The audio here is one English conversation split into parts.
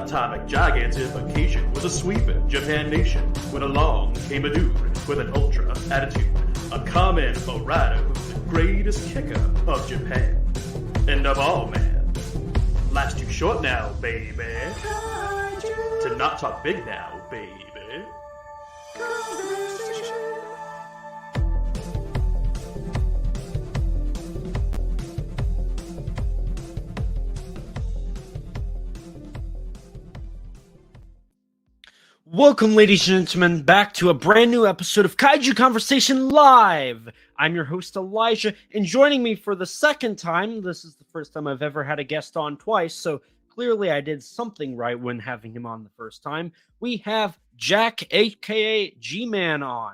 atomic gigantification was a sweeping Japan nation when along came a dude with an ultra attitude, a common rider who's the greatest kicker of Japan. And of all, man, life's too short now, baby, to not talk big now, baby. Welcome, ladies and gentlemen, back to a brand new episode of Kaiju Conversation Live. I'm your host, Elijah, and joining me for the second time, this is the first time I've ever had a guest on twice, so clearly I did something right when having him on the first time. We have Jack, aka G-Man, on.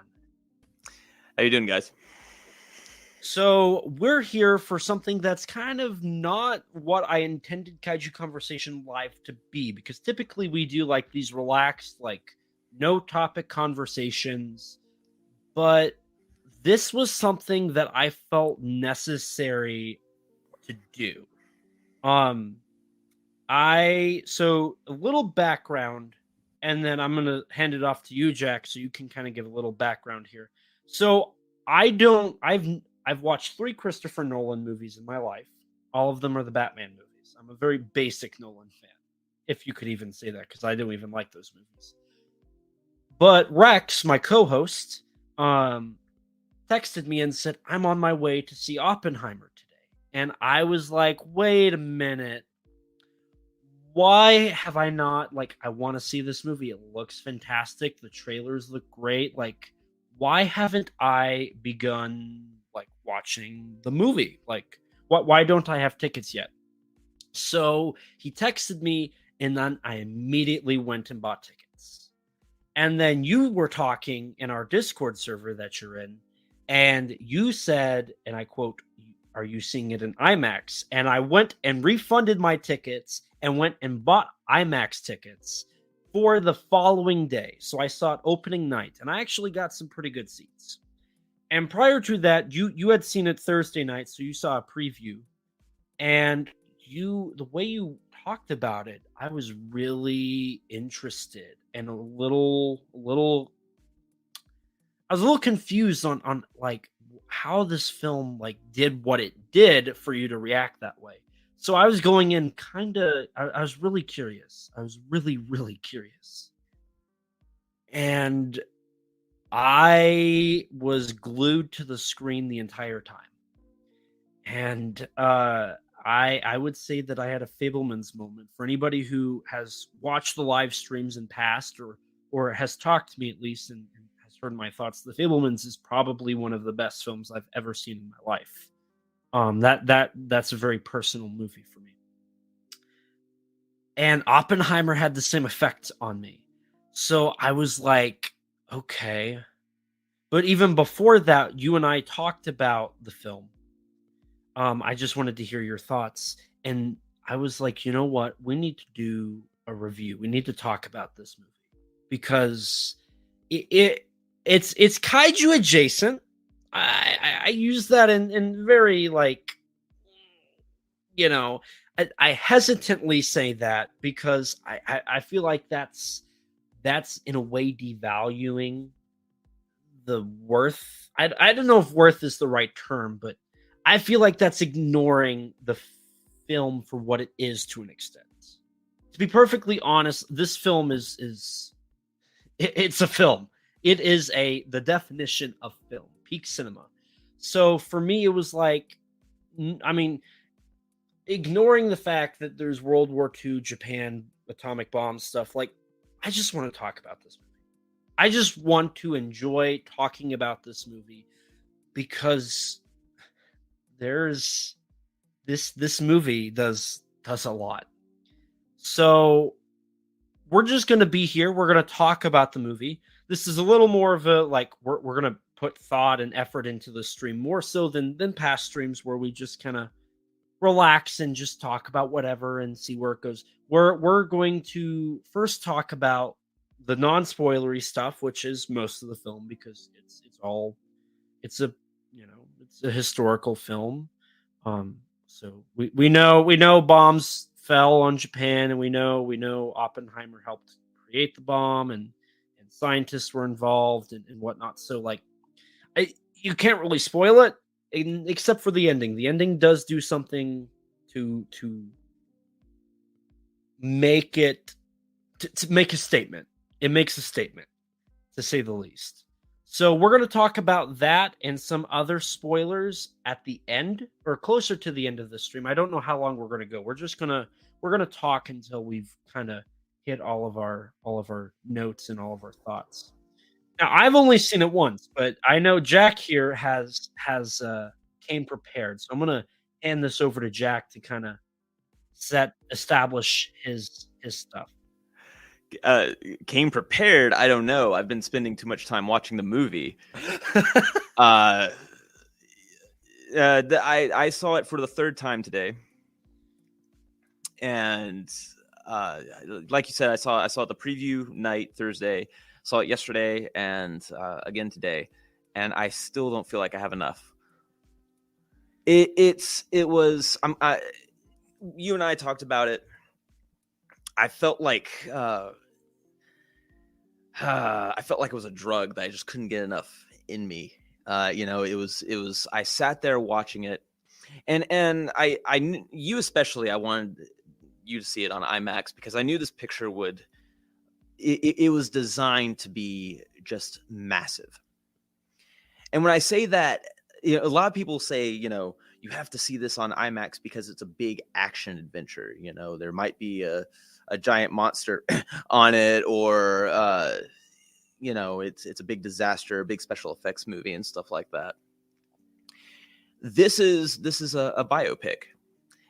How you doing, guys? So we're here for something that's kind of not what I intended Kaiju Conversation Live to be, because typically we do like these relaxed, like no topic conversations, but this was something that I felt necessary to do. So a little background, and then I'm gonna hand it off to you, Jack, so you can kind of give a little background here. So I've watched 3 Christopher Nolan movies in my life. All of them are the Batman movies. I'm a very basic Nolan fan, if you could even say that, because I don't even like those movies. But Rex, my co-host, texted me and said, I'm on my way to see Oppenheimer today. And I was like, wait a minute. Why have I not, I want to see this movie. It looks fantastic. The trailers look great. Why haven't I begun watching the movie? Why don't I have tickets yet? So he texted me, and then I immediately went and bought tickets. And then you were talking in our Discord server that you're in, and you said, and I quote, "Are you seeing it in IMAX?" And I went and refunded my tickets and went and bought IMAX tickets for the following day. So I saw it opening night, and I actually got some pretty good seats. And prior to that, you had seen it Thursday night, so you saw a preview. And the way you talked about it, I was really interested and I was a little confused on how this film did what it did for you to react that way. So I was going in I was really curious. I was really, really curious. And I was glued to the screen the entire time. And I would say that I had a Fabelman's moment. For anybody who has watched the live streams in past or has talked to me at least and has heard my thoughts, The Fabelmans is probably one of the best films I've ever seen in my life. That's a very personal movie for me. And Oppenheimer had the same effect on me. So I was like, okay. But even before that, you and I talked about the film. I just wanted to hear your thoughts. And I was like, you know what? We need to do a review. We need to talk about this movie. Because it's kaiju adjacent. I use that in very I hesitantly say that because I feel like that's in a way devaluing the worth. I don't know if worth is the right term, but I feel like that's ignoring the film for what it is to an extent. To be perfectly honest, this film it's a film. It is the definition of film, peak cinema. So for me, it was ignoring the fact that there's World War II, Japan, atomic bomb stuff, I just want to talk about this movie. I just want to enjoy talking about this movie because there's this movie does a lot. So we're just going to be here. We're going to talk about the movie. This is a little more of a we're going to put thought and effort into the stream more so than past streams where we just kind of relax and just talk about whatever and see where it goes. We're going to first talk about the non-spoilery stuff, which is most of the film because it's a historical film. So we know bombs fell on Japan, and we know Oppenheimer helped create the bomb, and scientists were involved and whatnot. So like, you can't really spoil it, except for the ending. The ending does do something to make it to make a statement. It makes a statement, to say the least. So we're going to talk about that and some other spoilers at the end, or closer to the end of the stream. I don't know how long we're going to go. We're going to talk until we've kind of hit all of our notes and all of our thoughts. Now, I've only seen it once, but I know Jack here has came prepared. So I'm going to hand this over to Jack to kind of establish his stuff. Came prepared. I don't know. I've been spending too much time watching the movie. I saw it for the third time today, and like you said, I saw it the preview night Thursday. Saw it yesterday and again today, and I still don't feel like I have enough. It was. You and I talked about it. I felt like it was a drug that I just couldn't get enough in me. It was. I sat there watching it, and I you especially. I wanted you to see it on IMAX because I knew this picture would. It was designed to be just massive. And when I say that, a lot of people say, you have to see this on IMAX because it's a big action adventure. There might be a giant monster on it, or it's a big disaster, a big special effects movie and stuff like that. This is a biopic.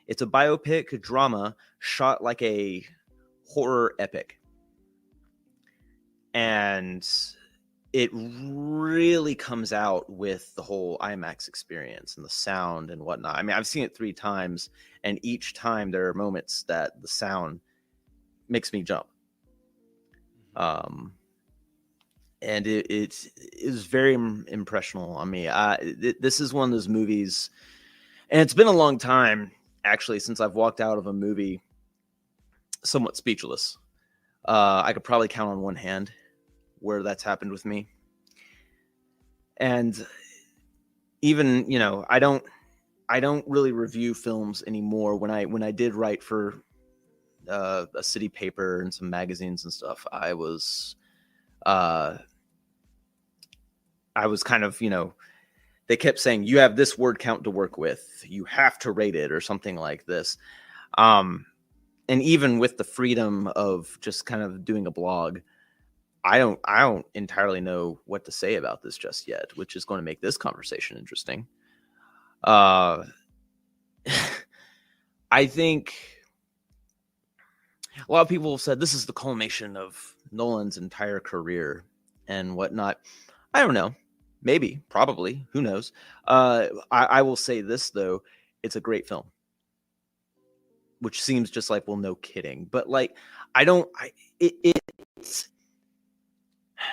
It's a biopic drama shot like a horror epic. And it really comes out with the whole IMAX experience and the sound and whatnot. I mean, I've seen it 3 times, and each time there are moments that the sound makes me jump. And it is very impressional on me. This is one of those movies, and it's been a long time, actually, since I've walked out of a movie somewhat speechless. I could probably count on one hand where that's happened with me. And even, I don't really review films anymore. When I did write for a city paper and some magazines and stuff, I was kind of, they kept saying, you have this word count to work with, you have to rate it, or something like this. And even with the freedom of just kind of doing a blog, I don't entirely know what to say about this just yet, which is going to make this conversation interesting. I think a lot of people have said this is the culmination of Nolan's entire career and whatnot. I don't know. Maybe, probably. Who knows? I will say this, though. It's a great film. Which seems just like, well, no kidding. But it's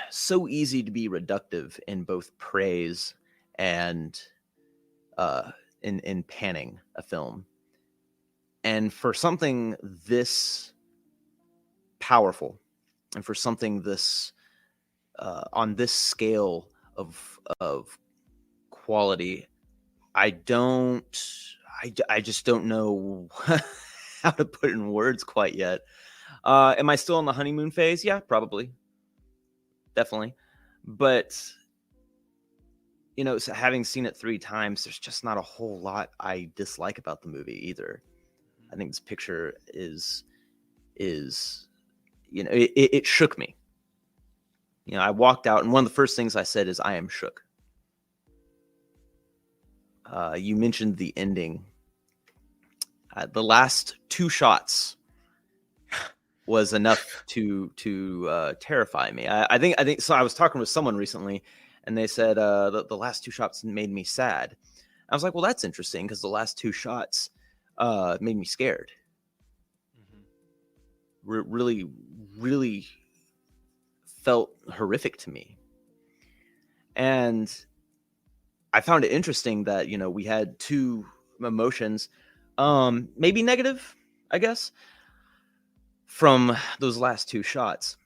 so easy to be reductive in both praise and in panning a film. And for something this powerful, and for something this on this scale of quality, I just don't know how to put it in words quite yet. Am I still in the honeymoon phase? Yeah, probably. Definitely. But, so having seen it 3 times, there's just not a whole lot I dislike about the movie either. I think this picture is it shook me. I walked out, and one of the first things I said is, I am shook. You mentioned the ending. The last 2 shots was enough to terrify me. I think so. I was talking with someone recently, and they said the last 2 shots made me sad. I was like, well, that's interesting, because the last 2 shots made me scared. Mm-hmm. Really, really felt horrific to me. And I found it interesting that, we had 2 emotions, maybe negative, I guess, from those last two shots.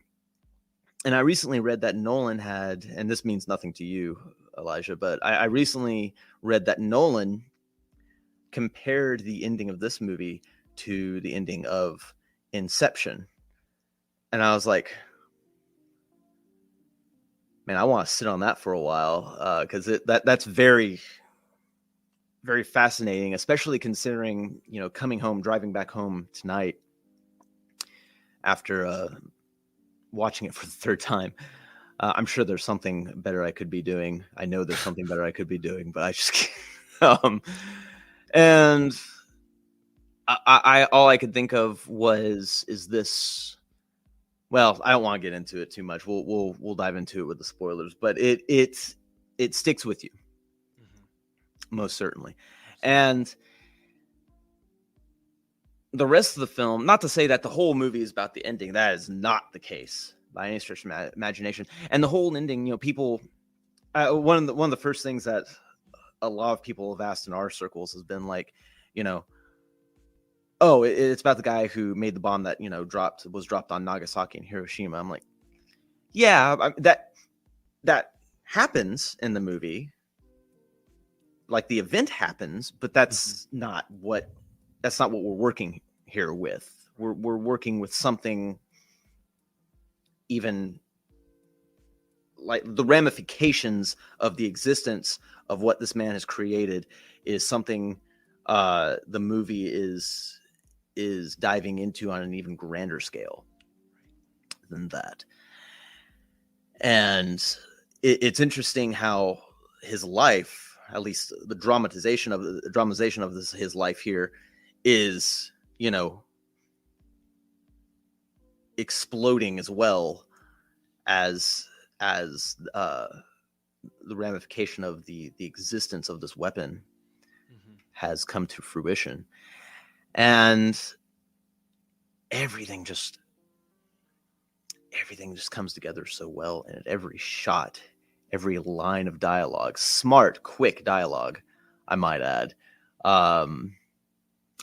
And I recently read that Nolan had, and this means nothing to you, Elijah, but I recently read that Nolan compared the ending of this movie to the ending of Inception. And I was like, man, I want to sit on that for a while, because that's very, very fascinating, especially considering, coming home, driving back home tonight after watching it for the third time. I'm sure there's something better I could be doing. I know there's something better I could be doing, but I just can't. And I all I could think of is this. Well, I don't want to get into it too much. We'll dive into it with the spoilers, but it sticks with you, most certainly. And the rest of the film, not to say that the whole movie is about the ending. That is not the case by any stretch of imagination. And the whole ending, people. One of the first things that a lot of people have asked in our circles has been like, oh, it's about the guy who made the bomb that was dropped on Nagasaki and Hiroshima. I'm like, yeah, that happens in the movie, like the event happens, but that's not what we're working here with. We're working with something even like the ramifications of the existence of what this man has created is something the movie is diving into on an even grander scale than that. And it's interesting how his life, at least the dramatization of his life here, is exploding as well as the ramification of the existence of this weapon has come to fruition. And everything just comes together so well. And at every shot, every line of dialogue, smart, quick dialogue, I might add. I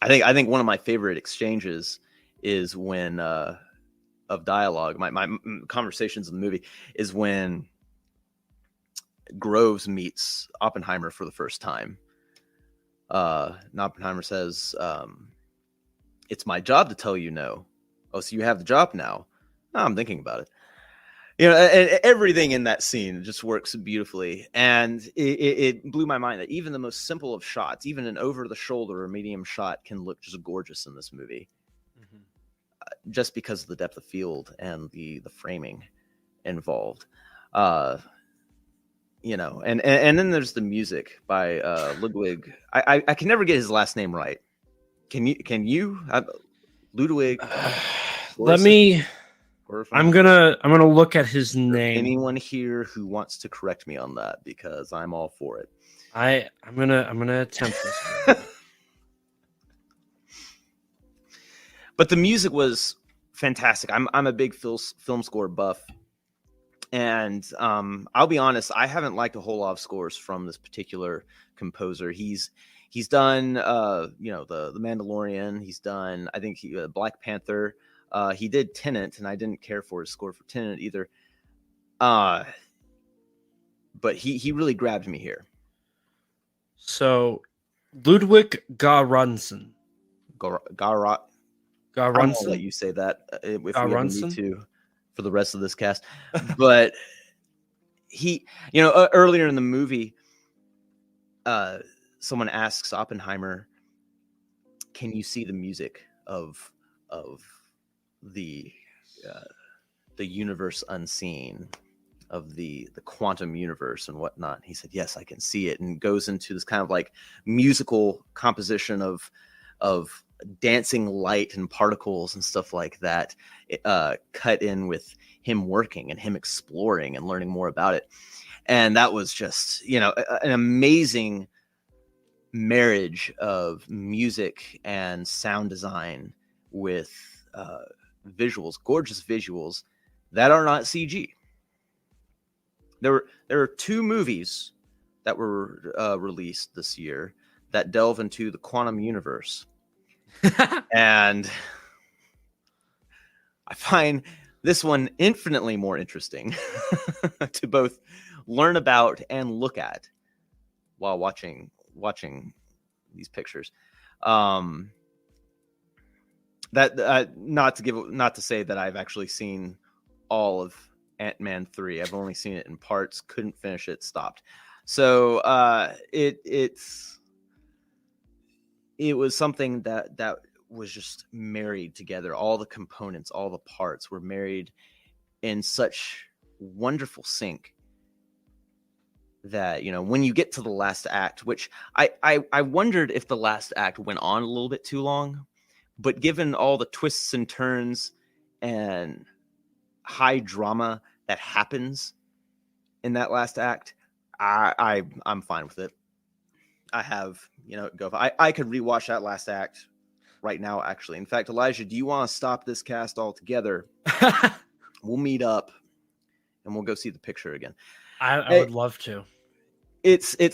think one of my favorite exchanges is when of dialogue, my conversations in the movie, is when Groves meets Oppenheimer for the first time. And Oppenheimer says, it's my job to tell you no. Oh, so you have the job now? Oh, I'm thinking about it. And everything in that scene just works beautifully. And it blew my mind that even the most simple of shots, even an over-the-shoulder or medium shot, can look just gorgeous in this movie. Just because of the depth of field and the framing involved. And then there's the music by Ludwig. I can never get his last name right. Can you? Ludwig. I'm gonna look at his name. Anyone here who wants to correct me on that, because I'm all for it. I'm gonna attempt this. But the music was fantastic. I'm a big film score buff. And I'll be honest, I haven't liked a whole lot of scores from this particular composer. He's done the Mandalorian. He's done, I think, Black Panther. He did Tenet, and I didn't care for his score for Tenet either. But he really grabbed me here. So Ludwig Göransson. I'm gonna let you say that if we ever need to for the rest of this cast. But he, earlier in the movie, someone asks Oppenheimer, "Can you see the music of the universe unseen, of the quantum universe and whatnot?" He said, "Yes, I can see it," and goes into this kind of like musical composition of dancing light and particles and stuff like that, cut in with him working and him exploring and learning more about it. And that was just, an amazing marriage of music and sound design with visuals, gorgeous visuals that are not CG. There are two movies that were released this year that delve into the quantum universe. And I find this one infinitely more interesting to both learn about and look at while watching these pictures. That not to say that I've actually seen all of Ant-Man 3. I've only seen it in parts, couldn't finish it, stopped. So it was something that was just married together. All the components, all the parts were married in such wonderful sync that, you know, when you get to the last act, which I wondered if the last act went on a little bit too long, but given all the twists and turns and high drama that happens in that last act, I'm fine with it. I have, you know, I could rewatch that last act right now, actually. In fact, Elijah, do you want to stop this cast altogether? We'll meet up and we'll go see the picture again. I would love to.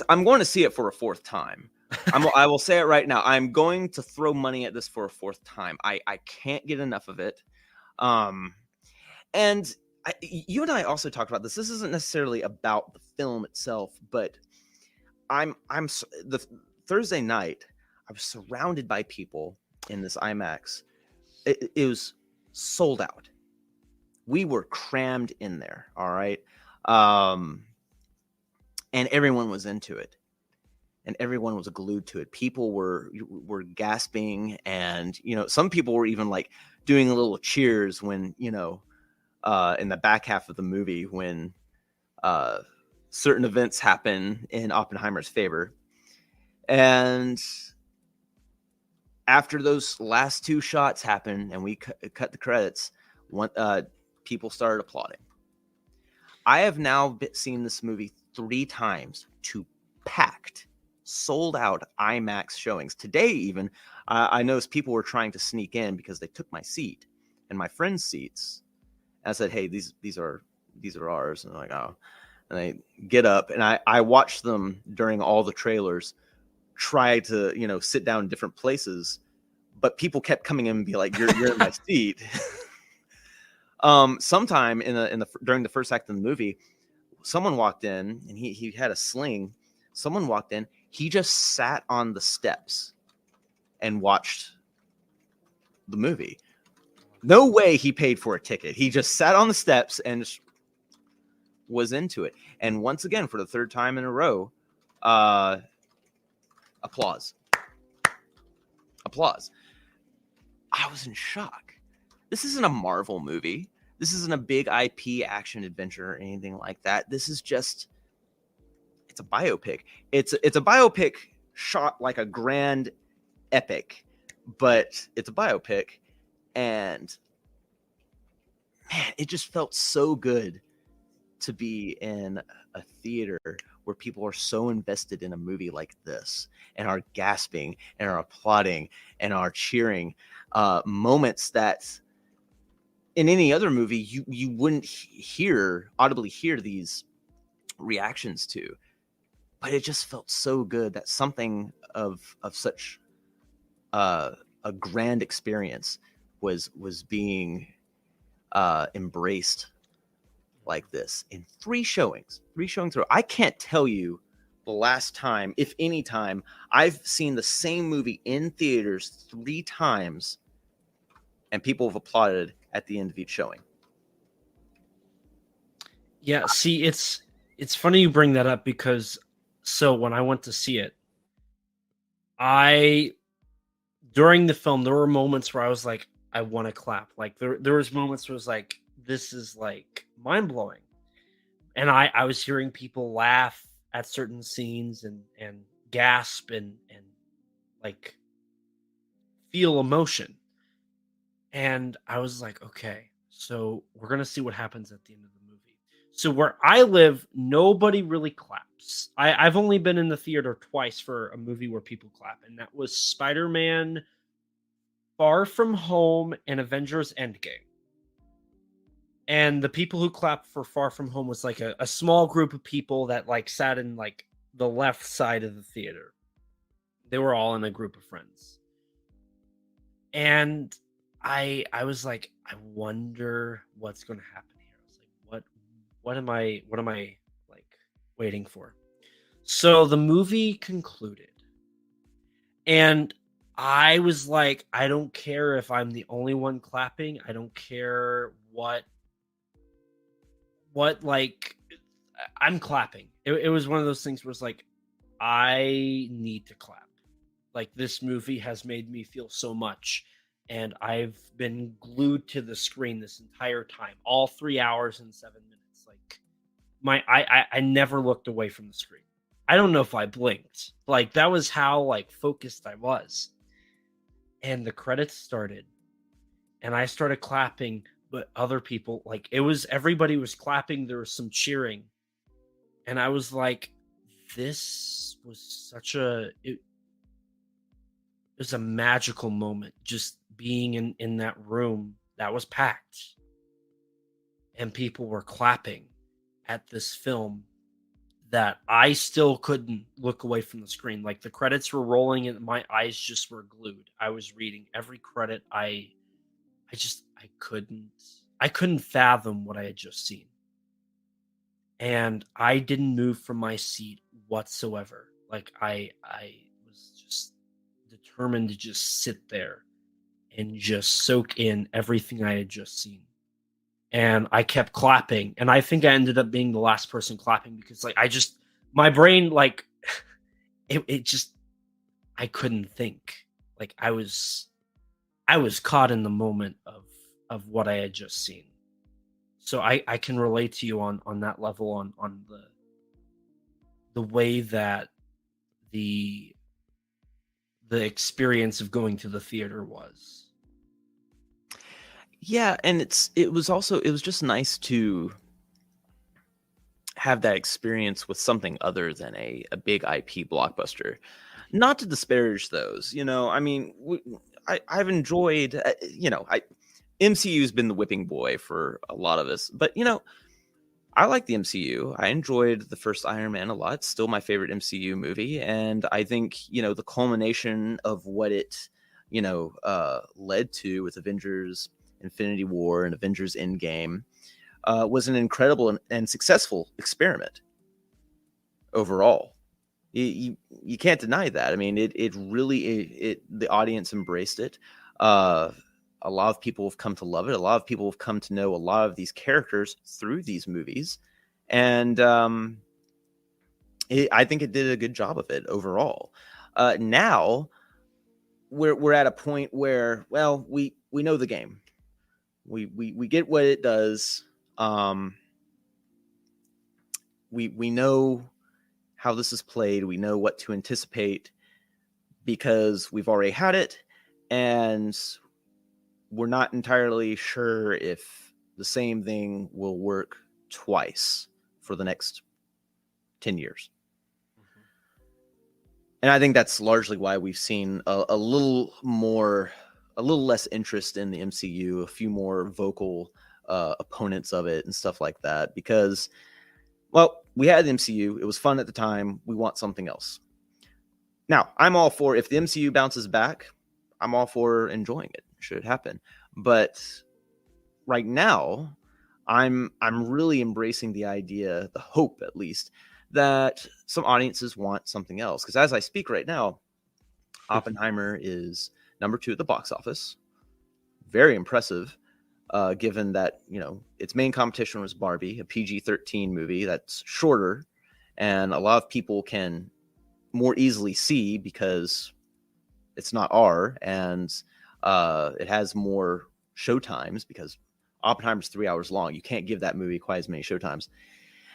I'm going to see it for a fourth time. I will say it right now. I'm going to throw money at this for a fourth time. I can't get enough of it. And you and I also talked about this. This isn't necessarily about the film itself, but the Thursday night, I was surrounded by people in this IMAX. It was sold out. We were crammed in there. All right. And everyone was into it. And everyone was glued to it. People were gasping, and, you know, some people were even like doing a little cheers when, you know, in the back half of the movie when certain events happen in Oppenheimer's favor. And after those last two shots happened and we cut the credits, people started applauding. I have now seen this movie 3 times to packed, sold out IMAX showings. Today, even, I noticed people were trying to sneak in because they took my seat and my friend's seats. And I said, "Hey, these are ours." And they're like, "Oh." And they get up, and I watched them during all the trailers try to, you know, sit down in different places, but people kept coming in and be like, "You're in my seat." Sometime during the first act of the movie, someone walked in and he had a sling. Someone walked in. He just sat on the steps and watched the movie. No way he paid for a ticket. He just sat on the steps and just was into it. And once again, for the 3rd time in a row, applause. I was in shock. This isn't a Marvel movie. This isn't a big IP action adventure or anything like that. This is just, it's a biopic. It's a biopic shot like a grand epic, but it's a biopic. And man, it just felt so good to be in a theater where people are so invested in a movie like this and are gasping and are applauding and are cheering, moments that in any other movie you wouldn't audibly hear these reactions to. But it just felt so good that something of such a grand experience was being embraced like this in 3 showings through. I can't tell you the last time, if any time, I've seen the same movie in theaters 3 times and people have applauded at the end of each showing. Yeah, see, it's funny you bring that up, because so when I went to see it, during the film, there were moments where I was like, I want to clap. Like there was moments where it was like, this is like mind blowing. And I was hearing people laugh at certain scenes and gasp and like feel emotion. And I was like, okay, so we're going to see what happens at the end of the movie. So where I live, nobody really claps. I've only been in the theater twice for a movie where people clap, and that was Spider-Man Far From Home and Avengers Endgame. And the people who clapped for Far From Home was like a small group of people that like sat in like the left side of the theater. They were all in a group of friends. And I was like, I wonder what's going to happen here. I was like, what am I like waiting for? So the movie concluded, and I was like, I don't care if I'm the only one clapping. I don't care what like I'm clapping. It was one of those things where it's like, I need to clap. Like, this movie has made me feel so much, and I've been glued to the screen this entire time, all 3 hours and 7 minutes. Like, I never looked away from the screen. I don't know if I blinked. Like, that was how like focused I was. And the credits started, and I started clapping, but other people, like, everybody was clapping. There was some cheering, and I was like, this was it was a magical moment, just being in that room that was packed, and people were clapping at this film that I still couldn't look away from the screen. Like, the credits were rolling and my eyes just were glued. I was reading every credit. I couldn't fathom what I had just seen. And I didn't move from my seat whatsoever. Like, I was just determined to just sit there and just soak in everything I had just seen. And I kept clapping, and I think I ended up being the last person clapping, because like my brain, like, it just, I couldn't think. Like, I was caught in the moment of what I had just seen. So I can relate to you on that level, on the way that the experience of going to the theater was. Yeah, and it was just nice to have that experience with something other than a big IP blockbuster. Not to disparage those, I mean, I've enjoyed, MCU's been the whipping boy for a lot of us, but I like the MCU. I enjoyed the first Iron Man a lot. It's still my favorite MCU movie, and I think the culmination of what it led to with Avengers Infinity War and Avengers Endgame was an incredible and successful experiment overall. You can't deny that. I mean, it really the audience embraced it. A lot of people have come to love it. A lot of people have come to know a lot of these characters through these movies, and I think it did a good job of it overall. Now we're at a point where, well, we know the game. We get what it does. We know how this is played. We know what to anticipate because we've already had it, and we're not entirely sure if the same thing will work twice for the next 10 years. Mm-hmm. And I think that's largely why we've seen a little less interest in the MCU, a few more vocal opponents of it and stuff like that, because, well, we had the MCU. It was fun at the time. We want something else. Now, I'm all for, if the MCU bounces back, I'm all for enjoying it. Should it happen. But right now, I'm really embracing the idea, the hope at least, that some audiences want something else. Because as I speak right now, Oppenheimer is number 2 at the box office. Very impressive, given that its main competition was Barbie, a PG-13 movie that's shorter, and a lot of people can more easily see because it's not R, and it has more showtimes because Oppenheimer's 3 hours long. You can't give that movie quite as many showtimes.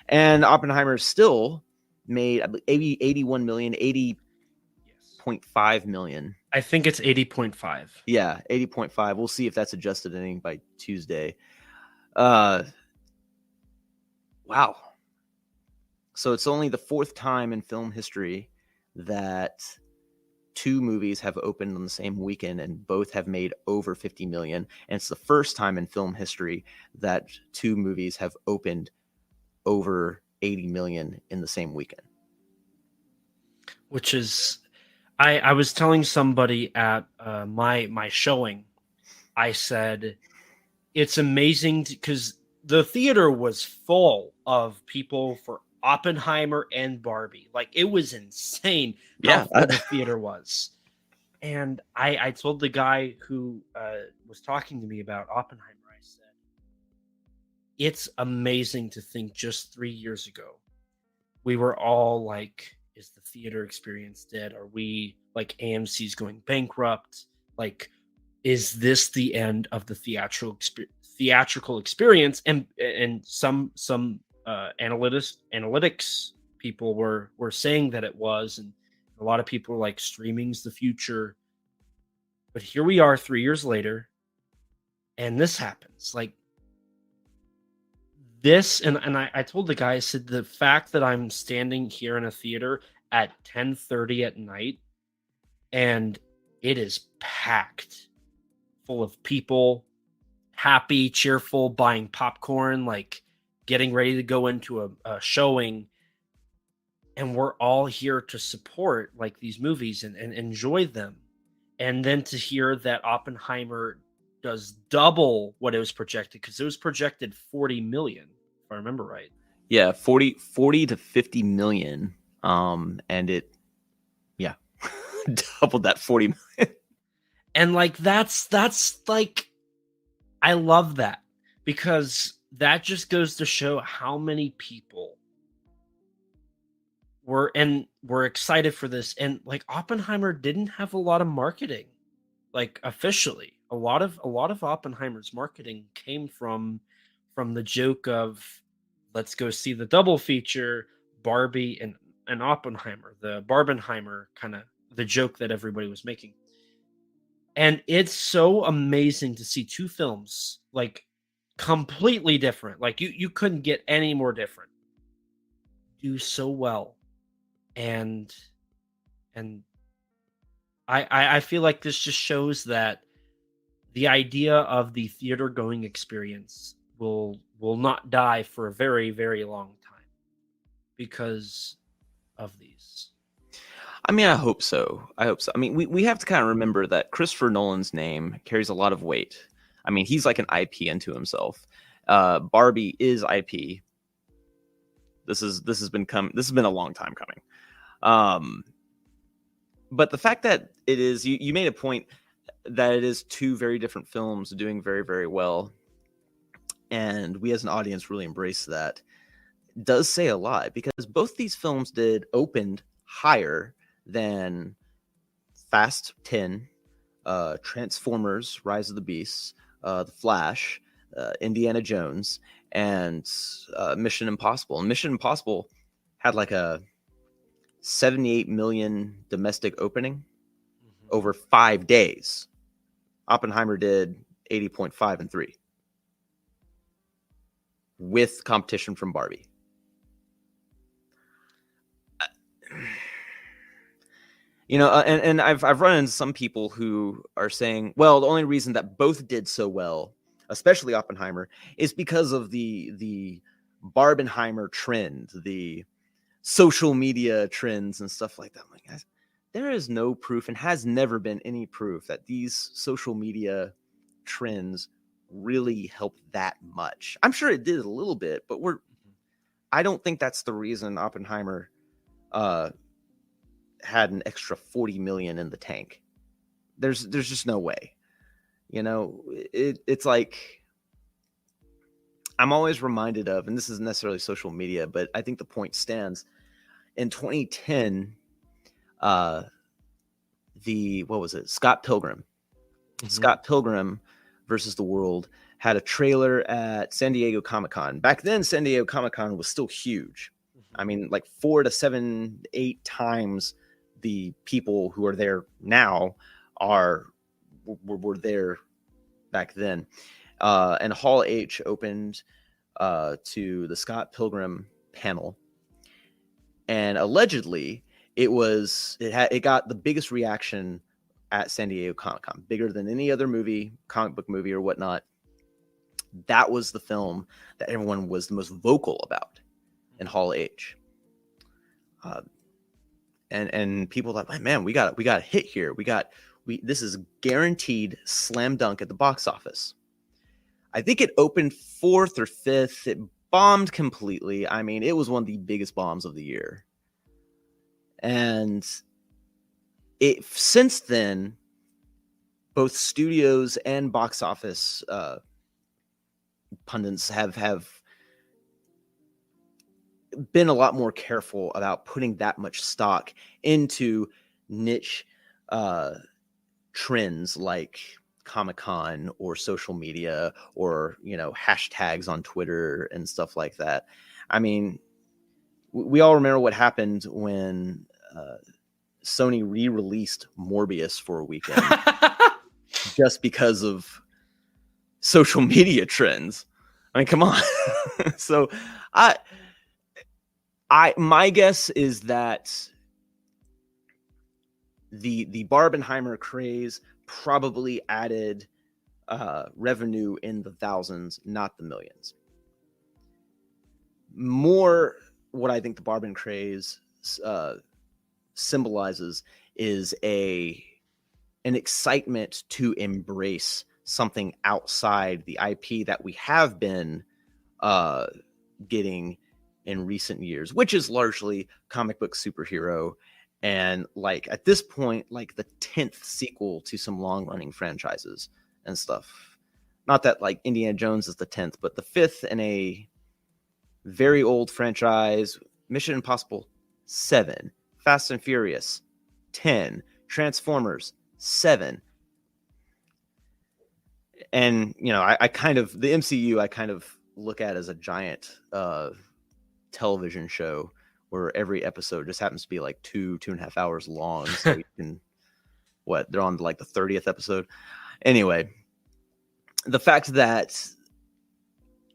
And Oppenheimer still made 81 million, 80.5 million. I think it's 80.5. Yeah, 80.5. We'll see if that's adjusted any by Tuesday. Wow. So it's only the 4th time in film history that 2 movies have opened on the same weekend and both have made over 50 million. And it's the first time in film history that 2 movies have opened over 80 million in the same weekend. Which is, I was telling somebody at my showing, I said it's amazing because the theater was full of people for Oppenheimer and Barbie. Like it was insane how Yeah. full the theater was. And I told the guy who was talking to me about Oppenheimer, I said, it's amazing to think just 3 years ago, we were all like, is the theater experience dead? Are we like AMC's going bankrupt? Like, is this the end of the theatrical experience? And some analytics people were saying that it was, and a lot of people were like, streaming's the future. But here we are 3 years later, and this happens. Like this, and I told the guy, I said, the fact that I'm standing here in a theater at 10:30 at night, and it is packed full of people, happy, cheerful, buying popcorn, like getting ready to go into a showing. And we're all here to support like these movies and enjoy them. And then to hear that Oppenheimer does double what it was projected, because it was projected 40 million, if I remember right. Yeah, 40 to 50 million. And it, yeah, doubled that 40 million. And like that's like, I love that, because that just goes to show how many people were excited for this. And like Oppenheimer didn't have a lot of marketing, like officially. A lot of Oppenheimer's marketing came from the joke of, let's go see the double feature, Barbie and Oppenheimer, the Barbenheimer kind of the joke that everybody was making. And it's so amazing to see two films like completely different. Like you couldn't get any more different. Do so well. And I feel like this just shows that the idea of the theater going experience will not die for a very, very long time because of these. I mean, I hope so. I mean, we have to kind of remember that Christopher Nolan's name carries a lot of weight. I mean, he's like an IP unto himself. Barbie is IP. This has been a long time coming. But the fact that it is, you made a point that it is two very different films doing very, very well, and we as an audience really embrace that, does say a lot, because both these films opened higher than Fast 10, Transformers, Rise of the Beasts, The Flash, Indiana Jones, and Mission Impossible. And Mission Impossible had like a 78 million domestic opening over 5 days. Oppenheimer did 80.5 in 3 with competition from Barbie. And I've run into some people who are saying, well, the only reason that both did so well, especially Oppenheimer, is because of the Barbenheimer trend, the social media trends and stuff like that. I'm like, guys, there is no proof, and has never been any proof, that these social media trends really helped that much. I'm sure it did a little bit, but I don't think that's the reason Oppenheimer had an extra 40 million in the tank. There's just no way. It's like, I'm always reminded of, and this isn't necessarily social media, but I think the point stands. In 2010, what was it? Scott Pilgrim. Mm-hmm. Scott Pilgrim versus the World had a trailer at San Diego Comic-Con. Back then, San Diego Comic-Con was still huge. Mm-hmm. I mean, like 4 to 7, 8 times the people who are there now were there back then. And Hall H opened to the Scott Pilgrim panel, and allegedly it got the biggest reaction at San Diego Comic-Con, bigger than any other comic book movie or whatnot. That was the film that everyone was the most vocal about in Hall H. and people thought, like, man, we got a hit here. This is guaranteed slam dunk at the box office. I think it opened 4th or 5th. It bombed completely. I mean, it was one of the biggest bombs of the year. And since then, both studios and box office pundits have been a lot more careful about putting that much stock into niche trends like Comic-Con or social media or, hashtags on Twitter and stuff like that. I mean, we all remember what happened when Sony re-released Morbius for a weekend just because of social media trends. I mean, come on. So my guess is that the Barbenheimer craze probably added revenue in the thousands, not the millions. More, what I think the Barben craze symbolizes is an excitement to embrace something outside the IP that we have been getting in recent years, which is largely comic book superhero. And like at this point, like the 10th sequel to some long running franchises and stuff. Not that like Indiana Jones is the 10th, but the 5th in a very old franchise. Mission Impossible 7, Fast and Furious 10, Transformers 7. And, I kind of, the MCU, I kind of look at as a giant television show where every episode just happens to be like 2.5 hours long. So you can, they're on like the 30th episode. Anyway, the fact that,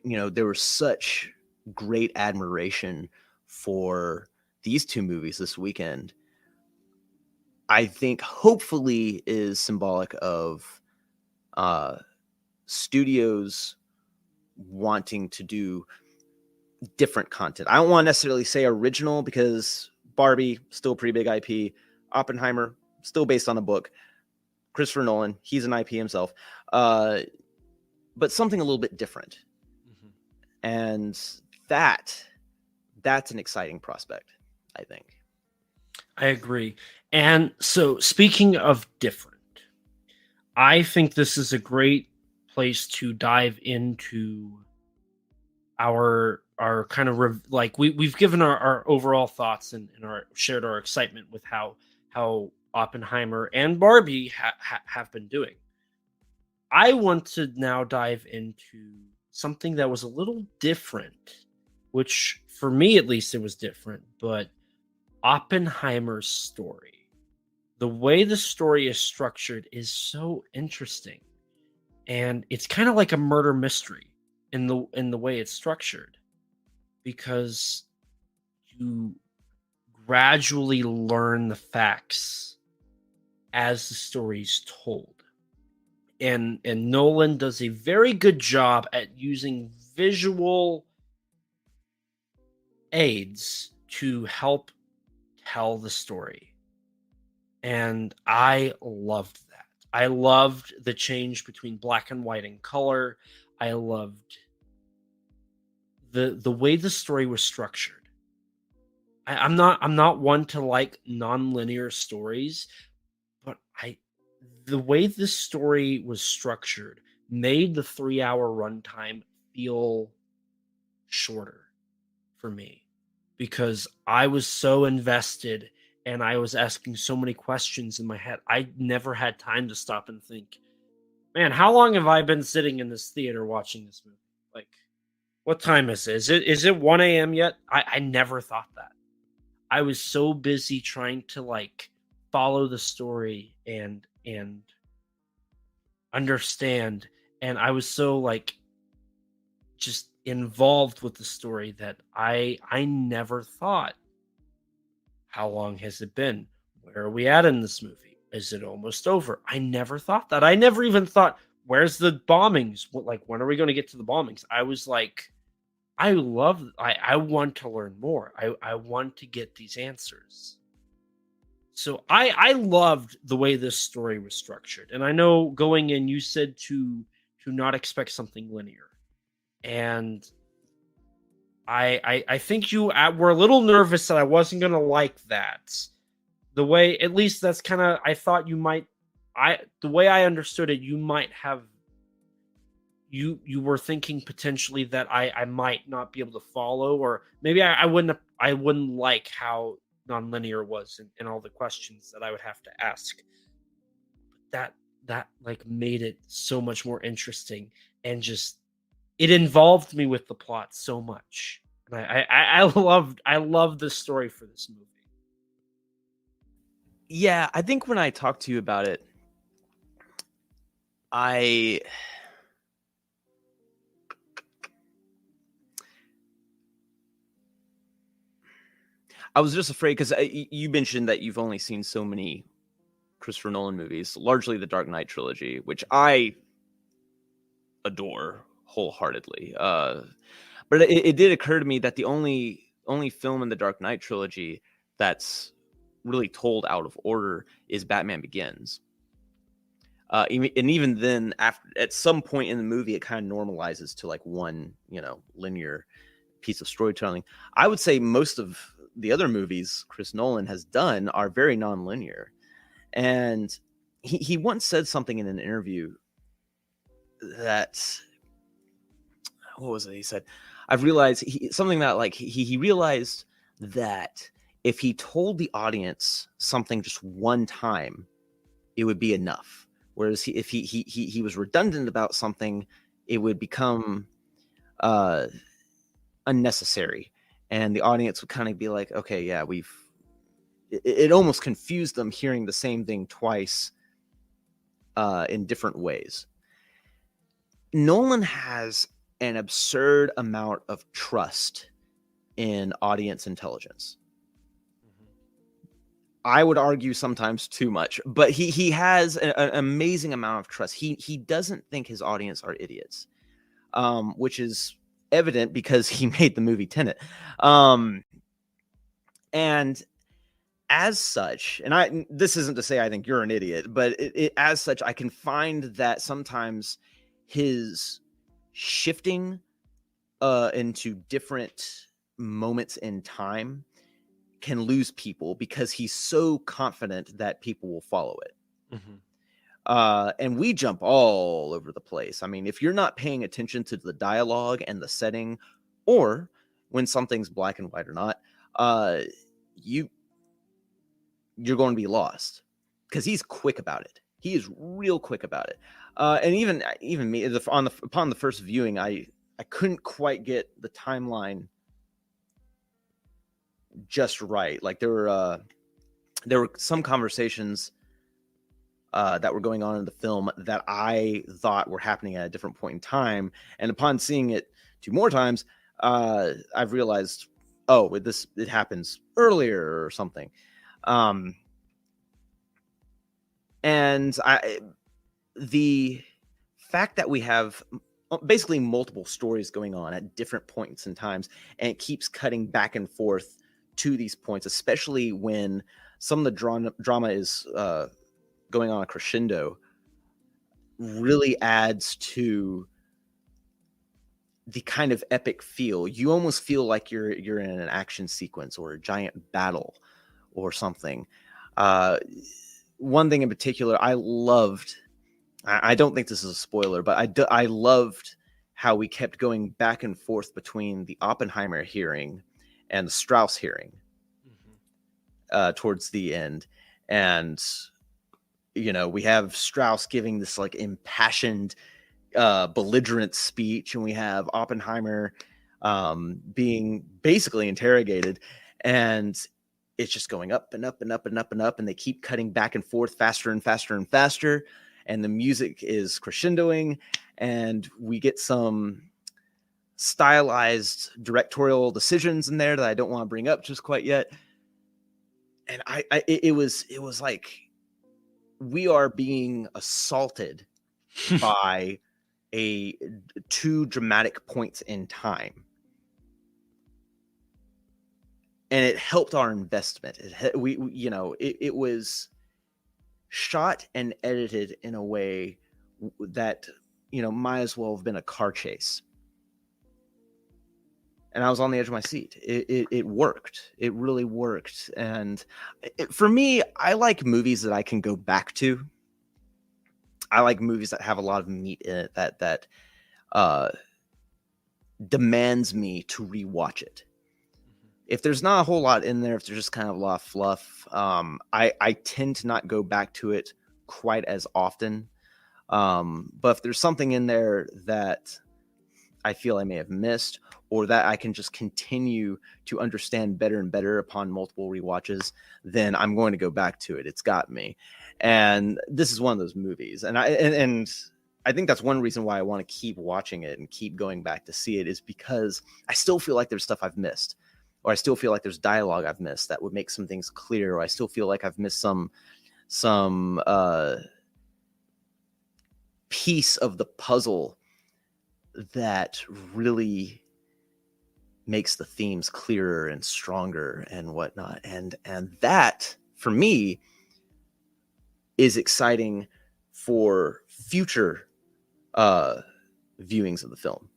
there was such great admiration for these two movies this weekend, I think hopefully is symbolic of studios wanting to do different content. I don't want to necessarily say original because Barbie, still a pretty big IP. Oppenheimer, still based on a book. Christopher Nolan, he's an IP himself. But something a little bit different. Mm-hmm. And that's an exciting prospect, I think. I agree. And so speaking of different, I think this is a great place to dive into our kind of we've given our overall thoughts and shared our excitement with how Oppenheimer and Barbie have been doing. I want to now dive into something that was a little different, which for me at least it was different, but Oppenheimer's story. The way the story is structured is so interesting. And it's kind of like a murder mystery in the way it's structured, because you gradually learn the facts as the story's told. And Nolan does a very good job at using visual aids to help tell the story. And I loved that. I loved the change between black and white and color. I loved the way the story was structured. I'm not one to like non-linear stories, but the way this story was structured made the 3-hour runtime feel shorter for me, because I was so invested and I was asking so many questions in my head. I never had time to stop and think, man, how long have I been sitting in this theater watching this movie? Like, what time is it? Is it 1 a.m. yet? I never thought that. I was so busy trying to like follow the story and understand, and I was so like just involved with the story that I never thought, how long has it been? Where are we at in this movie? Is it almost over? I never thought that. I never even thought, where's the bombings? When are we going to get to the bombings? I was like, I want to learn more. I want to get these answers. So I loved the way this story was structured, and I know going in you said to not expect something linear, and I think you were a little nervous that I wasn't gonna like that. The way, at least that's kind of, I thought you might. The way I understood it, you might have. You were thinking potentially that I might not be able to follow, or maybe I wouldn't like how nonlinear was and all the questions that I would have to ask. That like made it so much more interesting, and just it involved me with the plot so much. And I loved the story for this movie. Yeah, I think when I talked to you about it, I was just afraid because you mentioned that you've only seen so many Christopher Nolan movies, largely the Dark Knight trilogy, which I adore wholeheartedly. But it did occur to me that the only film in the Dark Knight trilogy that's really told out of order is Batman Begins. And even then, at some point in the movie, it kind of normalizes to like one, linear piece of storytelling. I would say most of the other movies Chris Nolan has done are very non-linear. And he once said something in an interview that, what was it? He said, I've realized something that like he realized that if he told the audience something just one time, it would be enough. Whereas if he was redundant about something, it would become unnecessary. And the audience would kind of be like, okay, yeah, it almost confused them hearing the same thing twice in different ways. Nolan has an absurd amount of trust in audience intelligence. I would argue sometimes too much, but he has an amazing amount of trust. He doesn't think his audience are idiots, which is evident because he made the movie Tenet. And as such, and this isn't to say I think you're an idiot, but as such, I can find that sometimes his shifting into different moments in time can lose people because he's so confident that people will follow it. And we jump all over the place. I mean, if you're not paying attention to the dialogue and the setting, or when something's black and white or not, you're going to be lost because he's quick about it. He is real quick about it. And even me upon the first viewing, I couldn't quite get the timeline just right. Like there were some conversations that were going on in the film that I thought were happening at a different point in time, and upon seeing it 2 more times, I've realized, it happens earlier or something. And the fact that we have basically multiple stories going on at different points in times, and it keeps cutting back and forth to these points, especially when some of the drama is going on a crescendo, really adds to the kind of epic feel. You almost feel like you're in an action sequence or a giant battle or something. One thing in particular I loved, I don't think this is a spoiler, but I loved how we kept going back and forth between the Oppenheimer hearing and the Strauss hearing towards the end. And, we have Strauss giving this like impassioned, belligerent speech, and we have Oppenheimer being basically interrogated, and it's just going up and up and up and up and up, and they keep cutting back and forth faster and faster and faster, and the music is crescendoing, and we get some stylized directorial decisions in there that I don't want to bring up just quite yet. And it was like we are being assaulted by 2 dramatic points in time. and it helped our investment. It was shot and edited in a way that might as well have been a car chase. And I was on the edge of my seat. It worked. It really worked. And for me, I like movies that I can go back to. I like movies that have a lot of meat in it that demands me to rewatch it. If there's not a whole lot in there, if there's just kind of a lot of fluff, I tend to not go back to it quite as often. But if there's something in there that I feel I may have missed, or that I can just continue to understand better and better upon multiple rewatches, then I'm going to go back to it. It's got me. And this is one of those movies. And I think that's one reason why I want to keep watching it and keep going back to see it, is because I still feel like there's stuff I've missed, or I still feel like there's dialogue I've missed that would make some things clear, or I still feel like I've missed some piece of the puzzle that really makes the themes clearer and stronger and whatnot. And that, for me, is exciting for future viewings of the film.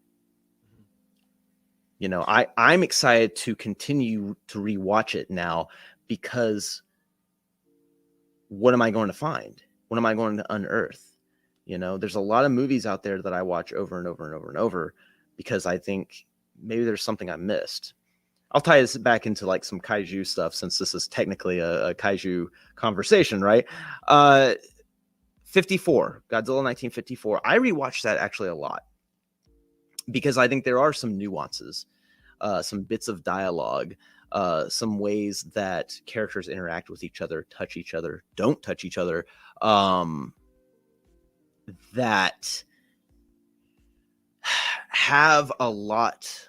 I'm excited to continue to rewatch it now, because what am I going to find? What am I going to unearth? There's a lot of movies out there that I watch over and over and over and over because I think maybe there's something I missed. I'll tie this back into like some kaiju stuff, since this is technically a kaiju conversation, right? 54, Godzilla 1954. I rewatched that actually a lot because I think there are some nuances, some bits of dialogue, some ways that characters interact with each other, touch each other, don't touch each other, that have a lot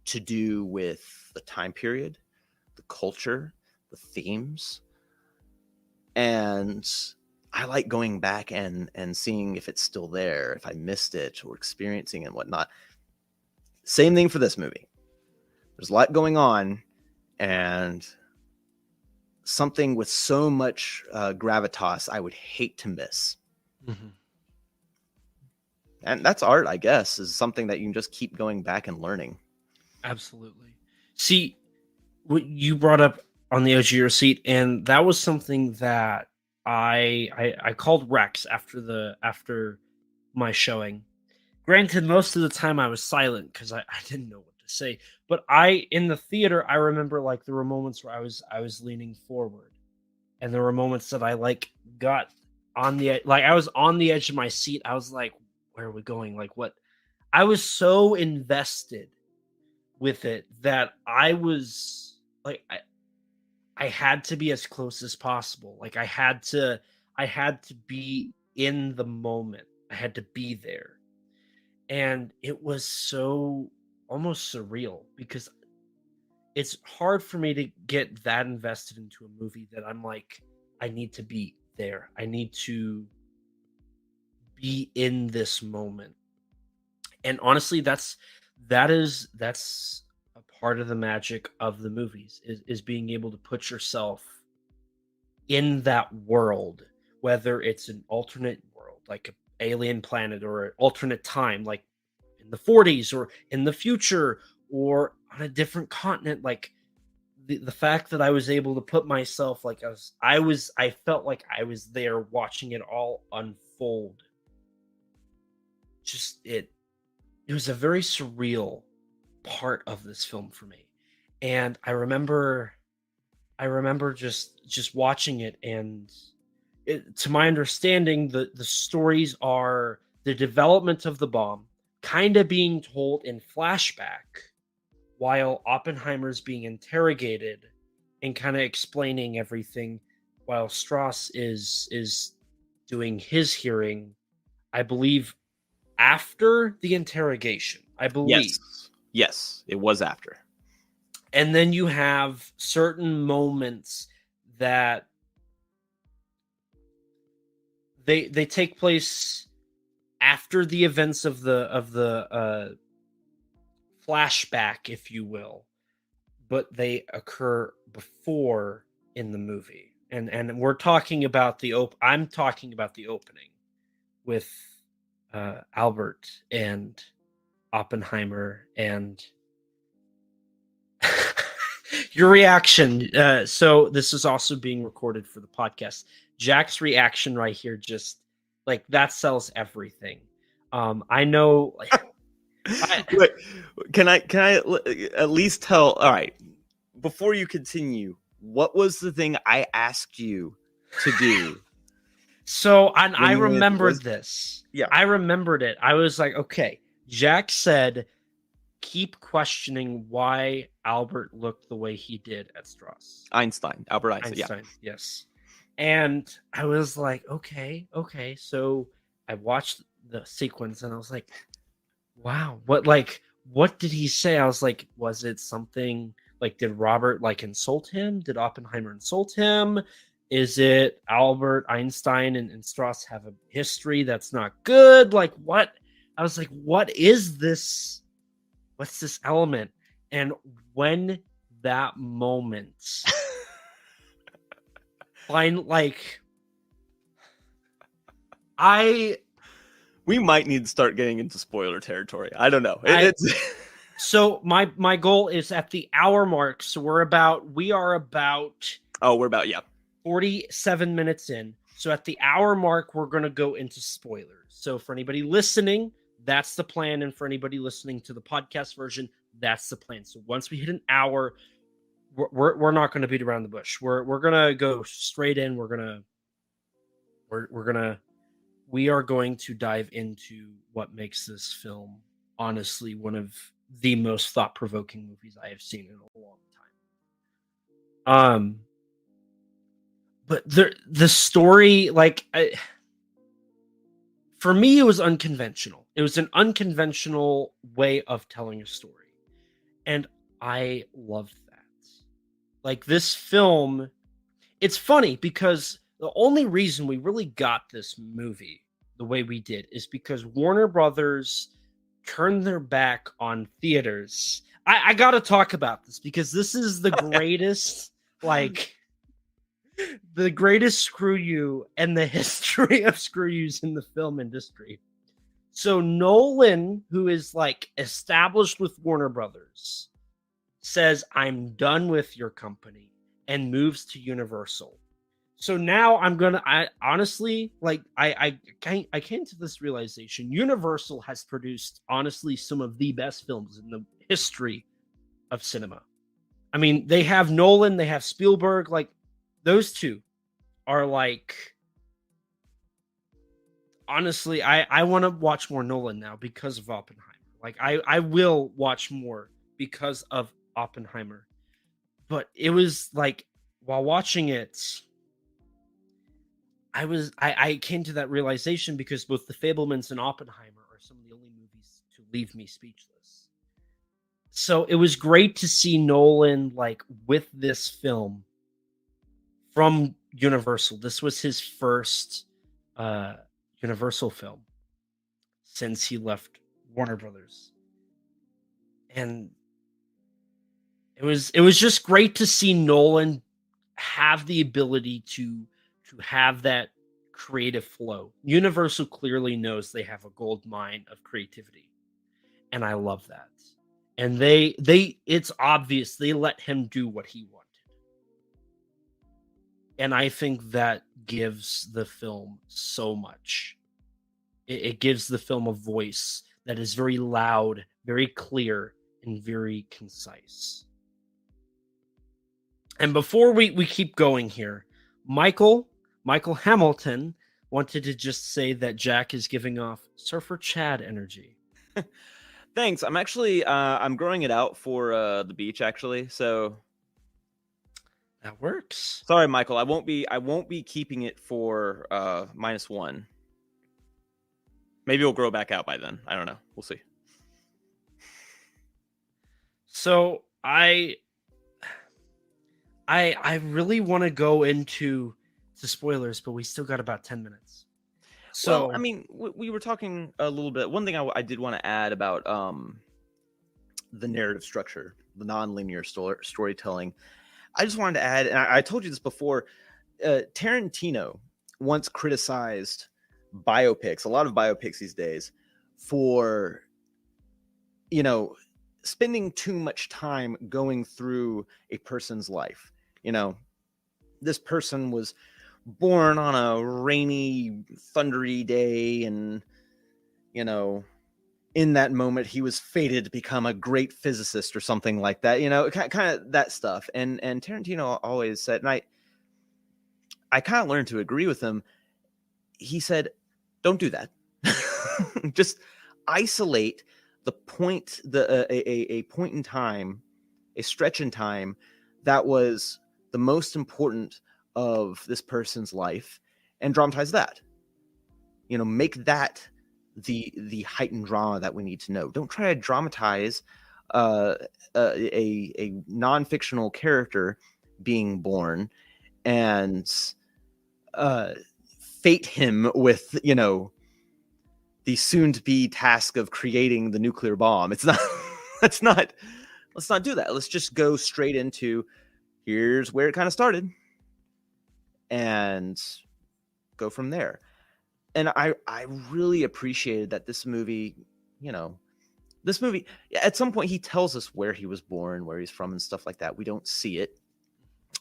to do with the time period, the culture, the themes. And I like going back and seeing if it's still there, if I missed it or experiencing it and whatnot. Same thing for this movie. There's a lot going on, and something with so much gravitas I would hate to miss. Mm-hmm. And that's art, I guess, is something that you can just keep going back and learning. Absolutely. See, what you brought up on the edge of your seat, and that was something that I called Rex after my showing. Granted, most of the time I was silent because I didn't know what to say. But in the theater, I remember like there were moments where I was leaning forward, and there were moments that I like got on the like I was on the edge of my seat. I was like, where are we going? Like what? I was so invested with it that I was like I had to be as close as possible. Like I had to be in the moment. I had to be there. And it was so almost surreal because it's hard for me to get that invested into a movie that I'm like, I need to be there. I need to be in this moment. And honestly, that's a part of the magic of the movies is being able to put yourself in that world, whether it's an alternate world, like an alien planet, or an alternate time, like in the 40s or in the future or on a different continent. Like the fact that I was able to put myself like I felt like I was there watching it all unfold. Just it was a very surreal part of this film for me. And I remember just watching it, and to my understanding, the stories are the development of the bomb kind of being told in flashback while Oppenheimer's being interrogated and kind of explaining everything while Strauss is doing his hearing, I believe, after the interrogation. I believe. Yes, it was after. And then you have certain moments that they take place after the events of the flashback, if you will. but they occur before in the movie. And we're talking about I'm talking about the opening with Albert and Oppenheimer and your reaction. So this is also being recorded for the podcast. Jack's reaction right here, just like that sells everything. I know. Wait, can I at least tell? All right, before you continue, what was the thing I asked you to do? So I remembered this. Yeah, I remembered it. I was like, okay. Jack said, keep questioning why Albert looked the way he did at Strauss. Albert Einstein. Yeah. Yes. And I was like, okay. So I watched the sequence and I was like, wow, what did he say? I was like, was it something like, did Robert insult him? Did Oppenheimer insult him? Is it Albert Einstein and Strauss have a history that's not good? Like, what? I was like, what is this? What's this element? And when that moment, we might need to start getting into spoiler territory. I don't know. So my goal is at the hour mark. So we're about 47 minutes in. So at the hour mark, we're going to go into spoilers. So for anybody listening, that's the plan. And for anybody listening to the podcast version, that's the plan. So once we hit an hour, we're not going to beat around the bush. We're going to go straight in. We are going to dive into what makes this film honestly one of the most thought-provoking movies I have seen in a long time. But the story, for me, it was unconventional. It was an unconventional way of telling a story. And I loved that. Like, this film, it's funny because the only reason we really got this movie the way we did is because Warner Brothers turned their back on theaters. I got to talk about this because this is the greatest, the greatest screw you in the history of screw yous in the film industry. So Nolan, who is established with Warner Brothers, says, I'm done with your company and moves to Universal. So now I honestly, I came to this realization. Universal has produced, honestly, some of the best films in the history of cinema. I mean, they have Nolan, they have Spielberg, those two are honestly, I want to watch more Nolan now because of Oppenheimer. I will watch more because of Oppenheimer. But it was while watching it, I came to that realization because both The Fabelmans and Oppenheimer are some of the only movies to leave me speechless. So it was great to see Nolan with this film from Universal. This was his first Universal film since he left Warner Brothers. And it was just great to see Nolan have the ability to have that creative flow. Universal clearly knows they have a gold mine of creativity. And I love that. And it's obvious they let him do what he wanted. And I think that gives the film so much. It gives the film a voice that is very loud, very clear, and very concise. And before we keep going here, Michael Hamilton wanted to just say that Jack is giving off Surfer Chad energy. Thanks. I'm actually I'm growing it out for the beach actually. So that works. Sorry, Michael. I won't be keeping it for -1. Maybe it'll grow back out by then. I don't know. We'll see. So I really want to go into spoilers, but we still got about 10 minutes. So, well, I mean, we were talking a little bit. One thing I did want to add about the narrative structure the non-linear storytelling. I just wanted to add, and I told you this before, Tarantino once criticized biopics, a lot of biopics these days, for, spending too much time going through a person's life. This person was born on a rainy, thundery day, and, in that moment he was fated to become a great physicist or something like that, kind of that stuff. And Tarantino always said, and I kind of learned to agree with him. He said, don't do that. Just isolate the point, a point in time, a stretch in time that was the most important of this person's life, and dramatize that. Make that the heightened drama that we need to know. Don't try to dramatize a non-fictional character being born and fate him with the soon-to-be task of creating the nuclear bomb. It's not. Let's not do that. Let's just go straight into, here's where it kind of started, and go from there. And I really appreciated that this movie, at some point he tells us where he was born, where he's from, and stuff like that. We don't see it,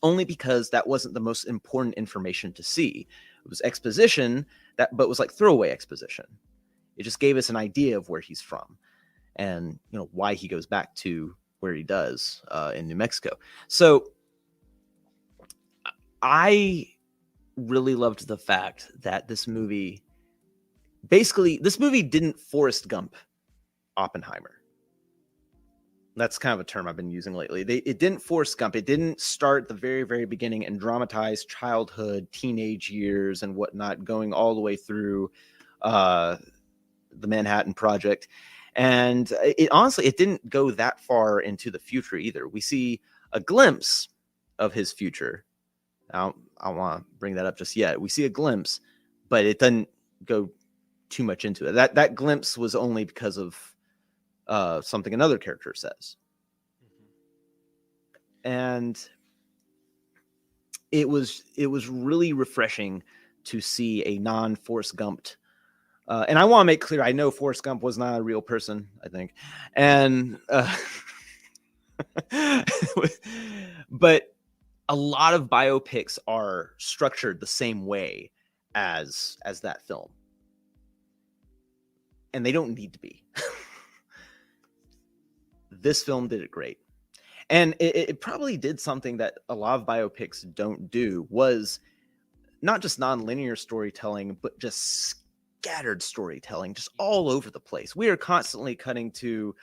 only because that wasn't the most important information to see. It was exposition, but was like throwaway exposition. It just gave us an idea of where he's from, and why he goes back to where he does in New Mexico. So I really loved the fact that this movie didn't Forrest Gump Oppenheimer. That's kind of a term I've been using lately. It didn't Forrest Gump. It didn't start at the very, very beginning and dramatize childhood, teenage years, and whatnot, going all the way through the Manhattan Project. And it didn't go that far into the future either. We see a glimpse of his future. I don't want to bring that up just yet. We see a glimpse, but it doesn't go too much into it. That glimpse was only because of something another character says. And it was really refreshing to see a non-Forrest Gumped. And I want to make clear, I know Forrest Gump was not a real person, I think. And but a lot of biopics are structured the same way as that film. And they don't need to be. This film did it great. And it probably did something that a lot of biopics don't do, was not just non-linear storytelling, but just scattered storytelling, just all over the place. We are constantly cutting to,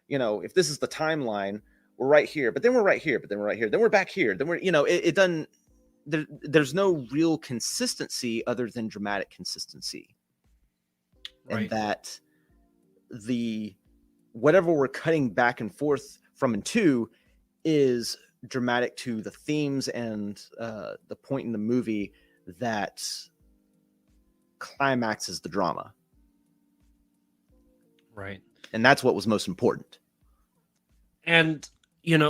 if this is the timeline, we're right here, but then we're right here, but then we're right here, then we're back here, then we're, it doesn't, there's no real consistency other than dramatic consistency. Right. And that whatever we're cutting back and forth from and to is dramatic to the themes and the point in the movie that climaxes the drama. Right. And that's what was most important. And,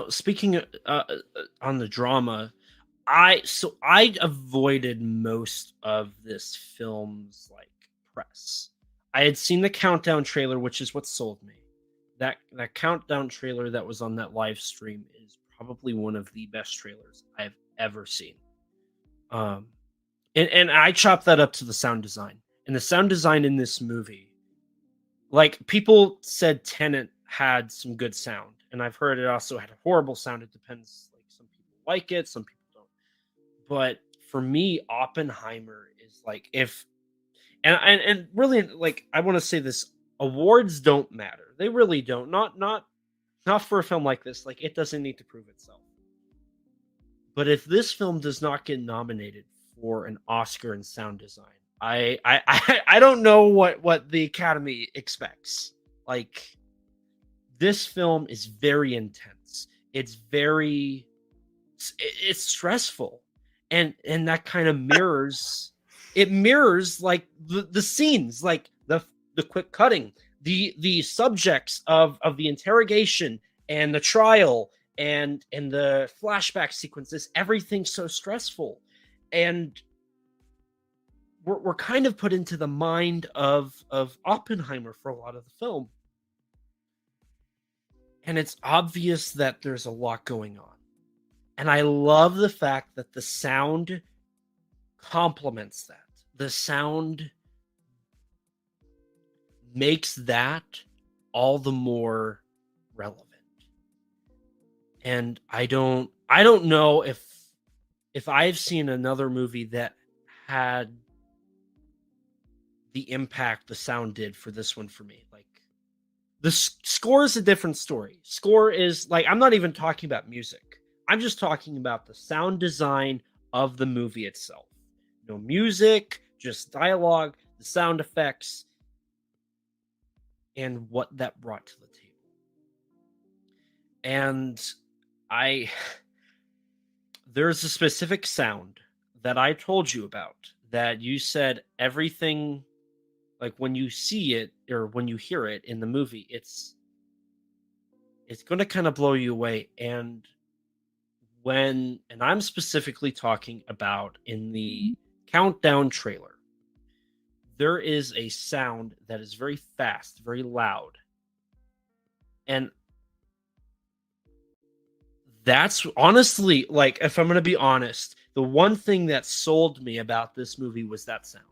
speaking on the drama, I avoided most of this film's press. I had seen the countdown trailer, which is what sold me. That countdown trailer that was on that live stream is probably one of the best trailers I've ever seen. And I chopped that up to the sound design. And the sound design in this movie, people said Tenet had some good sound, and I've heard it also had a horrible sound. It depends. Some people like it, some people don't. But for me, Oppenheimer is and really, I want to say this: awards don't matter. They really don't. Not for a film like this. It doesn't need to prove itself. But if this film does not get nominated for an Oscar in sound design, I don't know what the Academy expects. This film is very intense. It's stressful, and that kind of mirrors the scenes, the quick cutting, the subjects of the interrogation and the trial and the flashback sequences, everything's so stressful. And we're kind of put into the mind of Oppenheimer for a lot of the film. And it's obvious that there's a lot going on. And I love the fact that the sound complements that. The sound makes that all the more relevant. And I don't know if I've seen another movie that had the impact the sound did for this one for me. Like, the score is a different story. Score is like, I'm not even talking about music. I'm just talking about the sound design of the movie itself. No music, just dialogue, the sound effects, and what that brought to the table. And there's a specific sound that I told you about that you said everything, like when you see it or when you hear it in the movie, it's going to kind of blow you away. And I'm specifically talking about in the countdown trailer, there is a sound that is very fast, very loud. And that's honestly, like, if I'm going to be honest, the one thing that sold me about this movie was that sound.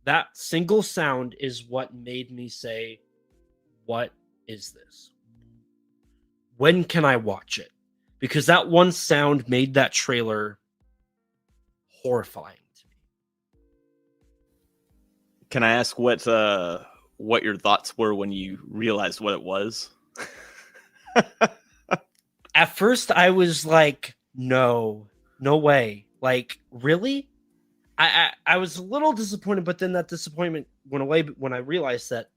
That single sound is what made me say, what is this? When can I watch it? Because that one sound made that trailer horrifying to me. Can I ask what your thoughts were when you realized what it was? At first, I was like, no way. Like, really? I was a little disappointed, but then that disappointment went away when I realized that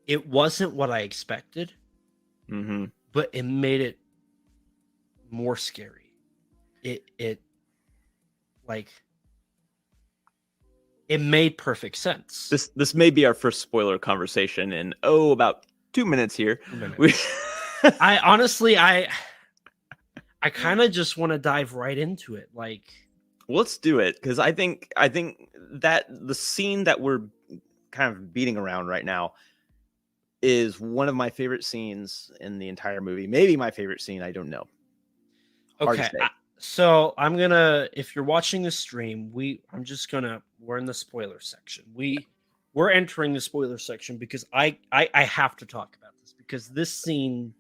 it wasn't what I expected, but it made it more scary. It made perfect sense. This may be our first spoiler conversation in about 2 minutes here. I honestly, I kind of just want to dive right into it. Like, let's do it, because I think that the scene that we're kind of beating around right now is one of my favorite scenes in the entire movie. Maybe my favorite scene. I don't know. Okay. So I'm gonna, if you're watching the stream, we're in the spoiler section. We're entering the spoiler section because I have to talk about this, because this scene,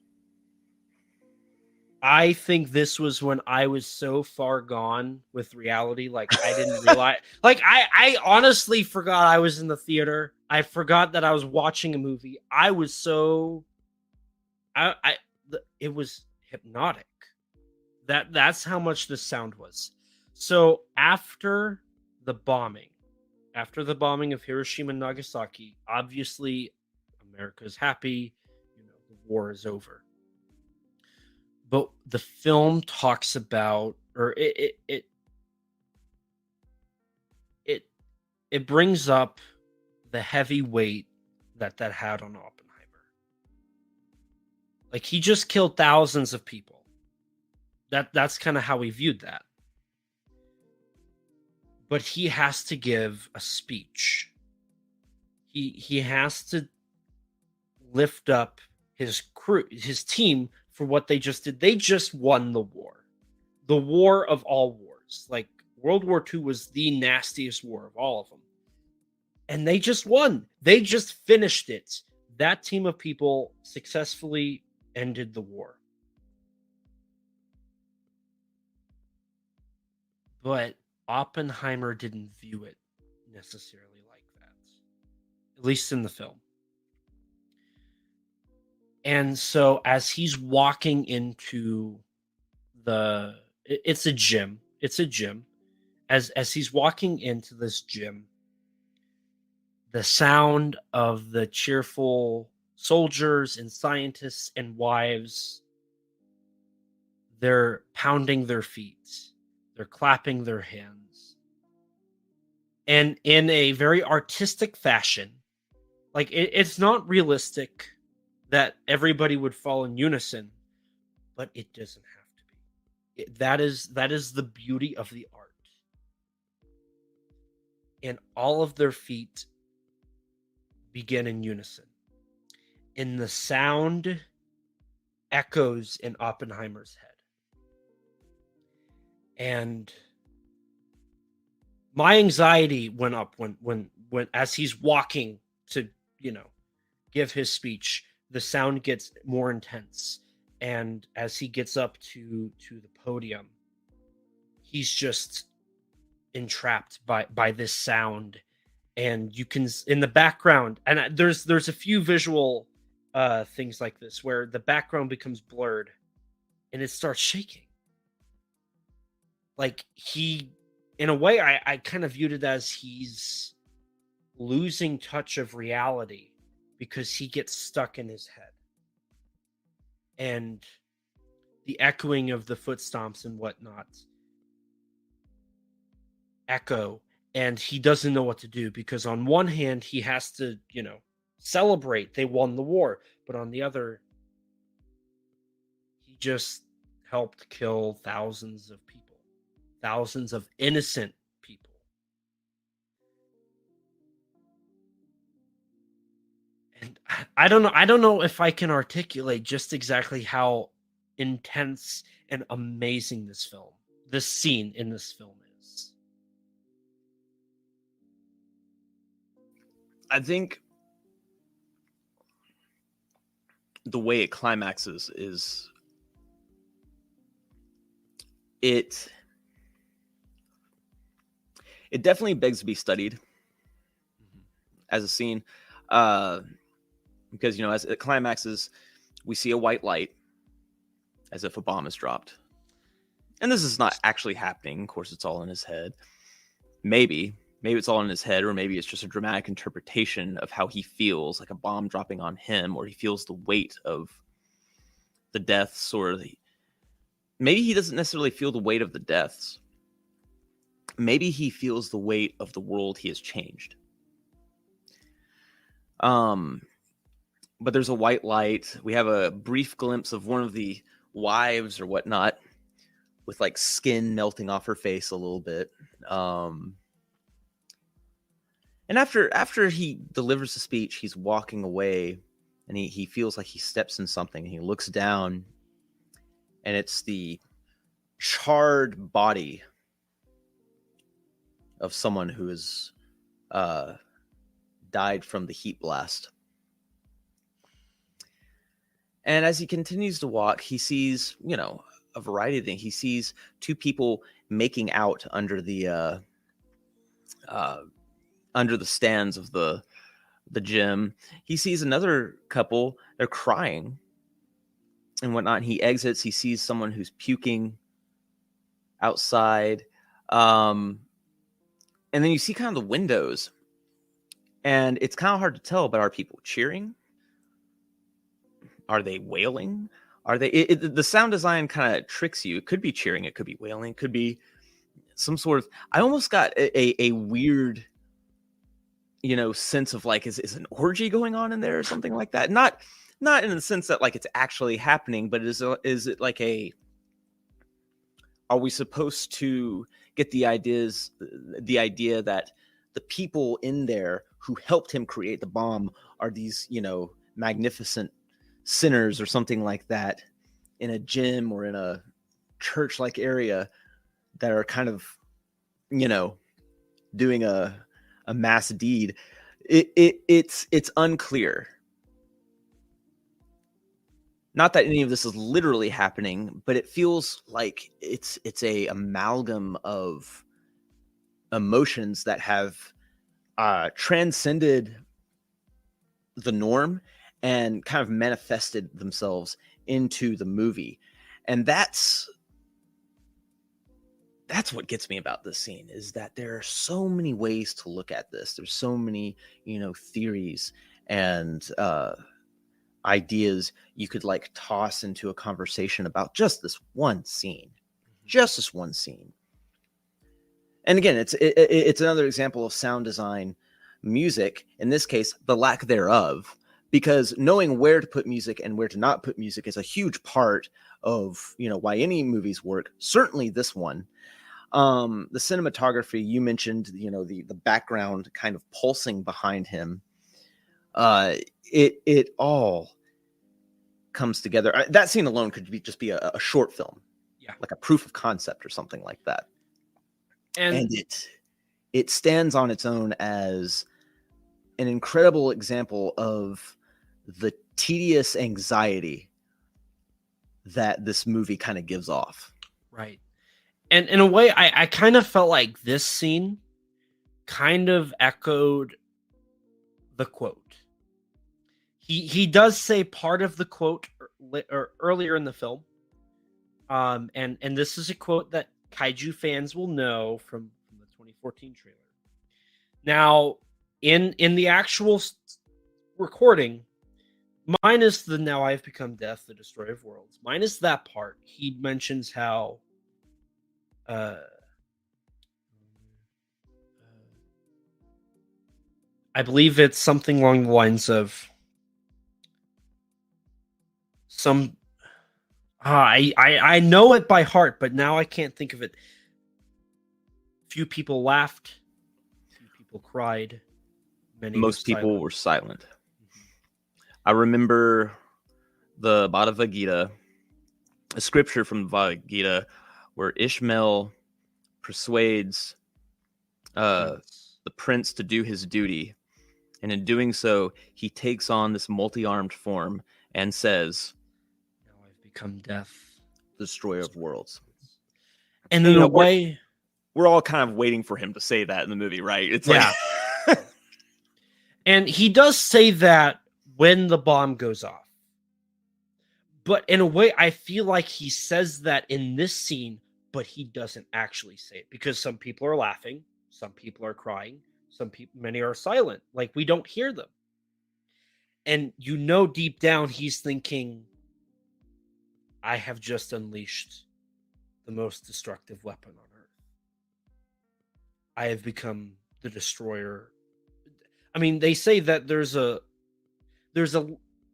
I think this was when I was so far gone with reality. Like, I didn't realize, like, I honestly forgot I was in the theater. I forgot that I was watching a movie. I was so, it was hypnotic. That's how much the sound was. So after the bombing of Hiroshima and Nagasaki, obviously America's happy, the war is over. But the film talks about, or it brings up the heavy weight that had on Oppenheimer. Like, he just killed thousands of people. That's kind of how we viewed that. But he has to give a speech. He has to lift up his crew, his team, for what they just did. They just won the war of all wars. Like, World War II was the nastiest war of all of them. And they just won. They just finished it. That team of people successfully ended the war. But Oppenheimer didn't view it necessarily like that, at least in the film. And so as he's walking into it's a gym. As he's walking into this gym, the sound of the cheerful soldiers and scientists and wives, they're pounding their feet. They're clapping their hands. And in a very artistic fashion, Like it's not realistic that everybody would fall in unison, but it doesn't have to be. That is the beauty of the art. And all of their feet begin in unison. And the sound echoes in Oppenheimer's head. And my anxiety went up when as he's walking to, give his speech, the sound gets more intense. And as he gets up to the podium, he's just entrapped by this sound. And you can, in the background, and there's a few visual things like this where the background becomes blurred and it starts shaking. Like in a way, I kind of viewed it as he's losing touch of reality because he gets stuck in his head. And the echoing of the foot stomps and whatnot echo, and he doesn't know what to do because on one hand, he has to, celebrate they won the war, but on the other, he just helped kill thousands of people, thousands of innocent people. And I don't know if I can articulate just exactly how intense and amazing this scene in this film is. I think the way it climaxes is it definitely begs to be studied as a scene, because as it climaxes, we see a white light as if a bomb is dropped, and this is not actually happening. Of course, it's all in his head. Maybe it's all in his head, or maybe it's just a dramatic interpretation of how he feels, like a bomb dropping on him, or he feels the weight of the deaths, or maybe he doesn't necessarily feel the weight of the deaths. Maybe he feels the weight of the world he has changed. But there's a white light. We have a brief glimpse of one of the wives or whatnot with like skin melting off her face a little bit. And after he delivers the speech, he's walking away, and he feels like he steps in something, and he looks down, and it's the charred body of someone who has died from the heat blast. And as he continues to walk, he sees, a variety of things. He sees two people making out under the stands of the gym. He sees another couple, they're crying and whatnot. He exits, he sees someone who's puking outside. And then you see kind of the windows, and it's kind of hard to tell, but are people cheering? Are they wailing? Are they? The sound design kind of tricks you. It could be cheering. It could be wailing. It could be some sort of. I almost got a weird, sense of like, is an orgy going on in there or something like that? Not in the sense that like it's actually happening, but is it like a? Are we supposed to get the idea that the people in there who helped him create the bomb are these, magnificent sinners or something like that in a gym or in a church-like area that are kind of, doing a mass deed? It's unclear. Not that any of this is literally happening, but it feels like it's a amalgam of emotions that have transcended the norm and kind of manifested themselves into the movie. And that's what gets me about this scene, is that there are so many ways to look at this. There's so many, theories and ideas you could like toss into a conversation about just this one scene. And again, it's another example of sound design music, in this case, the lack thereof, because knowing where to put music and where to not put music is a huge part of, why any movies work. Certainly this one. The cinematography, you mentioned, the background kind of pulsing behind him. It all comes together. That scene alone could just be a short film, like a proof of concept or something like that. And it stands on its own as an incredible example of the tedious anxiety that this movie kind of gives off. Right. And in a way, I kind of felt like this scene kind of echoed the quote. He does say part of the quote or earlier in the film. And this is a quote that Kaiju fans will know from the 2014 trailer. Now, in the actual recording, minus the "now I have become death, the destroyer of worlds," minus that part, he mentions how I believe it's something along the lines of some I know it by heart, but now I can't think of it. Few people laughed, few people cried, most people were silent. I remember the Bhagavad Gita, a scripture from the Bhagavad Gita, where Ishmael persuades the prince to do his duty. And in doing so, he takes on this multi-armed form and says, "Now I've become death, destroyer of worlds." And in a way, we're all kind of waiting for him to say that in the movie, right? It's like... And he does say that when the bomb goes off. But in a way, I feel like he says that in this scene, but he doesn't actually say it, because some people are laughing, some people are crying, many are silent. Like, we don't hear them. And deep down, he's thinking, I have just unleashed the most destructive weapon on Earth. I have become the destroyer. I mean, they say that there's a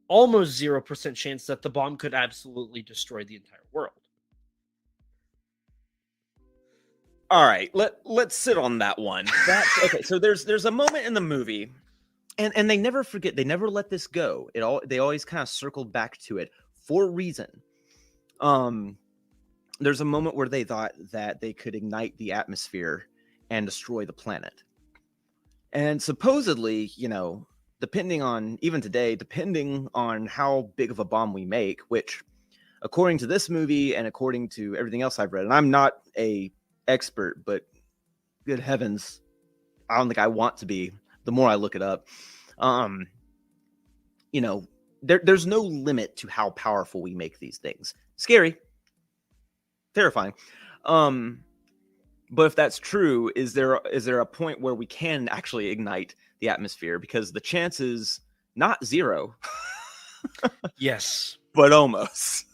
almost 0% chance that the bomb could absolutely destroy the entire world. All right, let's sit on that one. Okay. So there's a moment in the movie, and they never forget. They never let this go. They always kind of circled back to it for a reason. There's a moment where they thought that they could ignite the atmosphere and destroy the planet, and supposedly, depending on how big of a bomb we make, which, according to this movie and according to everything else I've read, and I'm not a expert, but good heavens, I don't think I want to be. The more I look it up, there's no limit to how powerful we make these things. Scary, terrifying. But if that's true, is there a point where we can actually ignite the atmosphere? Because the chance is not zero. Yes, but almost.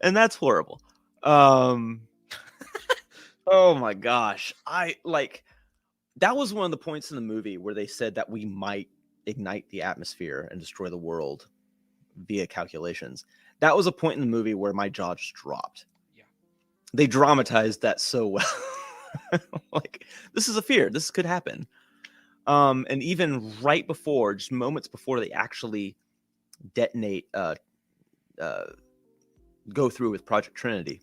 and that's horrible. Oh my gosh. That was one of the points in the movie where they said that we might ignite the atmosphere and destroy the world via calculations. That was a point in the movie where my jaw just dropped. Yeah. They dramatized that so well. Like, this is a fear. This could happen. And even right before, just moments before they actually detonate, go through with Project Trinity,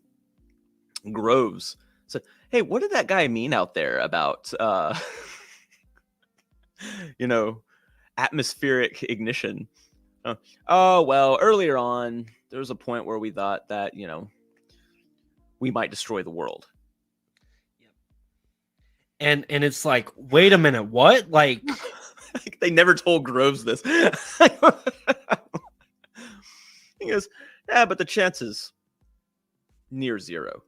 Groves said, "Hey, what did that guy mean out there about, atmospheric ignition?" Oh, well, earlier on, there was a point where we thought that, we might destroy the world. And it's like, wait a minute, what? Like, they never told Groves this. He goes, "Yeah, but the chances near zero."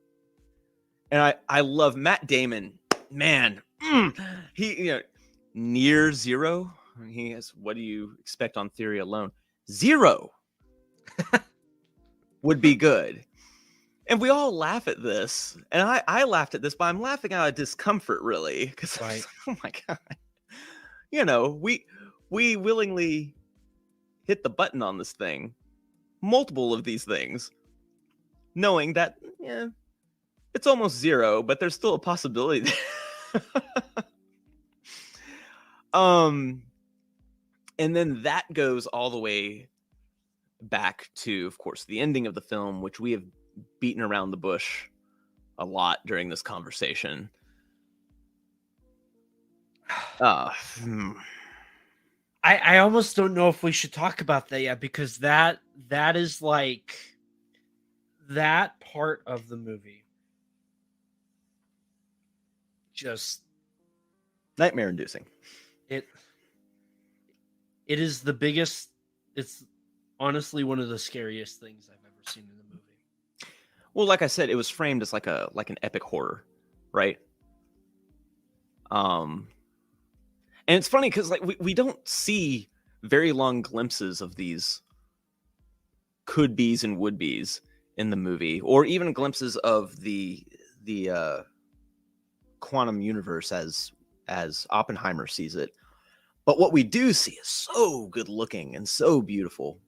And I love Matt Damon. Man, he near zero. He has, what do you expect on theory alone? Zero would be good. And we all laugh at this, and I laughed at this, but I'm laughing out of discomfort, really, because Right. oh my god, you know, we willingly hit the button on this thing, multiple of these things, knowing that it's almost zero, but there's still a possibility. And then that goes all the way back to, of course, the ending of the film, which we have beaten around the bush a lot during this conversation. I almost don't know if we should talk about that yet, because that is like that part of the movie just Nightmare inducing. It is the biggest. It's honestly one of the scariest things I've ever seen in a movie. Well, like I said, it was framed as like an epic horror, right? And it's funny because like we don't see very long glimpses of these could be's and would be's in the movie, or even glimpses of the quantum universe as Oppenheimer sees it. But what we do see is so good looking and so beautiful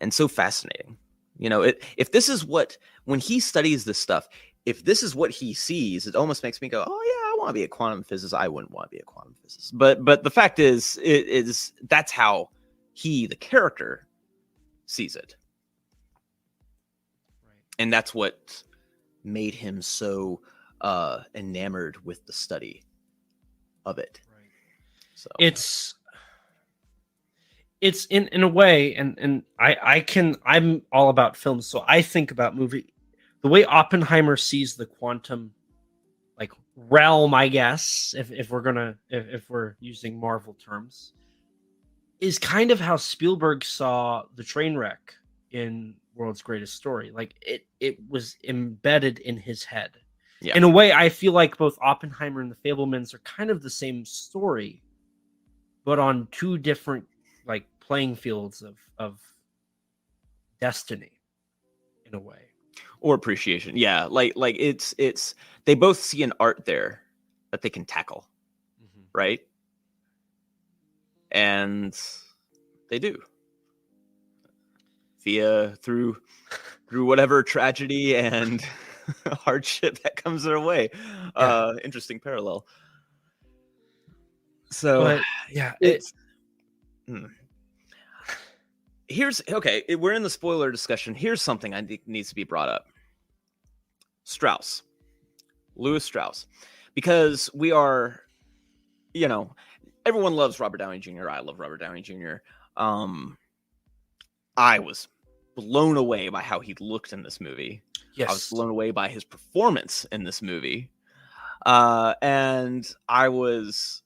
and so fascinating. You know, if this is what, when he studies this stuff, if this is what he sees, it almost makes me go, oh yeah, I want to be a quantum physicist. I wouldn't want to be a quantum physicist. But the fact is, that's how he, the character, sees it. Right. And that's what made him so enamored with the study of it. Right. So it's in a way, and I'm all about films, so I think about movie the way Oppenheimer sees the quantum like realm, I guess, if we're using Marvel terms, is kind of how Spielberg saw the train wreck in World's Greatest Story. Like it was embedded in his head. Yeah. In a way, I feel like both Oppenheimer and The Fabelmans are kind of the same story, but on two different like playing fields of destiny, in a way. Or appreciation. Yeah. Like it's they both see an art there that they can tackle. Mm-hmm. Right. And they do. Through whatever tragedy and hardship that comes their way. Yeah. Interesting parallel. So But, yeah, here's okay. We're in the spoiler discussion. Here's something I think needs to be brought up. Louis Strauss, because we are, you know, everyone loves Robert Downey Jr. I love Robert Downey Jr. I was blown away by how he looked in this movie. yes. I was blown away by his performance in this movie. And I was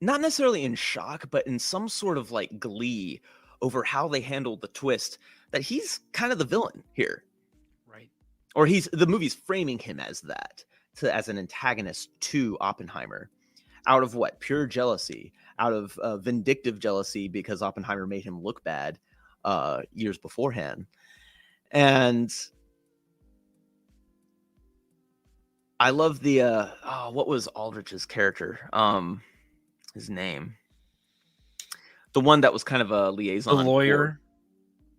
not necessarily in shock, but in some sort of like glee over how they handled the twist that he's kind of the villain here. Right. Or the movie's framing him as that, as an antagonist to Oppenheimer, out of what? Pure jealousy, out of vindictive jealousy because Oppenheimer made him look bad years beforehand. And I love the what was Aldrich's character? His name. The one that was kind of a liaison. The lawyer.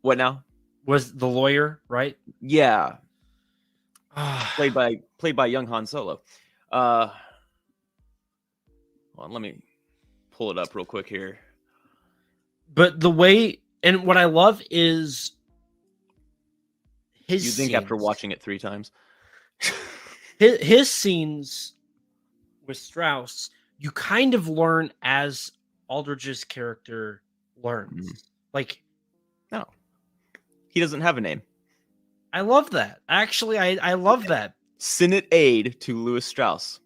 What now? Was the lawyer, right? Yeah. played by young Han Solo. Well, let me pull it up real quick here. But the way, and what I love is his You think scenes, after watching it 3 times? his scenes with Strauss, you kind of learn as Aldrich's character learns. Mm. Like, No. He doesn't have a name. I love that. Actually, I love that. Senate aide to Louis Strauss.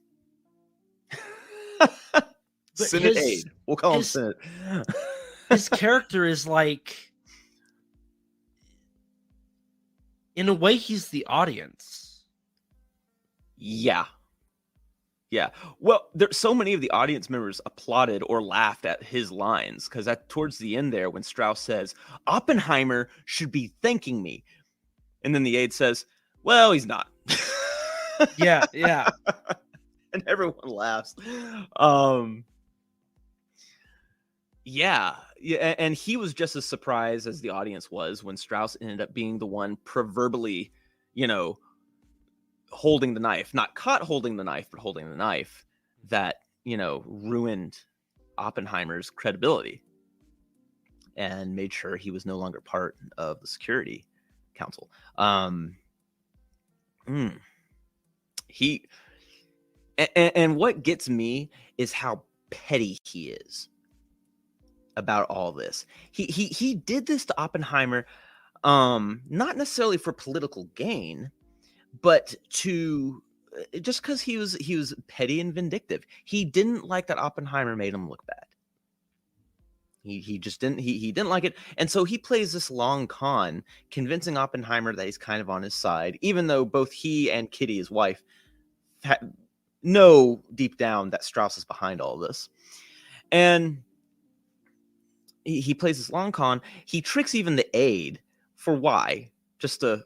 Senate aide. We'll call him Senate. His character is like, in a way, he's the audience. Yeah. Yeah. Well, there's so many of the audience members applauded or laughed at his lines because towards the end there, when Strauss says, Oppenheimer should be thanking me. And then the aide says, well, he's not. Yeah, yeah. And everyone laughs. Yeah. And he was just as surprised as the audience was when Strauss ended up being the one proverbially, holding the knife, not caught holding the knife, but holding the knife that, ruined Oppenheimer's credibility and made sure he was no longer part of the Security Council. And what gets me is how petty he is about all this. He did this to Oppenheimer, not necessarily for political gain, but to just because he was petty and vindictive. He didn't like that Oppenheimer made him look bad. He just didn't he didn't like it, and so he plays this long con, convincing Oppenheimer that he's kind of on his side, even though both he and Kitty, his wife, know deep down that Strauss is behind all this. And he plays this long con. He tricks even the aide for why, just to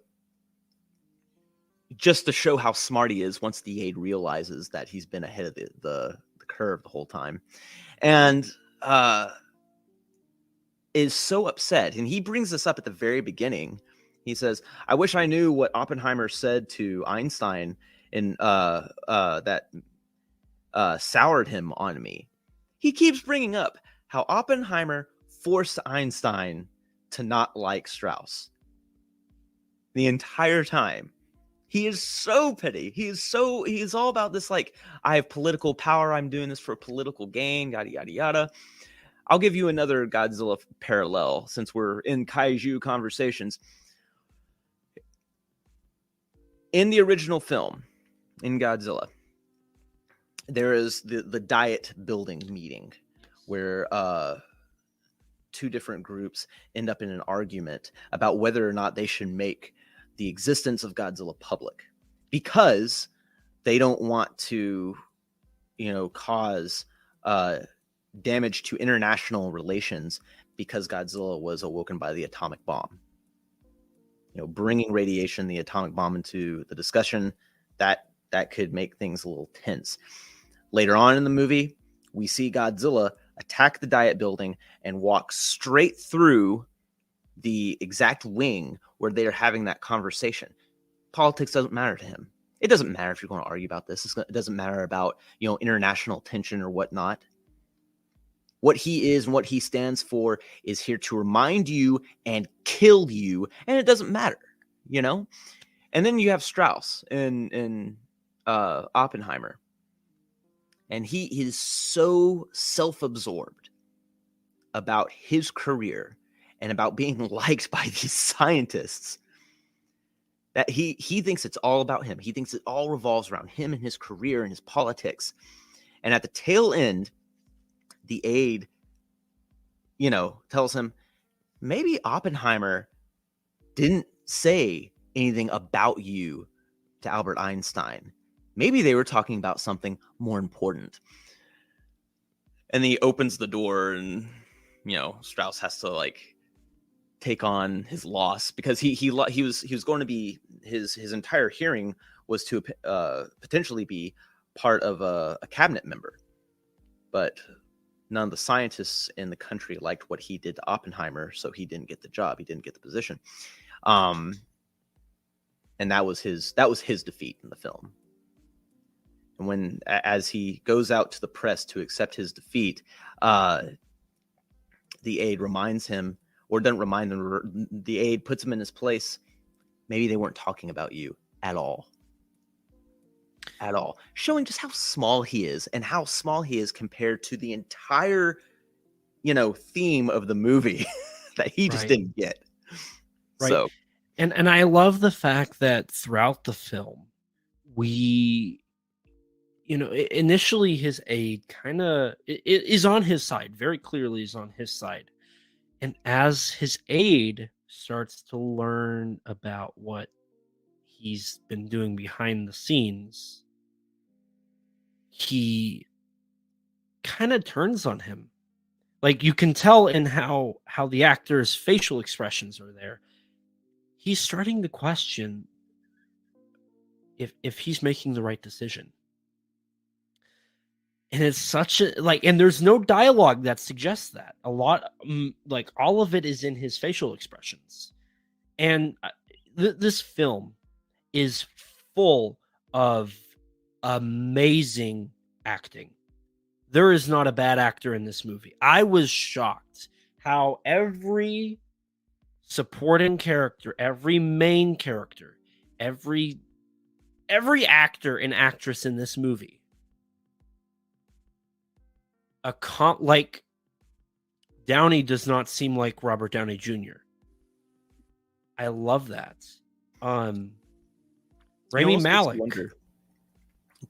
show how smart he is once the aide realizes that he's been ahead of the curve the whole time, and is so upset. And he brings this up at the very beginning. He says, I wish I knew what Oppenheimer said to Einstein and that soured him on me. He keeps bringing up how Oppenheimer forced Einstein to not like Strauss the entire time. He is so petty. He's all about this, like, I have political power. I'm doing this for political gain, yada, yada, yada. I'll give you another Godzilla parallel since we're in Kaiju Conversations. In the original film, in Godzilla, there is the Diet building meeting where two different groups end up in an argument about whether or not they should make the existence of Godzilla public, because they don't want to, cause damage to international relations because Godzilla was awoken by the atomic bomb. Bringing radiation, the atomic bomb, into the discussion, that could make things a little tense. Later on in the movie, we see Godzilla attack the Diet building and walk straight through the exact wing where they're having that conversation. Politics doesn't matter to him. It doesn't matter if you're going to argue about this. It doesn't matter about, international tension or whatnot. What he is and what he stands for is here to remind you and kill you, and it doesn't matter, And then you have Strauss in Oppenheimer, and he is so self-absorbed about his career and about being liked by these scientists that he thinks it's all about him. He thinks it all revolves around him and his career and his politics. And at the tail end, the aide, tells him maybe Oppenheimer didn't say anything about you to Albert Einstein. Maybe they were talking about something more important. And then he opens the door, and Strauss has to take on his loss, because he was going to be, his entire hearing was to potentially be part of a cabinet member, but none of the scientists in the country liked what he did to Oppenheimer, so he didn't get the job. He didn't get the position. And that was his defeat in the film. And as he goes out to the press to accept his defeat, the aide reminds him, or doesn't remind him, the aide puts him in his place. Maybe they weren't talking about you at all. At all. Showing just how small he is, and how small he is compared to the entire, theme of the movie that he just didn't get. Right. So, and I love the fact that throughout the film, we, initially his aide kind of is on his side, very clearly is on his side. And as his aide starts to learn about what he's been doing behind the scenes, he kind of turns on him. Like, you can tell in how the actor's facial expressions are there. He's starting to question if he's making the right decision. And it's such a and there's no dialogue that suggests that. A lot, like, all of it is in his facial expressions. And this film is full of amazing acting. There is not a bad actor in this movie. I was shocked how every supporting character, every main character, every actor and actress in this movie, like, Downey does not seem like Robert Downey Jr. I love that. Rami Malek.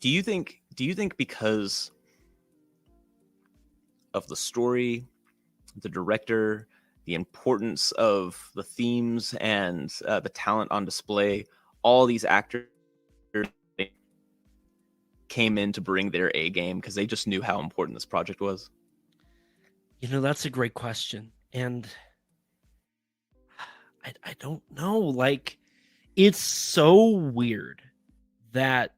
Do you think because of the story, the director, the importance of the themes, and the talent on display, all these actors came in to bring their A game because they just knew how important this project was? That's a great question. And I don't know. Like, it's so weird that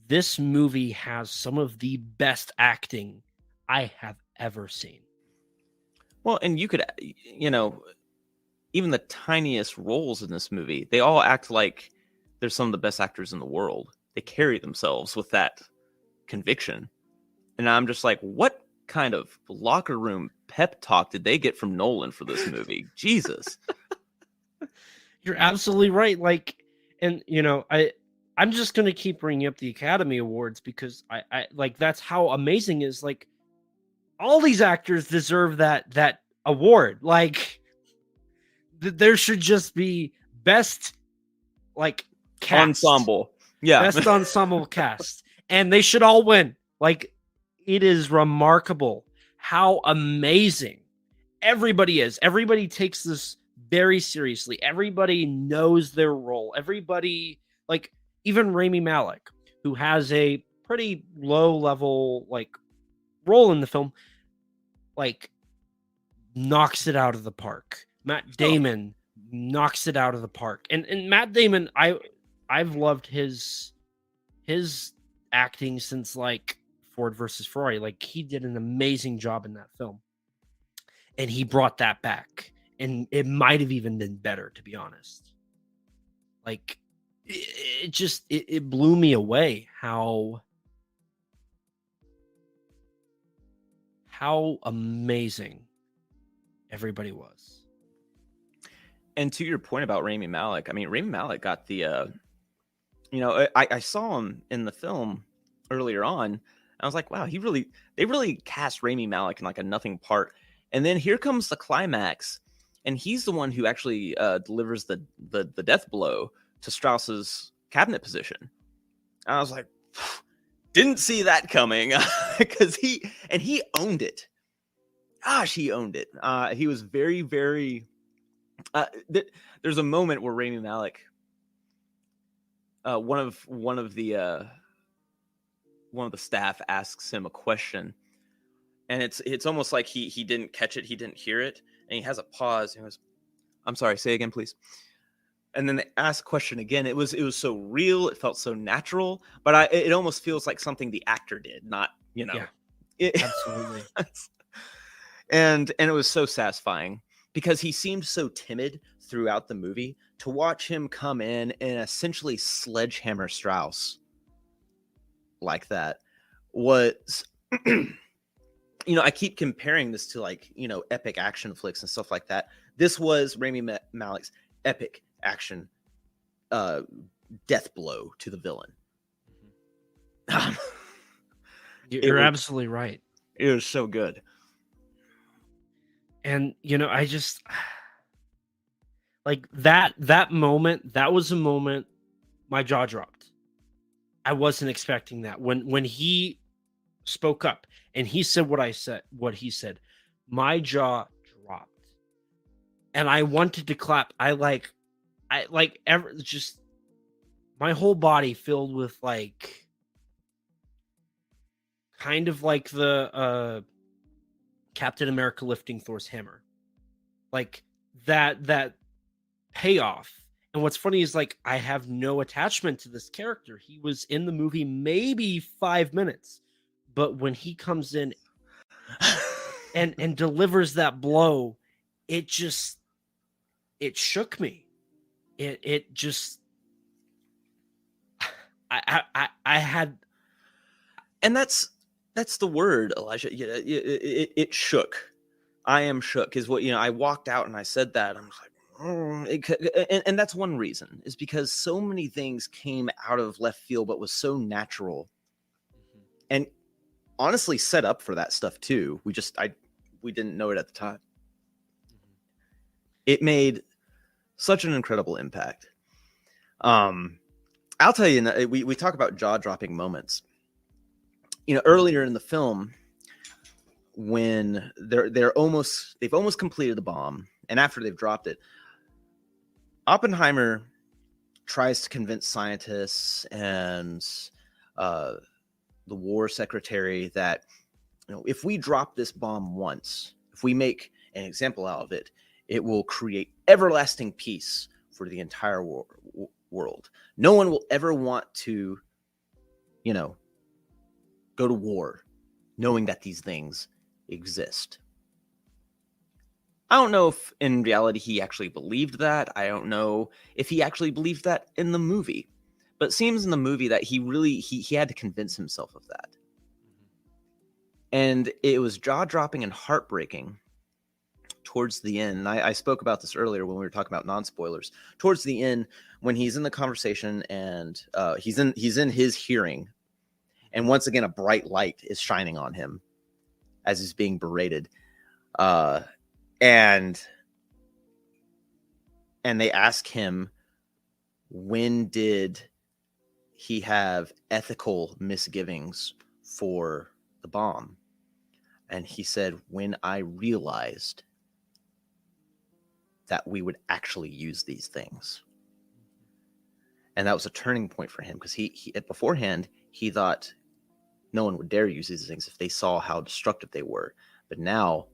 this movie has some of the best acting I have ever seen. Well, and you could, even the tiniest roles in this movie, they all act like they're some of the best actors in the world. They carry themselves with that conviction. And I'm just like, what kind of locker room pep talk did they get from Nolan for this movie? Jesus. You're absolutely right. Like, and I'm just going to keep bringing up the Academy Awards because I like, that's how amazing is. Like, all these actors deserve that award. Like, there should just be best, like, cast. Ensemble. Yeah. Best ensemble cast. And they should all win. Like, it is remarkable how amazing everybody is. Everybody takes this very seriously. Everybody knows their role. Everybody, like, even Rami Malek, who has a pretty low level, like, role in the film, like, knocks it out of the park. Matt Damon knocks it out of the park. And Matt Damon, I've loved his acting since, like, Ford versus Ferrari. Like, he did an amazing job in that film. And he brought that back. And it might have even been better, to be honest. Like, it blew me away how amazing everybody was. And to your point about Rami Malek, I mean, Rami Malek got the, I saw him in the film earlier on. I was like, wow, they really cast Rami Malek in, like, a nothing part. And then here comes the climax, and he's the one who actually delivers the death blow to Strauss's cabinet position. And I was like, didn't see that coming, because he owned it. Gosh, he owned it. He was very, very. There's a moment where Rami Malek, one of the staff asks him a question, and it's almost like he didn't catch it, he didn't hear it, and he has a pause. And he goes, "I'm sorry, say again, please." And then they ask the question again. It was Mm-hmm. so real, it felt so natural, but it almost feels like something the actor did, not Yeah, It, absolutely. and it was so satisfying because he seemed so timid throughout the movie. To watch him come in and essentially sledgehammer Strauss like that was, I keep comparing this to, like, epic action flicks and stuff like that. This was Rami Malek's epic action death blow to the villain. You're absolutely right. It was so good. And I just like that moment. That was a moment my jaw dropped. I wasn't expecting that when he spoke up and he said what he said, my jaw dropped, and I wanted to clap. Just my whole body filled with, like, kind of like the Captain America lifting Thor's hammer, like that payoff. And what's funny is, like, I have no attachment to this character. He was in the movie maybe 5 minutes, but when he comes in and delivers that blow, it shook me. It just I had, And that's the word, Elijah. Yeah, it shook. I am shook is what, I walked out and I said that. I'm just like, and that's one reason, is because so many things came out of left field, but was so natural, and honestly set up for that stuff too. We didn't know it at the time. It made such an incredible impact. I'll tell you, we talk about jaw-dropping moments. Earlier in the film, when they've almost completed the bomb, and after they've dropped it, Oppenheimer tries to convince scientists and the war secretary that, if we drop this bomb once, if we make an example out of it, it will create everlasting peace for the entire world. No one will ever want to, go to war knowing that these things exist. I don't know if in reality he actually believed that. I don't know if he actually believed that in the movie. But it seems in the movie that he really he had to convince himself of that. And it was jaw-dropping and heartbreaking towards the end. And I spoke about this earlier when we were talking about non-spoilers. Towards the end, when he's in the conversation and he's in his hearing, and once again a bright light is shining on him as he's being berated. And they ask him, when did he have ethical misgivings for the bomb? And he said, when I realized that we would actually use these things. And that was a turning point for him, because he beforehand, he thought no one would dare use these things if they saw how destructive they were. But now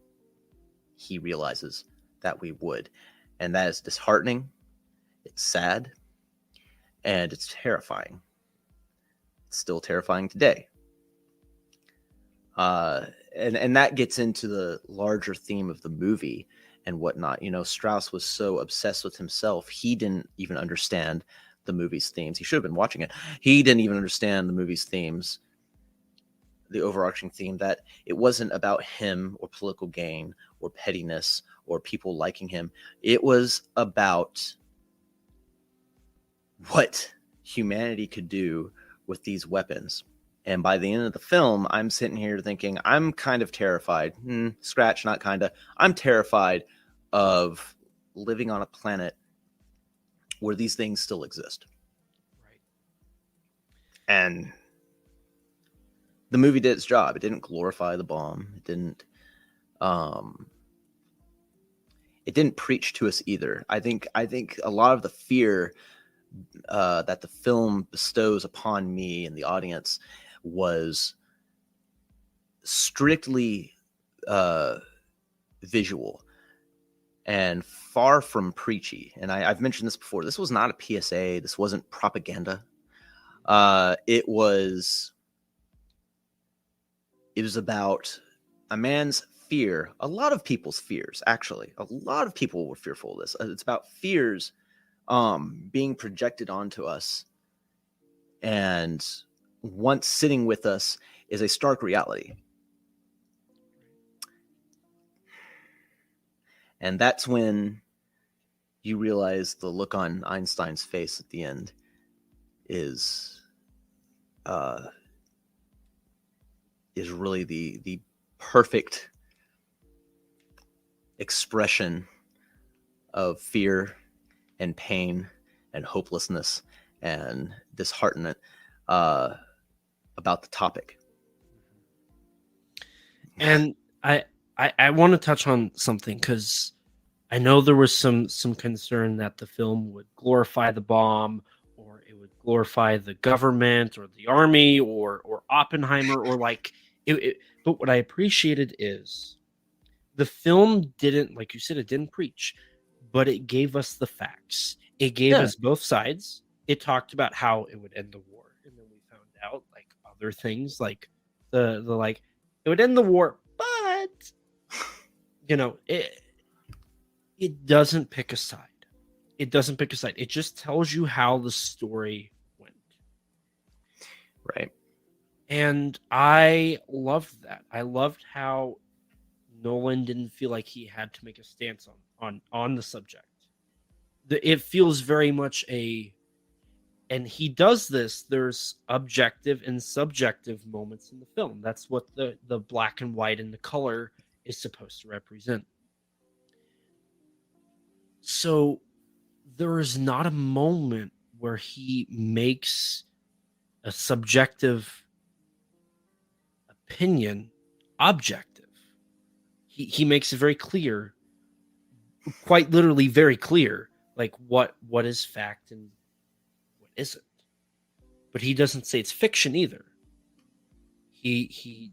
he realizes that we would. And that is disheartening. It's sad. And it's terrifying. It's still terrifying today. And that gets into the larger theme of the movie and whatnot. Strauss was so obsessed with himself, he didn't even understand the movie's themes. He should have been watching it. He didn't even understand the movie's themes, the overarching theme, that it wasn't about him or political gain or pettiness or people liking him. It was about what humanity could do with these weapons. And by the end of the film, I'm sitting here thinking, I'm kind of terrified. Scratch, not kind of. I'm terrified of living on a planet where these things still exist. right. And the movie did its job. It didn't glorify the bomb. It didn't preach to us either. I think a lot of the fear that the film bestows upon me and the audience was strictly visual and far from preachy. And I've mentioned this before. This was not a PSA. This wasn't propaganda. It was about a man's fear. A lot of people's fears, actually. A lot of people were fearful of this. It's about fears being projected onto us, and once sitting with us is a stark reality. And that's when you realize the look on Einstein's face at the end is really the perfect expression of fear and pain and hopelessness and disheartenment about the topic. And I want to touch on something, because I know there was some concern that the film would glorify the bomb, or it would glorify the government or the army or Oppenheimer, or like But what I appreciated is the film didn't, like you said, it didn't preach, but it gave us the facts. It gave us both sides. It talked about how it would end the war, and then we found out like other things, like the like it would end the war, but it doesn't pick a side. It doesn't pick a side. It just tells you how the story went. Right. And I loved that. I loved how Nolan didn't feel like he had to make a stance on the subject. It feels very much and he does this. There's objective and subjective moments in the film. That's what the black and white and the color is supposed to represent. So there is not a moment where he makes a subjective opinion objective. He makes it very clear, quite literally very clear, like what is fact and what isn't. But he doesn't say it's fiction either. He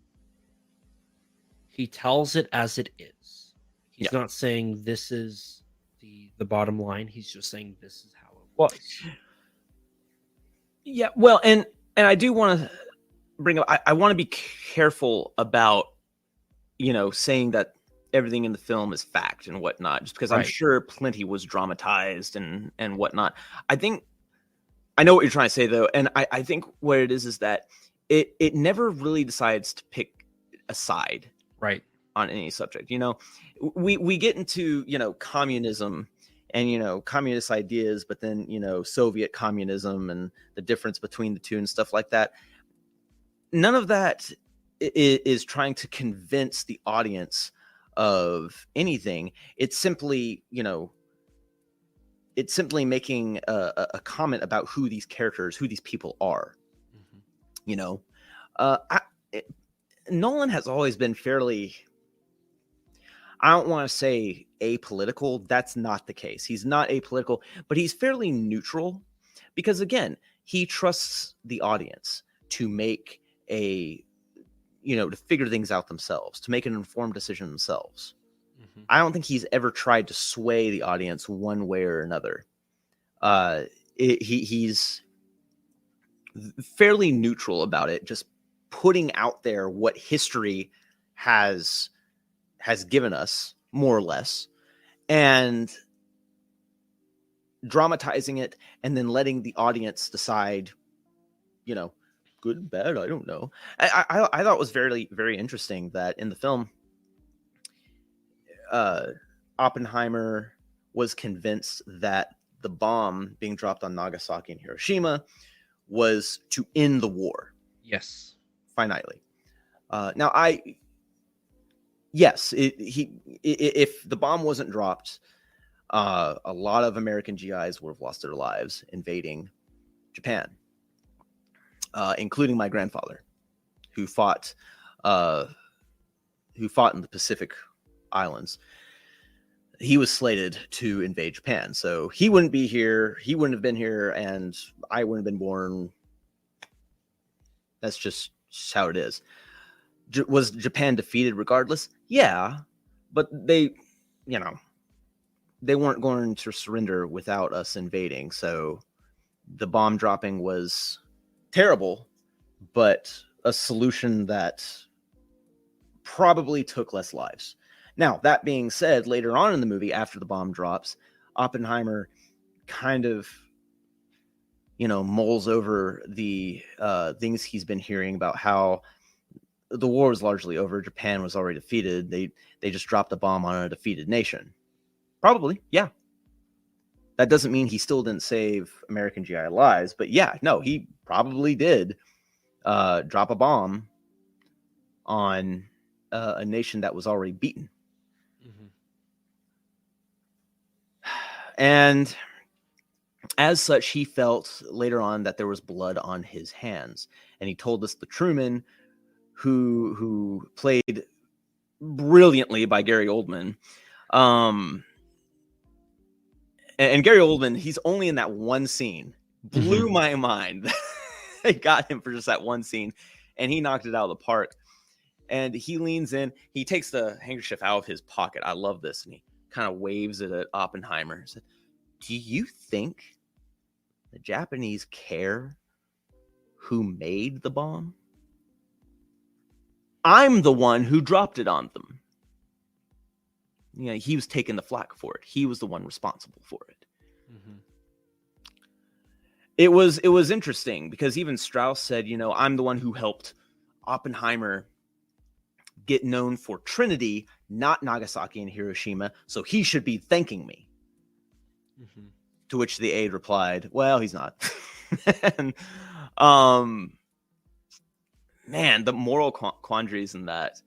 tells it as it is. He's not saying this is the bottom line. He's just saying this is how it was. Yeah, well, and I do want to bring up, I want to be careful about, saying that everything in the film is fact and whatnot, just because I'm sure plenty was dramatized and whatnot. I know what you're trying to say, though, and I think what it is that it never really decides to pick a side on any subject. We get into, communism and, communist ideas, but then, Soviet communism and the difference between the two and stuff like that. None of that is trying to convince the audience of anything. It's simply, making a comment about who these characters, who these people are. Nolan has always been fairly, I don't want to say apolitical. That's not the case. He's not apolitical, but he's fairly neutral because, again, he trusts the audience to make to figure things out themselves, to make an informed decision themselves. Mm-hmm. I don't think he's ever tried to sway the audience one way or another. He's fairly neutral about it, just putting out there what history has given us, more or less, and dramatizing it and then letting the audience decide, good and bad, I don't know. I thought it was very, very interesting that in the film, Oppenheimer was convinced that the bomb being dropped on Nagasaki and Hiroshima was to end the war. Yes. Finitely. If the bomb wasn't dropped, a lot of American GIs would have lost their lives invading Japan, including my grandfather, who fought in the Pacific Islands. He was slated to invade Japan, so he wouldn't be here. He wouldn't have been here, and I wouldn't have been born. That's just how it is. Was Japan defeated regardless? Yeah, but they weren't going to surrender without us invading. So the bomb dropping was terrible, but a solution that probably took less lives. Now, that being said, later on in the movie, after the bomb drops, Oppenheimer kind of, mulls over the things he's been hearing about how the war was largely over. Japan was already defeated. They just dropped a bomb on a defeated nation. Probably, yeah. That doesn't mean he still didn't save American GI lives, but yeah, no, he probably did drop a bomb on a nation that was already beaten. Mm-hmm. And as such, he felt later on that there was blood on his hands. And he told us the Truman, who played brilliantly by Gary Oldman. And Gary Oldman, he's only in that one scene. Blew my mind. They got him for just that one scene, and he knocked it out of the park. And he leans in. He takes the handkerchief out of his pocket. I love this. And he kind of waves it at Oppenheimer. He said, do you think the Japanese care who made the bomb? I'm the one who dropped it on them. You know, he was taking the flak for it. He was the one responsible for it. Mm-hmm. It was interesting because even Strauss said, you know, I'm the one who helped Oppenheimer get known for Trinity, not Nagasaki and Hiroshima, so he should be thanking me. Mm-hmm. To which the aide replied, well, he's not. And, man, the moral quandaries in that.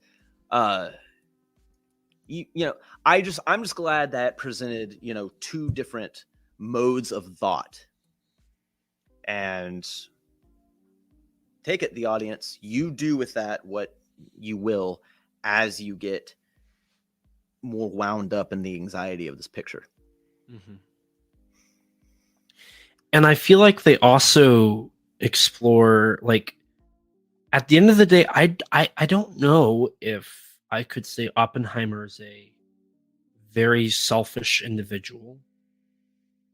You know, I'm just glad that presented, you know, two different modes of thought. And take it, the audience. You do with that what you will as you get more wound up in the anxiety of this picture. Mm-hmm. And I feel like they also explore, like, at the end of the day, I don't know if I could say Oppenheimer is a very selfish individual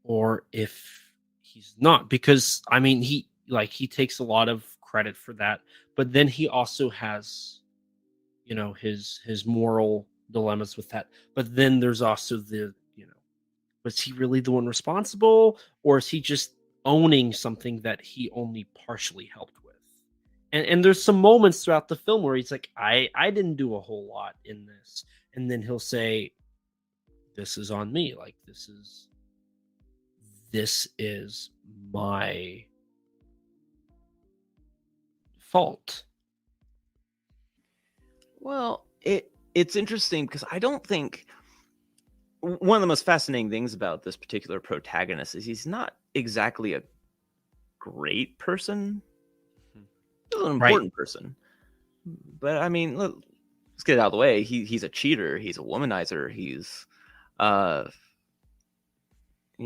or if he's not, because I mean, he takes a lot of credit for that, but then he also has, you know, his moral dilemmas with that. But then there's also the, you know, was he really the one responsible, or is he just owning something that he only partially helped with? And there's some moments throughout the film where he's like, I didn't do a whole lot in this, and then he'll say, this is on me, like this is my fault. Well, it's interesting because I don't think one of the most fascinating things about this particular protagonist is he's not exactly a great person. He's an important person. But I mean, let's get it out of the way. He's a cheater. He's a womanizer. He's, you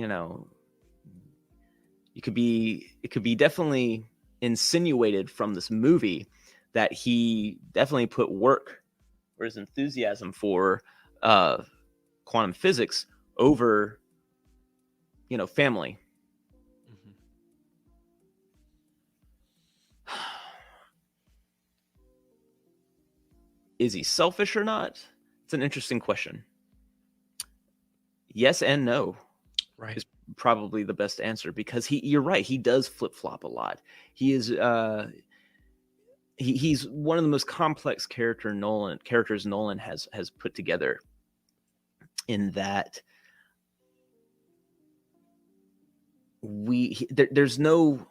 know, it could be definitely insinuated from this movie that he definitely put work or his enthusiasm for quantum physics over, you know, family. Mm-hmm. Is he selfish or not? It's an interesting question. Yes and no. Right. Is probably the best answer because you're right. He does flip-flop a lot. He is, he's one of the most complex characters Nolan has put together, in that there's no,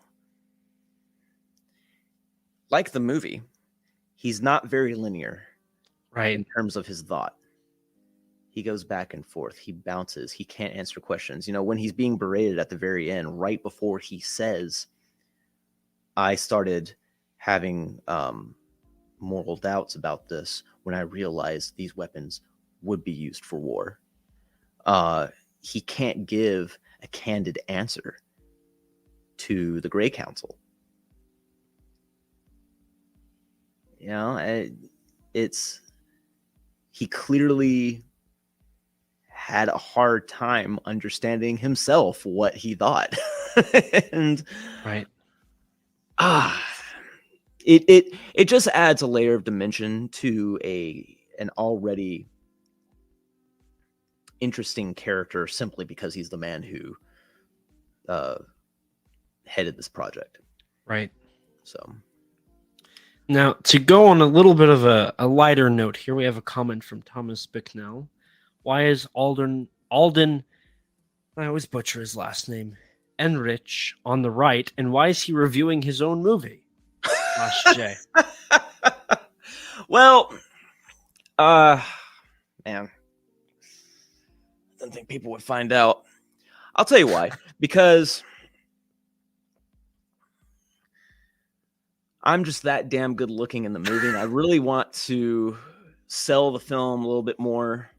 like the movie, he's not very linear, Right. in terms of his thought. He goes back and forth. He bounces. He can't answer questions. You know, when he's being berated at the very end, right before he says, I started having moral doubts about this when I realized these weapons would be used for war. He can't give a candid answer to the Grey Council. You know, he clearly had a hard time understanding himself what he thought. And Right. it just adds a layer of dimension to an already interesting character simply because he's the man who headed this project. Right. So now, to go on a little bit of a lighter note here, we have a comment from Thomas Bicknell. Why is Alden, I always butcher his last name, Enrich, on the right, and why is he reviewing his own movie? Jay. Well, man, I didn't think people would find out. I'll tell you why. Because I'm just that damn good looking in the movie, and I really want to sell the film a little bit more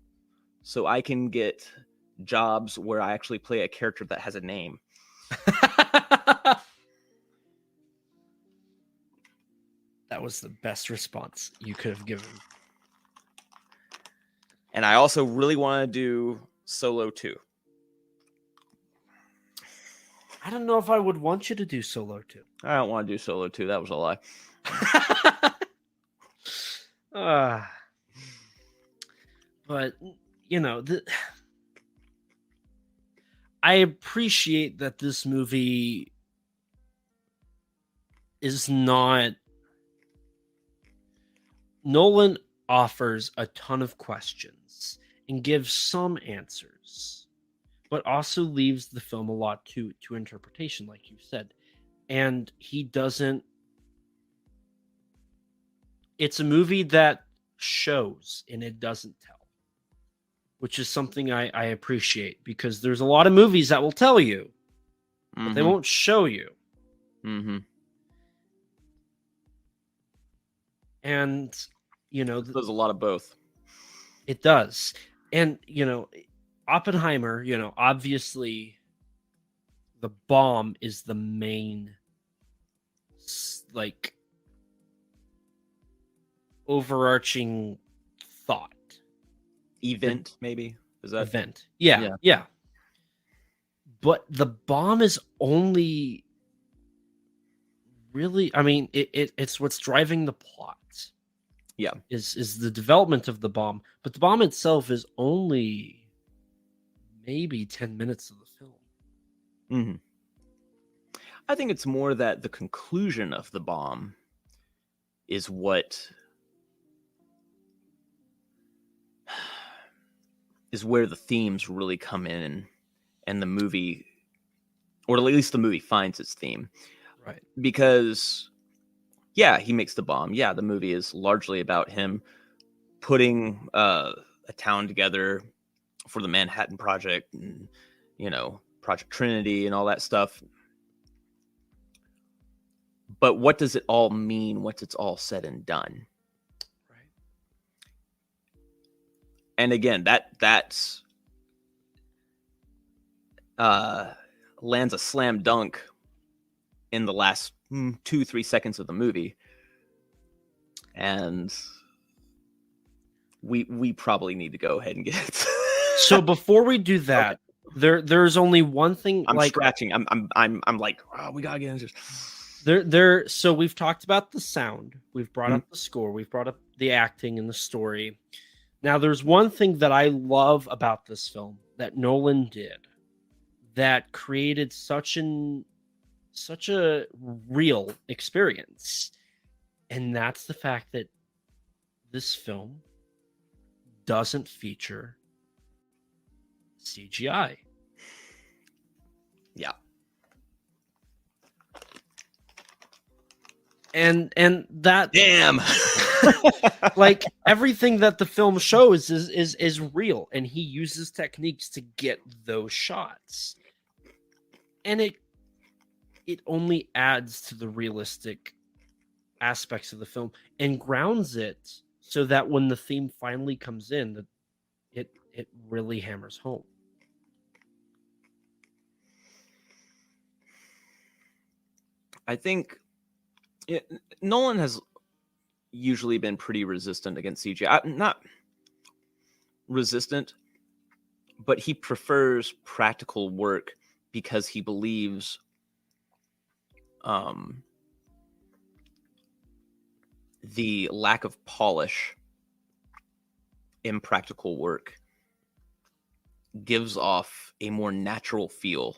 so I can get jobs where I actually play a character that has a name. That was the best response you could have given. And I also really want to do Solo 2. I don't know if I would want you to do Solo 2. I don't want to do Solo 2. That was a lie. But, you know, I appreciate that this movie is not... Nolan offers a ton of questions and gives some answers, but also leaves the film a lot to interpretation, like you said. And he doesn't... It's a movie that shows and it doesn't tell, which is something I appreciate, because there's a lot of movies that will tell you, but they won't show you. Mm-hmm. And, you know... There's a lot of both. It does. And, you know, Oppenheimer, you know, obviously the bomb is the main, like, overarching thought. Event, maybe? Is that event? Yeah. But the bomb is only really, I mean, it's what's driving the plot. Yeah. Is the development of the bomb, but the bomb itself is only maybe 10 minutes of the film. Mm-hmm. I think it's more that the conclusion of the bomb is what is where the themes really come in, and the movie, or at least the movie, finds its theme. Right. Because, yeah, he makes the bomb. Yeah, the movie is largely about him putting a town together for the Manhattan Project, and, you know, Project Trinity and all that stuff. But what does it all mean once it's all said and done? Right. And again, that's lands a slam dunk in the last 2-3 seconds of the movie, and we probably need to go ahead and get it. So before we do that, okay. there's only one thing. I'm scratching. I'm like, oh, we gotta get into this. So we've talked about the sound. We've brought up the score. We've brought up the acting and the story. Now, there's one thing that I love about this film that Nolan did that created such a real experience, and that's the fact that this film doesn't feature CGI. Yeah. And that, damn, like, everything that the film shows is real, and he uses techniques to get those shots, and it only adds to the realistic aspects of the film and grounds it so that when the theme finally comes in, that it really hammers home. I think Nolan has usually been pretty resistant against CGI. Not resistant, but he prefers practical work because he believes the lack of polish in practical work gives off a more natural feel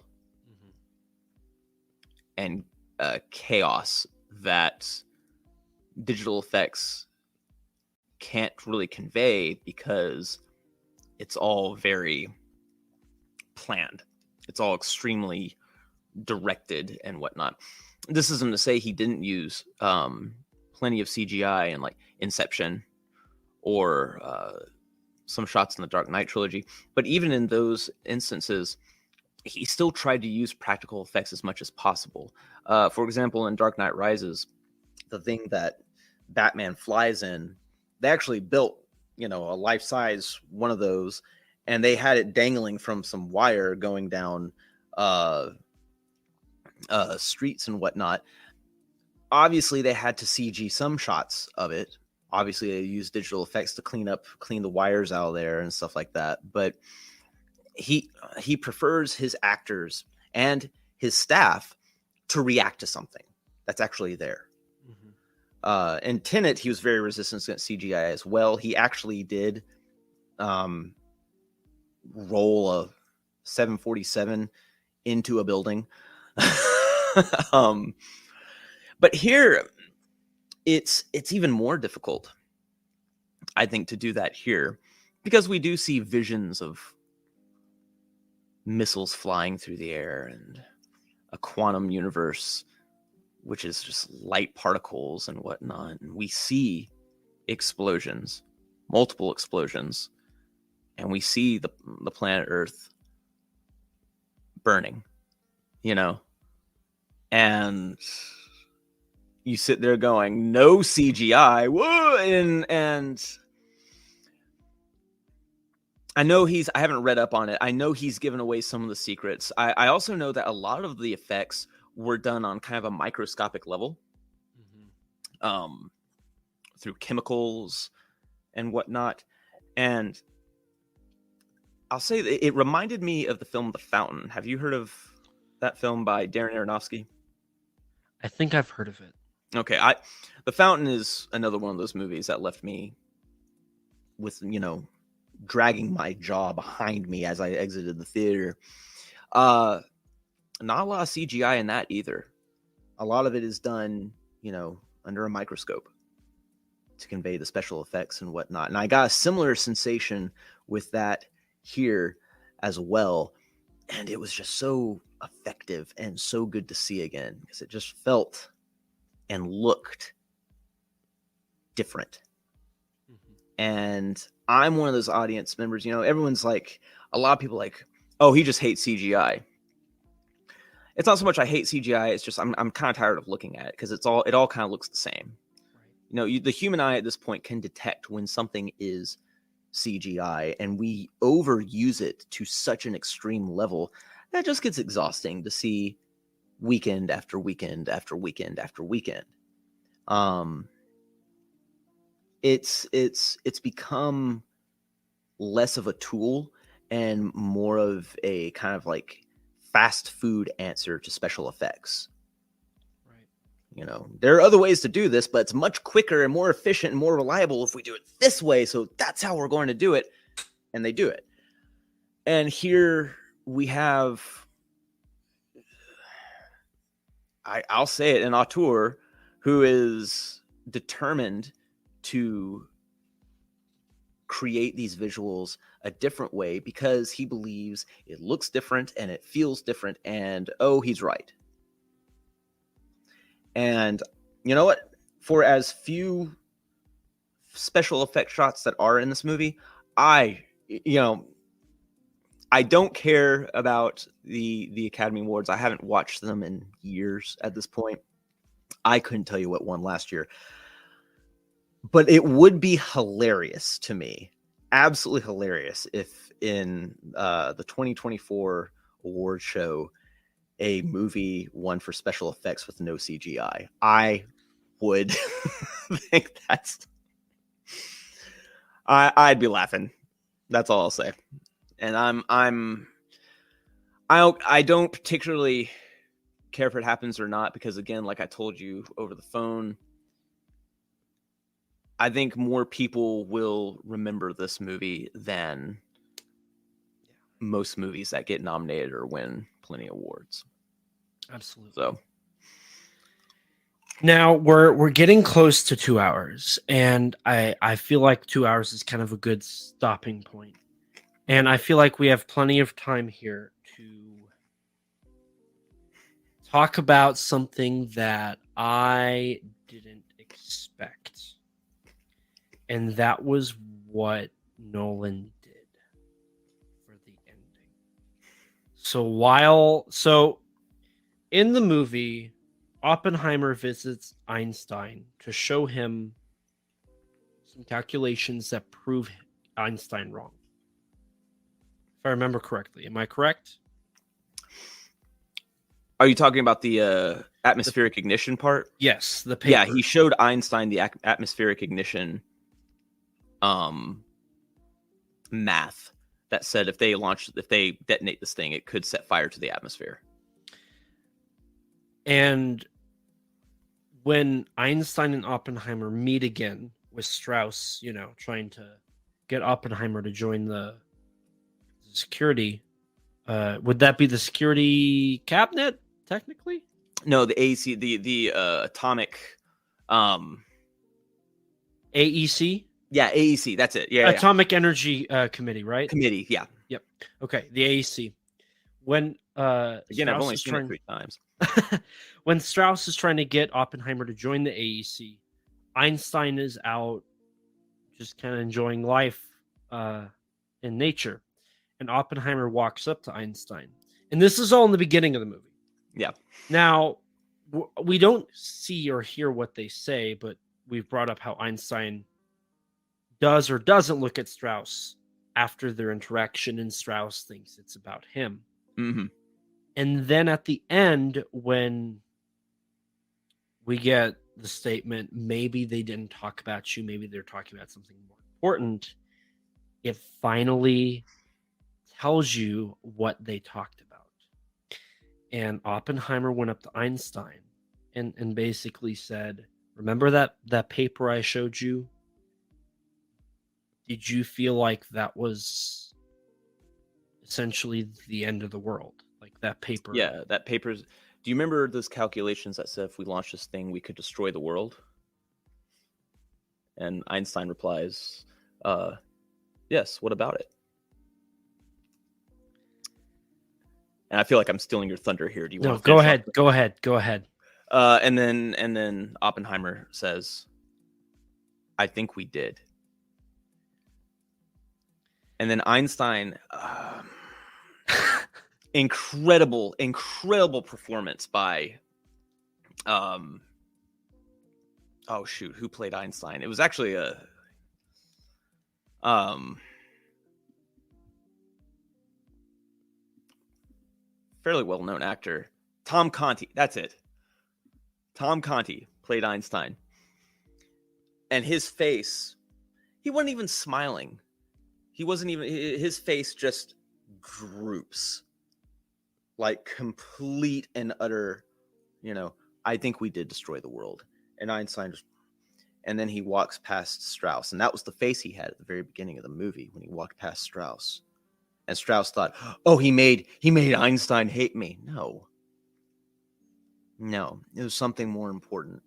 and chaos that digital effects can't really convey, because it's all very planned. It's all extremely directed and whatnot. This isn't to say he didn't use plenty of CGI in, like, Inception or some shots in the Dark Knight trilogy, but even in those instances, he still tried to use practical effects as much as possible. For example, in Dark Knight Rises, the thing that Batman flies in, they actually built, you know, a life-size one of those, and they had it dangling from some wire going down streets and whatnot. obviously they had to CG some shots of it. Obviously they used digital effects to clean the wires out of there and stuff like that. But he prefers his actors and his staff to react to something that's actually there. In Tenet, he was very resistant against CGI as well. He actually did roll a 747 into a building. But here, it's even more difficult, I think, to do that here, because we do see visions of missiles flying through the air and a quantum universe, which is just light particles and whatnot. And we see explosions, multiple explosions, and we see the planet Earth burning, and you sit there going, no CGI, whoa, and I know I haven't read up on it. I know he's given away some of the secrets. I also know that a lot of the effects were done on kind of a microscopic level, through chemicals and whatnot. And I'll say that it reminded me of the film The Fountain. Have you heard of that film by Darren Aronofsky? I think I've heard of it. Okay, The Fountain is another one of those movies that left me with, dragging my jaw behind me as I exited the theater. Not a lot of CGI in that either. A lot of it is done, under a microscope to convey the special effects and whatnot. And I got a similar sensation with that here as well. And it was just so effective and so good to see again, because it just felt and looked different. And I'm one of those audience members, everyone's like, a lot of people like, oh, he just hates CGI. It's not so much I hate CGI, it's just I'm kind of tired of looking at it, because it all kind of looks the same. Right. The human eye at this point can detect when something is CGI, and we overuse it to such an extreme level that just gets exhausting to see weekend after weekend after weekend after weekend. It's become less of a tool and more of a kind of like fast food answer to special effects. Right. There are other ways to do this, but it's much quicker and more efficient and more reliable if we do it this way. So that's how we're going to do it. And they do it. And here we have, I'll say it, an auteur who is determined to create these visuals a different way, because he believes it looks different and it feels different, and he's right. And you know what? For as few special effect shots that are in this movie, I don't care about the Academy Awards. I haven't watched them in years at this point. I couldn't tell you what won last year. But it would be hilarious to me, absolutely hilarious, if in the 2024 award show, a movie won for special effects with no CGI. I would think I'd be laughing. That's all I'll say. And I don't particularly care if it happens or not, because again, like I told you over the phone, I think more people will remember this movie than most movies that get nominated or win plenty of awards. Absolutely. So now we're getting close to 2 hours, and I feel like 2 hours is kind of a good stopping point. And I feel like we have plenty of time here to talk about something that I didn't expect. And that was what Nolan did for the ending. So in the movie, Oppenheimer visits Einstein to show him some calculations that prove Einstein wrong. If I remember correctly. Am I correct? Are you talking about the atmospheric ignition part? Yes, the paper. Yeah, he showed Einstein the atmospheric ignition math that said if they detonate this thing, it could set fire to the atmosphere. And when Einstein and Oppenheimer meet again with Strauss, trying to get Oppenheimer to join the security, would that be the security cabinet, technically? No, the AC, the atomic AEC? Yeah, AEC, that's it. Yeah. Atomic Energy Committee, right? Committee, yeah. Yep. Okay, the AEC. When again, I've only seen it 3 times. When Strauss is trying to get Oppenheimer to join the AEC, Einstein is out just kind of enjoying life in nature. And Oppenheimer walks up to Einstein. And this is all in the beginning of the movie. Yeah. Now, we don't see or hear what they say, but we've brought up how Einstein does or doesn't look at Strauss after their interaction, and Strauss thinks it's about him. Mm-hmm. And then at the end, when we get the statement, maybe they didn't talk about you, maybe they're talking about something more important, it finally tells you what they talked about. And Oppenheimer went up to Einstein and basically said, remember that paper I showed you? Did you feel like that was essentially the end of the world? Like that paper? Yeah, that paper's... Do you remember those calculations that said if we launched this thing, we could destroy the world? And Einstein replies, yes, what about it? And I feel like I'm stealing your thunder here. Do you want to go ahead. Go ahead. And then Oppenheimer says, I think we did. And then Einstein, incredible performance by, who played Einstein? It was actually a, fairly well-known actor, Tom Conti. That's it. Tom Conti played Einstein. And his face, he wasn't even smiling. His face just droops. Like complete and utter, I think we did destroy the world. And Einstein just, and then he walks past Strauss. And that was the face he had at the very beginning of the movie when he walked past Strauss. And Strauss thought, oh, he made Einstein hate me. No, it was something more important.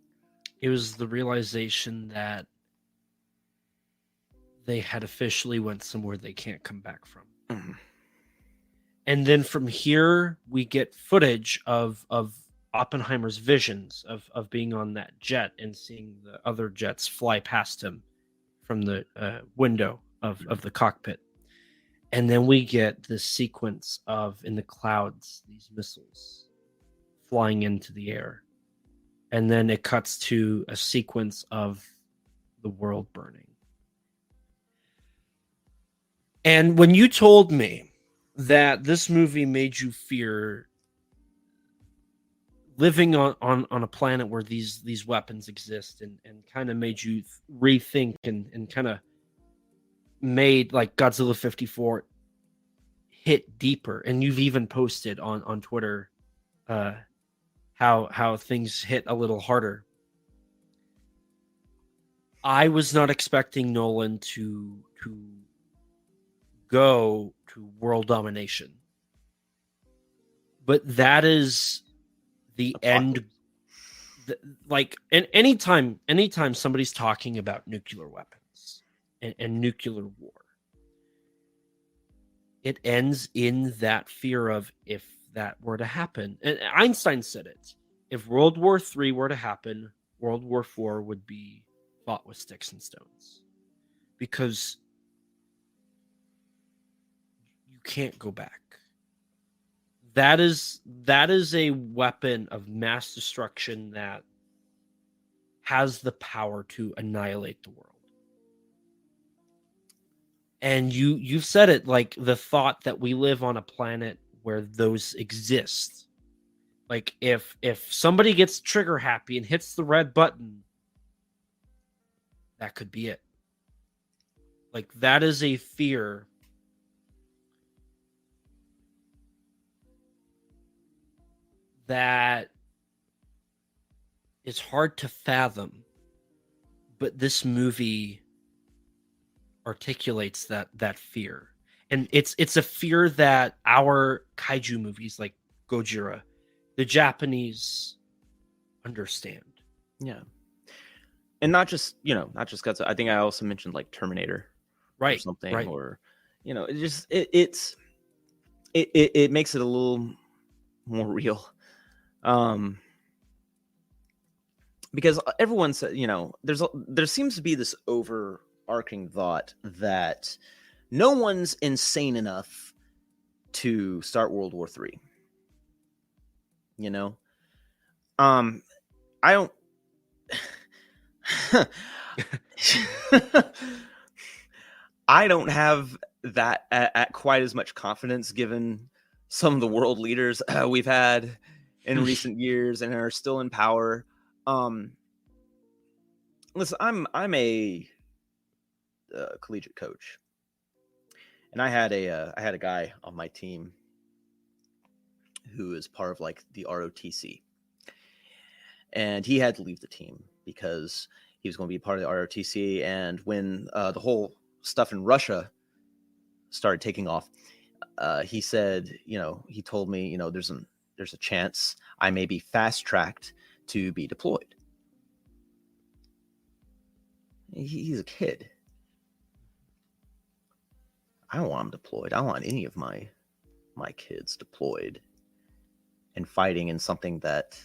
It was the realization that they had officially went somewhere they can't come back from. Mm-hmm. And then from here, we get footage of Oppenheimer's visions of being on that jet and seeing the other jets fly past him from the window of the cockpit. And then we get this sequence of, in the clouds, these missiles flying into the air. And then it cuts to a sequence of the world burning. And when you told me that this movie made you fear living on a planet where these weapons exist and kind of made you rethink and kind of made like Godzilla 54 hit deeper, and you've even posted on Twitter how things hit a little harder. I was not expecting Nolan to go to world domination, but that is the end. Like, and anytime somebody's talking about nuclear weapons and nuclear war, it ends in that fear of, if that were to happen. And Einstein said it. If World War III were to happen, World War IV would be fought with sticks and stones. Because you can't go back. That is a weapon of mass destruction that has the power to annihilate the world. And you've said it, like the thought that we live on a planet where those exist. Like if somebody gets trigger happy and hits the red button, that could be it. Like that is a fear that is hard to fathom, but this movie articulates that fear. And it's a fear that our kaiju movies like Gojira, the Japanese, understand. Yeah. And not just Godzilla. I think I also mentioned like Terminator, Right, or something, right. or it makes it a little more real. Because everyone said, there seems to be this overarching thought that no one's insane enough to start World War III. I don't. I don't have that at quite as much confidence, given some of the world leaders we've had in recent years and are still in power. Listen, I'm a collegiate coach, and I had a guy on my team who is part of like the ROTC, and he had to leave the team because he was going to be part of the ROTC. And when the whole stuff in Russia started taking off, he said, he told me, there's a chance I may be fast tracked to be deployed. He's a kid. I don't want him deployed. I don't want any of my kids deployed and fighting in something that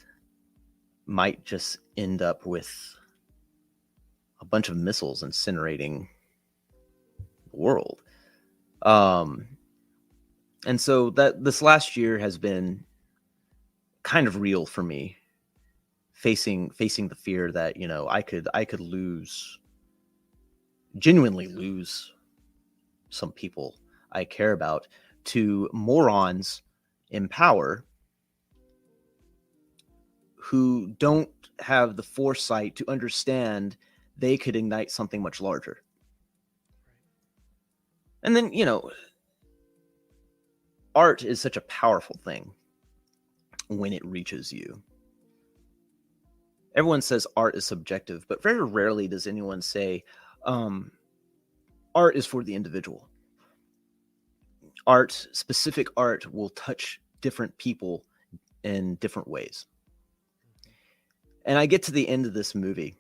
might just end up with a bunch of missiles incinerating the world. And so that this last year has been kind of real for me, facing the fear that, I could genuinely lose some people I care about to morons in power who don't have the foresight to understand they could ignite something much larger. And then, art is such a powerful thing when it reaches you. Everyone says art is subjective, but very rarely does anyone say art is for the individual. Specific art will touch different people in different ways. And I get to the end of this movie,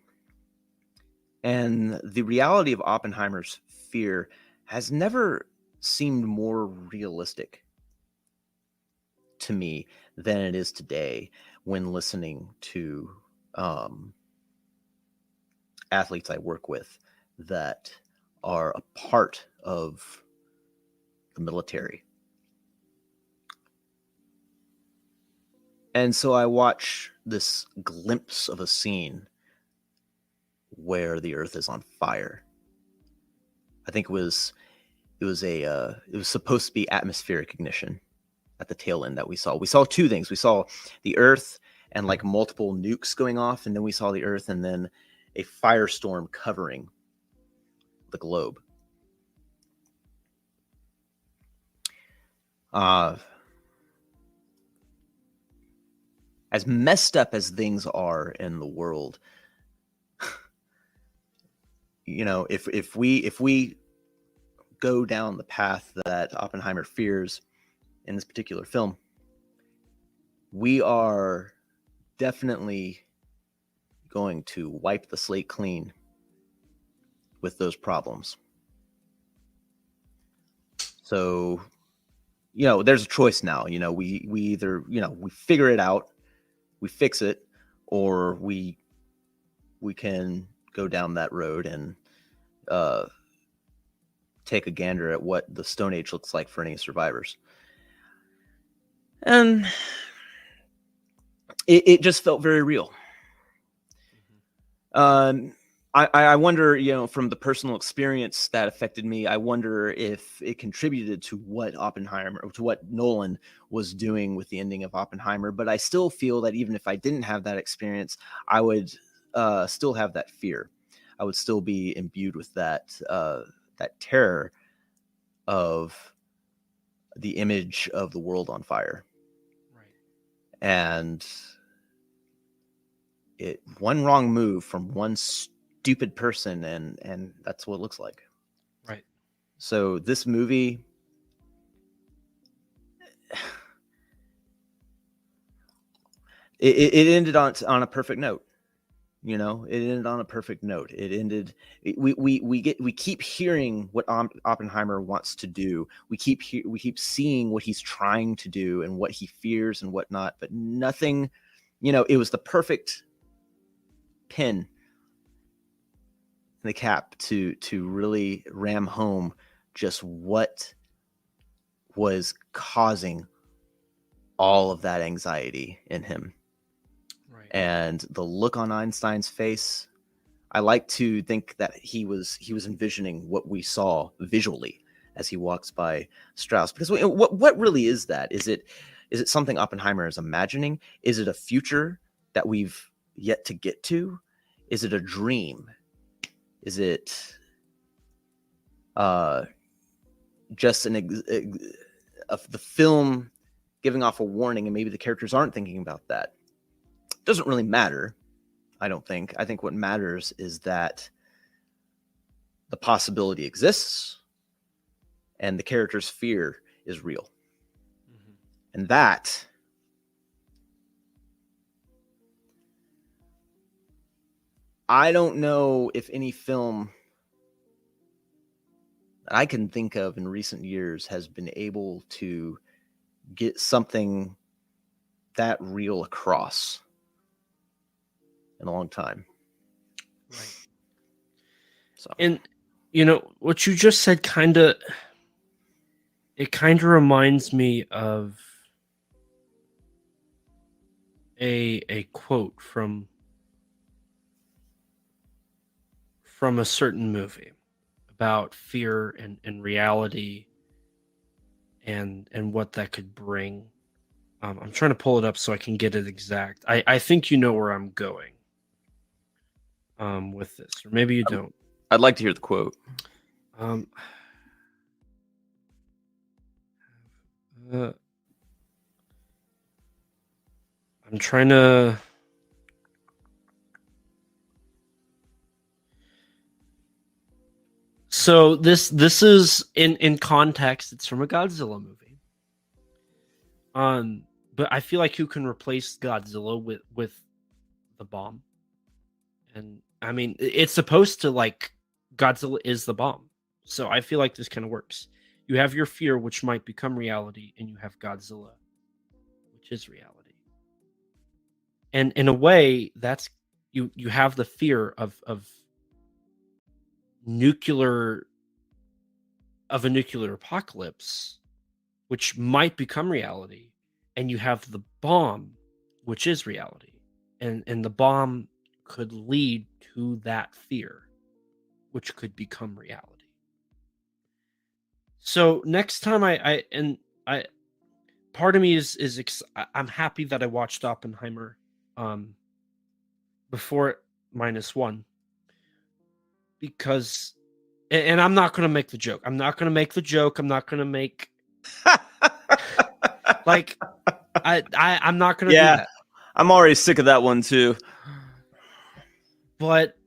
and the reality of Oppenheimer's fear has never seemed more realistic to me than it is today when listening to athletes I work with that are a part of the military. And so I watch this glimpse of a scene where the earth is on fire. I think it was supposed to be atmospheric ignition at the tail end that we saw. We saw two things. We saw the earth and like multiple nukes going off, and then we saw the earth and then a firestorm covering the globe. As messed up as things are in the world, if we go down the path that Oppenheimer fears in this particular film, we are definitely going to wipe the slate clean with those problems. So, there's a choice now. We either, we figure it out, we fix it, or we can go down that road and take a gander at what the Stone Age looks like for any survivors. And it just felt very real. I wonder, from the personal experience that affected me, I wonder if it contributed to what Nolan was doing with the ending of Oppenheimer. But I still feel that even if I didn't have that experience, I would still have that fear. I would still be imbued with that terror of the image of the world on fire. Right. And one wrong move from one stupid person, and that's what it looks like. Right. So this movie, it ended on a perfect note. It ended on a perfect note. It ended. We keep hearing what Oppenheimer wants to do. We keep seeing what he's trying to do and what he fears and whatnot. But nothing. It was the perfect pin in the cap to really ram home just what was causing all of that anxiety in him. Right. And the look on Einstein's face, I like to think that he was envisioning what we saw visually as he walks by Strauss. Because what really is that? Is it something Oppenheimer is imagining? Is it a future that we've yet to get to? Is it a dream? Is it just the film giving off a warning, and maybe the characters aren't thinking about that? Doesn't really matter, I don't think. I think what matters is that the possibility exists and the character's fear is real. Mm-hmm. And that I don't know if any film that I can think of in recent years has been able to get something that real across in a long time. Right. So, and what you just said kind of reminds me of a quote from a certain movie about fear and reality and what that could bring. I'm trying to pull it up so I can get it exact. I think you know where I'm going with this, or maybe you don't. I'd like to hear the quote. I'm trying to. So this is in context. It's from a Godzilla movie. But I feel like you can replace Godzilla with the bomb, and I mean it's supposed to, like, Godzilla is the bomb. So I feel like this kind of works. You have your fear, which might become reality, and you have Godzilla, which is reality. And in a way, that's you have the fear of a nuclear apocalypse, which might become reality, and you have the bomb, which is reality, and the bomb could lead to that fear, which could become reality. So next time I part of me I'm happy that I watched Oppenheimer before -1, because, and I'm not going to make the joke. I'm not going to make like I'm not going to do that. I'm already sick of that one too. But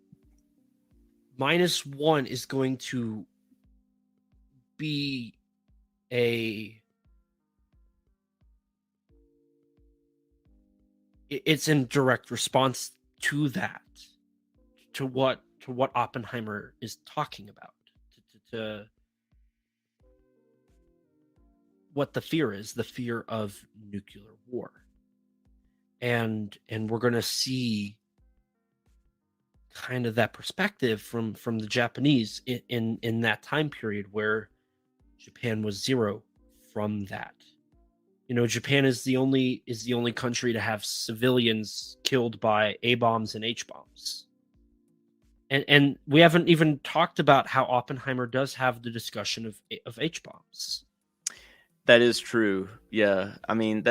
-1 is going to be it's in direct response to that, to what Oppenheimer is talking about, to what the fear is, the fear of nuclear war. And we're going to see kind of that perspective from the Japanese in that time period where Japan was zero from that. Japan is the only country to have civilians killed by A bombs and H bombs. And we haven't even talked about how Oppenheimer does have the discussion of H bombs. That is true. Yeah, I mean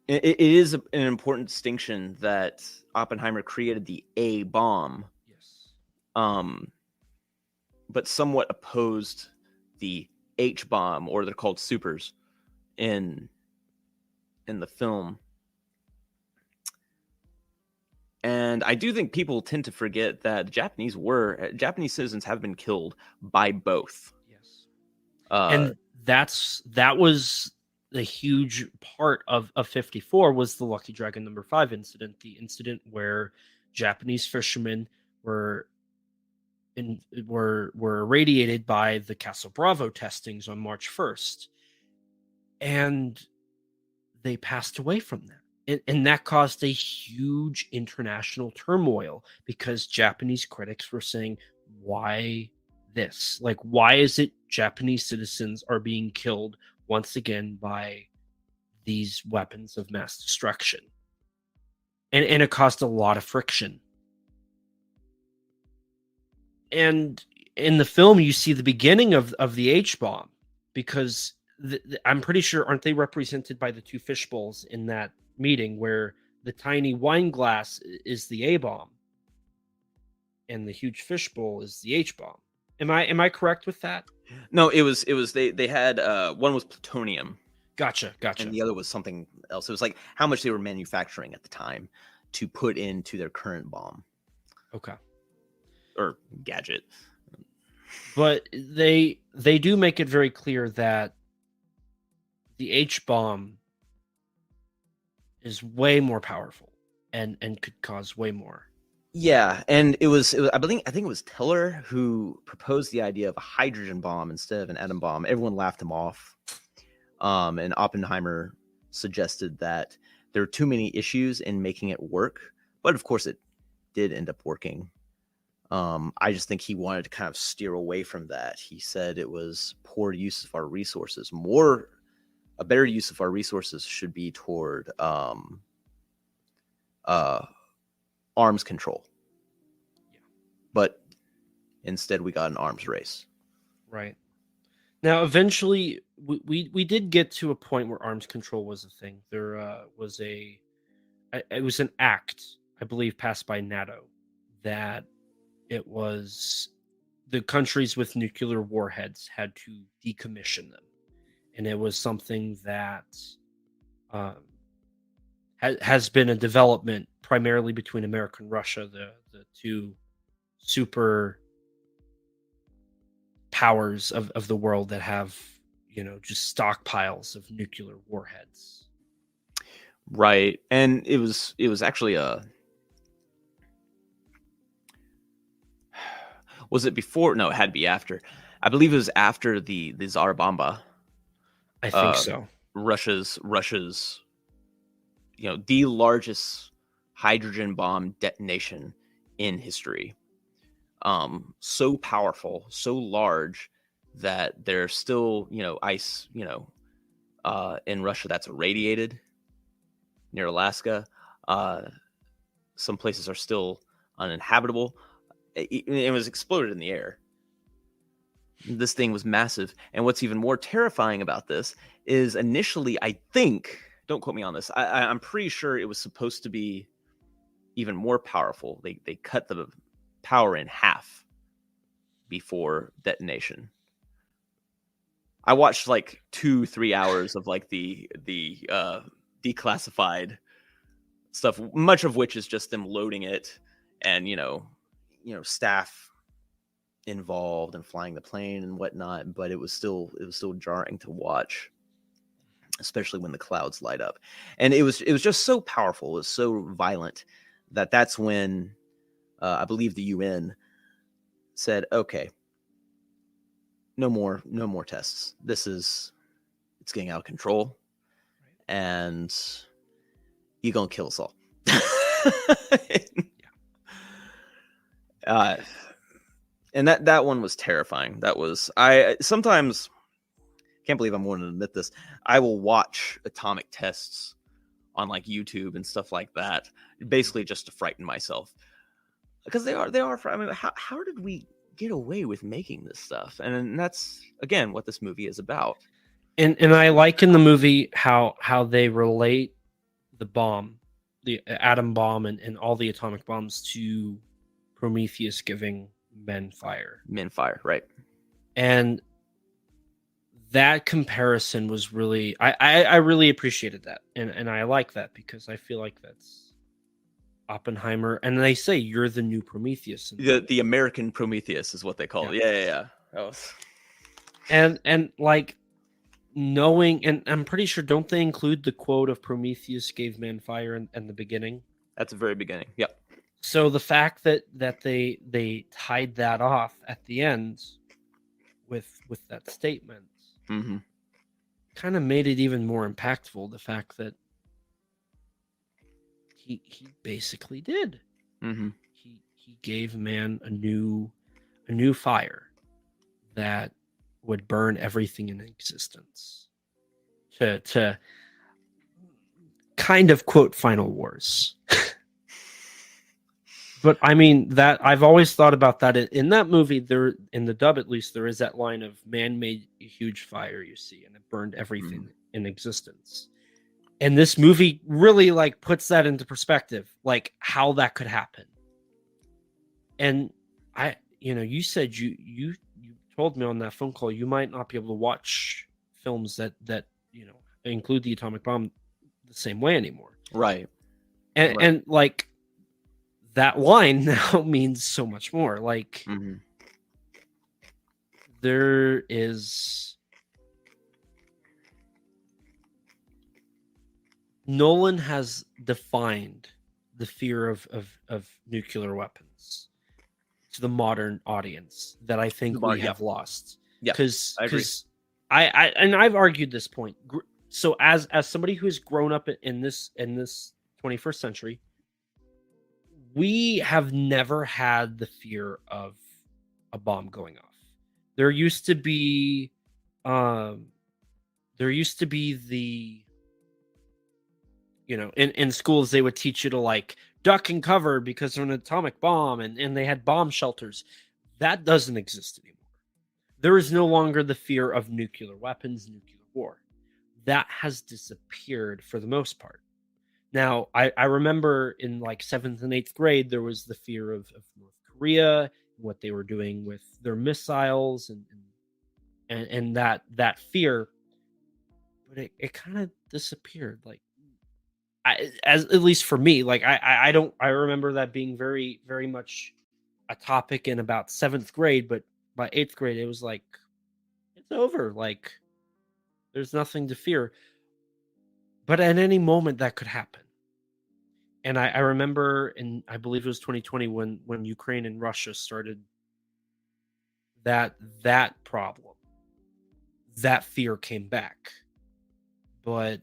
it is an important distinction that Oppenheimer created the A bomb, Yes. but somewhat opposed the H bomb, or they're called supers, in the film. And I do think people tend to forget that Japanese citizens have been killed by both. Yes. Uh, And that was the huge part of 54 was the Lucky Dragon number 5 incident, the incident where Japanese fishermen were irradiated by the Castle Bravo testings on March 1st, and they passed away from that. And that caused a huge international turmoil because Japanese critics were saying, why this? Like, why is it Japanese citizens are being killed once again by these weapons of mass destruction? And it caused a lot of friction. And in the film, you see the beginning of the H bomb, because I'm pretty sure, aren't they represented by the two fish bowls in that meeting, where the tiny wine glass is the A bomb and the huge fish bowl is the H bomb? Am I correct with that? no, it was they had one was plutonium, Gotcha. and the other was something else. It was like how much they were manufacturing at the time to put into their current bomb Okay. or gadget. But they do make it very clear that the H bomb is way more powerful and could cause way more. Yeah, and it was I think it was Tiller who proposed the idea of a hydrogen bomb instead of an atom bomb. Everyone laughed him off. And Oppenheimer suggested that there were too many issues in making it work, but of course it did end up working. I just think he wanted to kind of steer away from that. He said it was poor use of our resources. A better use of our resources should be toward arms control. Yeah. But instead we got an arms race. Right. Now, eventually, we did get to a point where arms control was a thing. There was it was an act, I believe, passed by NATO, that it was the countries with nuclear warheads had to decommission them, and it was something that has been a development primarily between America and Russia, the two super powers of the world that have, just stockpiles of nuclear warheads. Right. And it was actually was it before? No, it had to be after. I believe it was after the Tsar Bomba. I think so. Russia's the largest hydrogen bomb detonation in history. So powerful, so large that there's still, ice, in Russia that's irradiated near Alaska. Some places are still uninhabitable. It was exploded in the air. This thing was massive. And what's even more terrifying about this is initially, I think, don't quote me on this, I'm pretty sure it was supposed to be even more powerful. They cut the power in half before detonation. I watched like 2-3 hours of like the declassified stuff, much of which is just them loading it and staff involved and flying the plane and whatnot. But it was still jarring to watch, especially when the clouds light up. And it was just so powerful, it was so violent that's when I believe the UN said, okay, no more tests. It's getting out of control, and you're gonna kill us all. And that one was terrifying. I sometimes can't believe I'm willing to admit this. I will watch atomic tests on like YouTube and stuff like that, basically just to frighten myself. because they are. I mean, how did we get away with making this stuff? And that's again what this movie is about. And I like in the movie how they relate the bomb, the atom bomb, and all the atomic bombs to Prometheus giving men fire. Men fire, right? And that comparison was really, I really appreciated that, and I like that because I feel like that's Oppenheimer, and they say you're the new Prometheus. The American Prometheus is what they call it. Yeah. That was... And like knowing, and I'm pretty sure, don't they include the quote of Prometheus gave man fire in the beginning? At the very beginning. Yep. So the fact that they tied that off at the end with that statement kind of made it even more impactful. The fact that he basically did. He gave man a new fire that would burn everything in existence. To kind of quote Final Wars. But I mean, that I've always thought about that in that movie. There, in the dub at least, there is that line of "man made a huge fire," you see, and it burned everything in existence. And this movie really like puts that into perspective, like how that could happen. And you said you told me on that phone call you might not be able to watch films that include the atomic bomb the same way anymore, right? And like. That line now means so much more. Like, there is... Nolan has defined the fear of nuclear weapons to the modern audience that I think we have lost. Yeah, because I agree. I've argued this point. So as somebody who has grown up in this 21st century, we have never had the fear of a bomb going off. There used to be the, in schools they would teach you to like duck and cover because of an atomic bomb, and they had bomb shelters. That doesn't exist anymore. There is no longer the fear of nuclear weapons, nuclear war. That has disappeared for the most part. Now, I remember in like 7th and 8th grade, there was the fear of North Korea, and what they were doing with their missiles and that fear, but it kind of disappeared. Like, at least for me, like I remember that being very, very much a topic in about 7th grade, but by 8th grade, it was like, it's over. Like, there's nothing to fear. But at any moment that could happen. And I remember I believe it was 2020 when Ukraine and Russia started that problem. That fear came back. But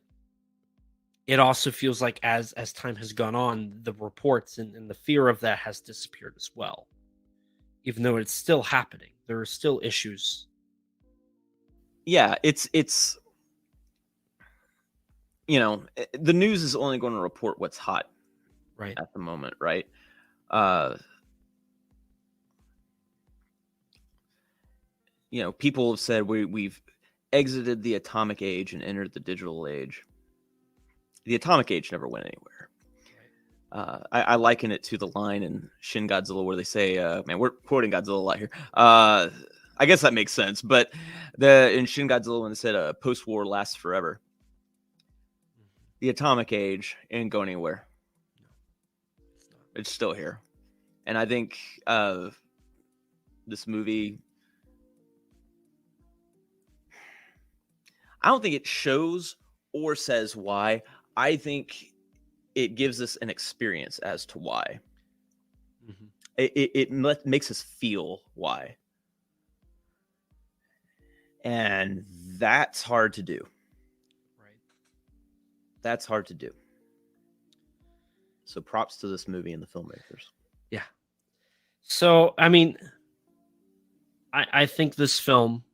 it also feels like as time has gone on, the reports and the fear of that has disappeared as well. Even though it's still happening. There are still issues. Yeah, it's the news is only going to report what's hot right at the moment, right? People have said we've exited the atomic age and entered the digital age. The atomic age never went anywhere. I liken it to the line in Shin Godzilla where they say, man, we're quoting Godzilla a lot here. I guess that makes sense, but in Shin Godzilla when they said post-war lasts forever. The atomic age ain't going anywhere. It's still here. And I think this movie, I don't think it shows or says why. I think it gives us an experience as to why. It makes us feel why. And that's hard to do. That's hard to do. So props to this movie and the filmmakers. Yeah. So, I mean, I think this film,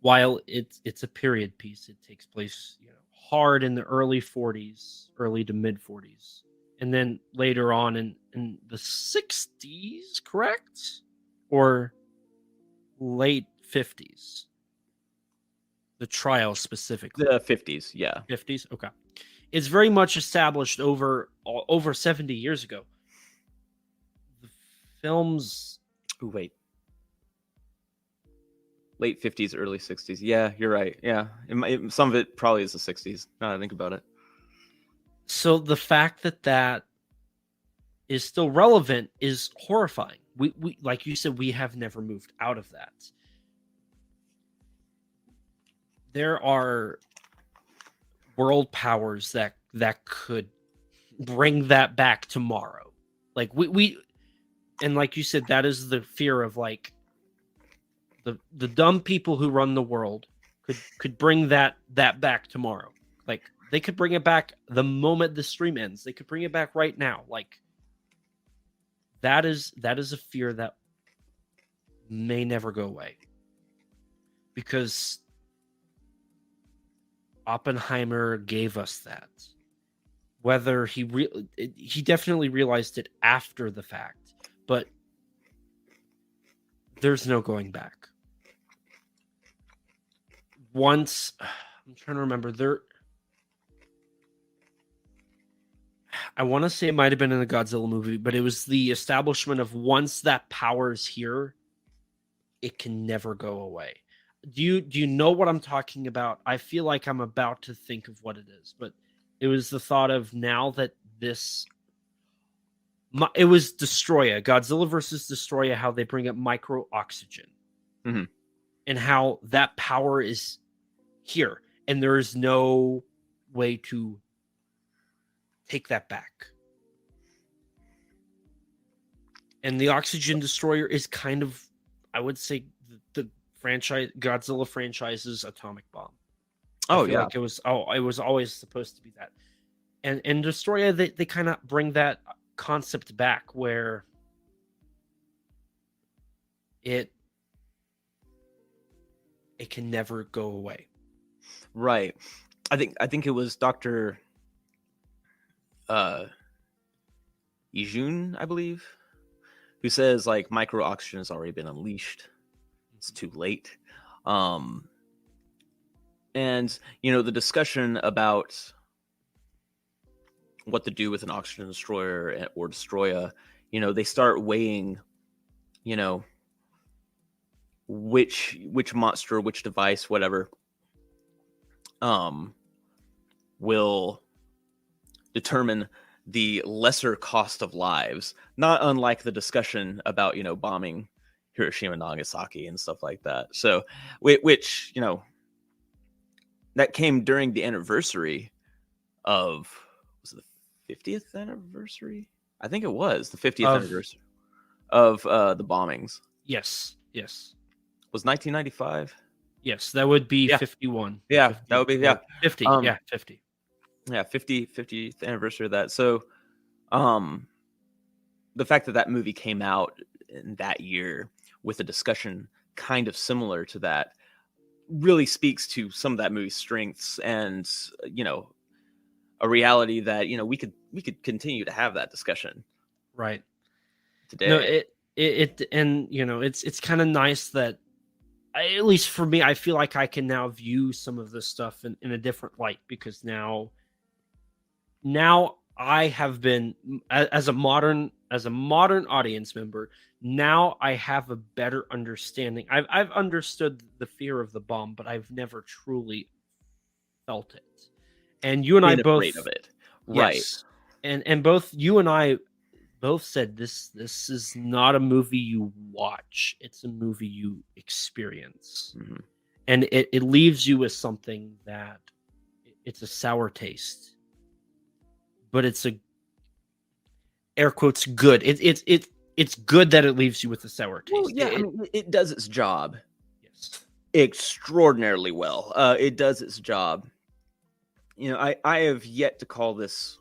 while it's a period piece, it takes place hard in the early 40s, early to mid 40s. and then later on in the 60s, correct? Or late 50s? The trial specifically. The 50s, yeah. 50s, okay. It's very much established over 70 years ago. The films. Ooh, wait. Late 50s, early 60s. Yeah, you're right. Yeah, some of it probably is the 60s. Now that I think about it. So the fact that is still relevant is horrifying. We like you said, we have never moved out of that. There are world powers that could bring that back tomorrow. Like we and like you said, that is the fear of like the dumb people who run the world could bring that back tomorrow. Like they could bring it back the moment the stream ends. They could bring it back right now. Like that is a fear that may never go away. Because Oppenheimer gave us that. Whether he definitely realized it after the fact, but there's no going back. Once, I'm trying to remember, I want to say it might have been in the Godzilla movie, but it was the establishment of once that power is here, it can never go away. Do you know what I'm talking about? I feel like I'm about to think of what it is, but it was the thought of now that it was Destroya, Godzilla versus Destroya, how they bring up micro oxygen, and how that power is here, and there is no way to take that back. And the Oxygen Destroyer is kind of, I would say, the franchise Godzilla franchise's atomic bomb. Oh yeah, like it was always supposed to be that. And Destroyer, they kind of bring that concept back where it can never go away. Right. I think it was Dr. Ijun, I believe, who says like micro oxygen has already been unleashed. It's too late. And the discussion about what to do with an oxygen destroyer or destroyer, they start weighing, which monster, which device, whatever, will determine the lesser cost of lives, not unlike the discussion about, bombing Hiroshima and Nagasaki and stuff like that. So, which, that came during the anniversary of, was it the 50th anniversary? I think it was the 50th anniversary of the bombings. Yes. Was 1995? Yes, that would be 51. Yeah, 50, that would be 50. 50. Yeah, 50th anniversary of that. So, the fact that movie came out in that year with a discussion kind of similar to that really speaks to some of that movie's strengths and, a reality that, we could continue to have that discussion. Right. Today. No, it's kind of nice that, at least for me, I feel like I can now view some of this stuff in a different light, because now I have been, as a modern audience member, now I have a better understanding. I've understood the fear of the bomb, but I've never truly felt it. And you and I both afraid of it. Right. Yes, and both you and I both said this is not a movie you watch, it's a movie you experience. Mm-hmm. And it leaves you with something that it's a sour taste, but it's a, air quotes, good. It's good that it leaves you with a sour taste. Well, yeah, it does its job. Yes. Extraordinarily well. It does its job. I have yet to call this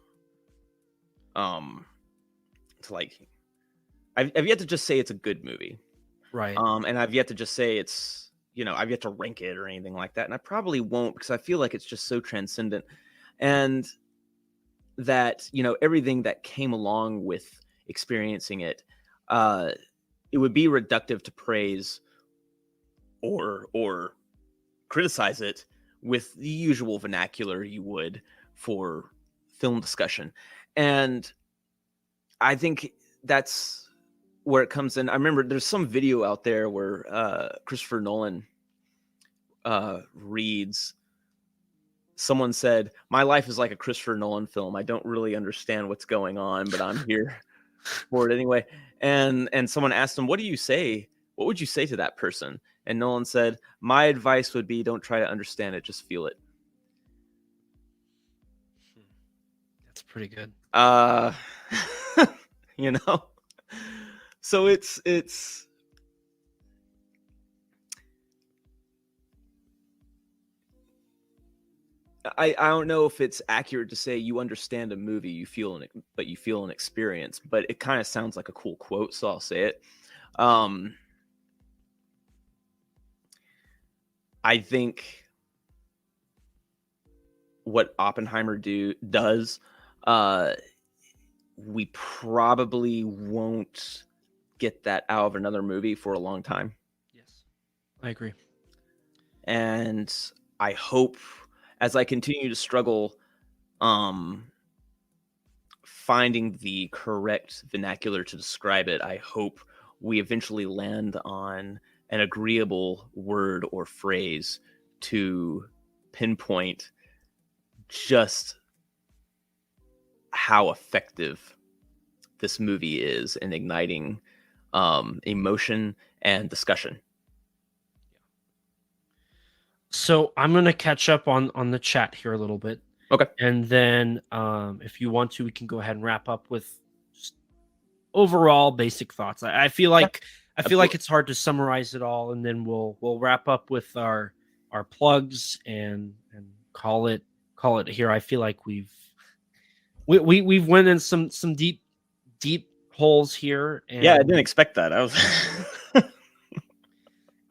I've yet to just say it's a good movie. Right. And I've yet to just say it's, I've yet to rank it or anything like that. And I probably won't, because I feel like it's just so transcendent. And that, you know, everything that came along with experiencing it, it would be reductive to praise or criticize it with the usual vernacular you would for film discussion. And I think that's where it comes in. I remember there's some video out there where Christopher Nolan reads, someone said, "My life is like a Christopher Nolan film. I don't really understand what's going on, but I'm here for it anyway." And someone asked him, "What do you say? What would you say to that person?" And Nolan said, "My advice would be, don't try to understand it, just feel it." That's pretty good. You know? So it's I don't know if it's accurate to say you understand a movie, but you feel an experience, but it kind of sounds like a cool quote, so I'll say it. I think what Oppenheimer does, we probably won't get that out of another movie for a long time. Yes, I agree. And I hope, as I continue to struggle finding the correct vernacular to describe it, I hope we eventually land on an agreeable word or phrase to pinpoint just how effective this movie is in igniting emotion and discussion. So I'm going to catch up on the chat here a little bit. Okay. And then if you want to, we can go ahead and wrap up with just overall basic thoughts. I feel like it's hard to summarize it all, and then we'll wrap up with our plugs and call it here. I feel like we've went in some deep holes here. And, yeah, I didn't expect that. I was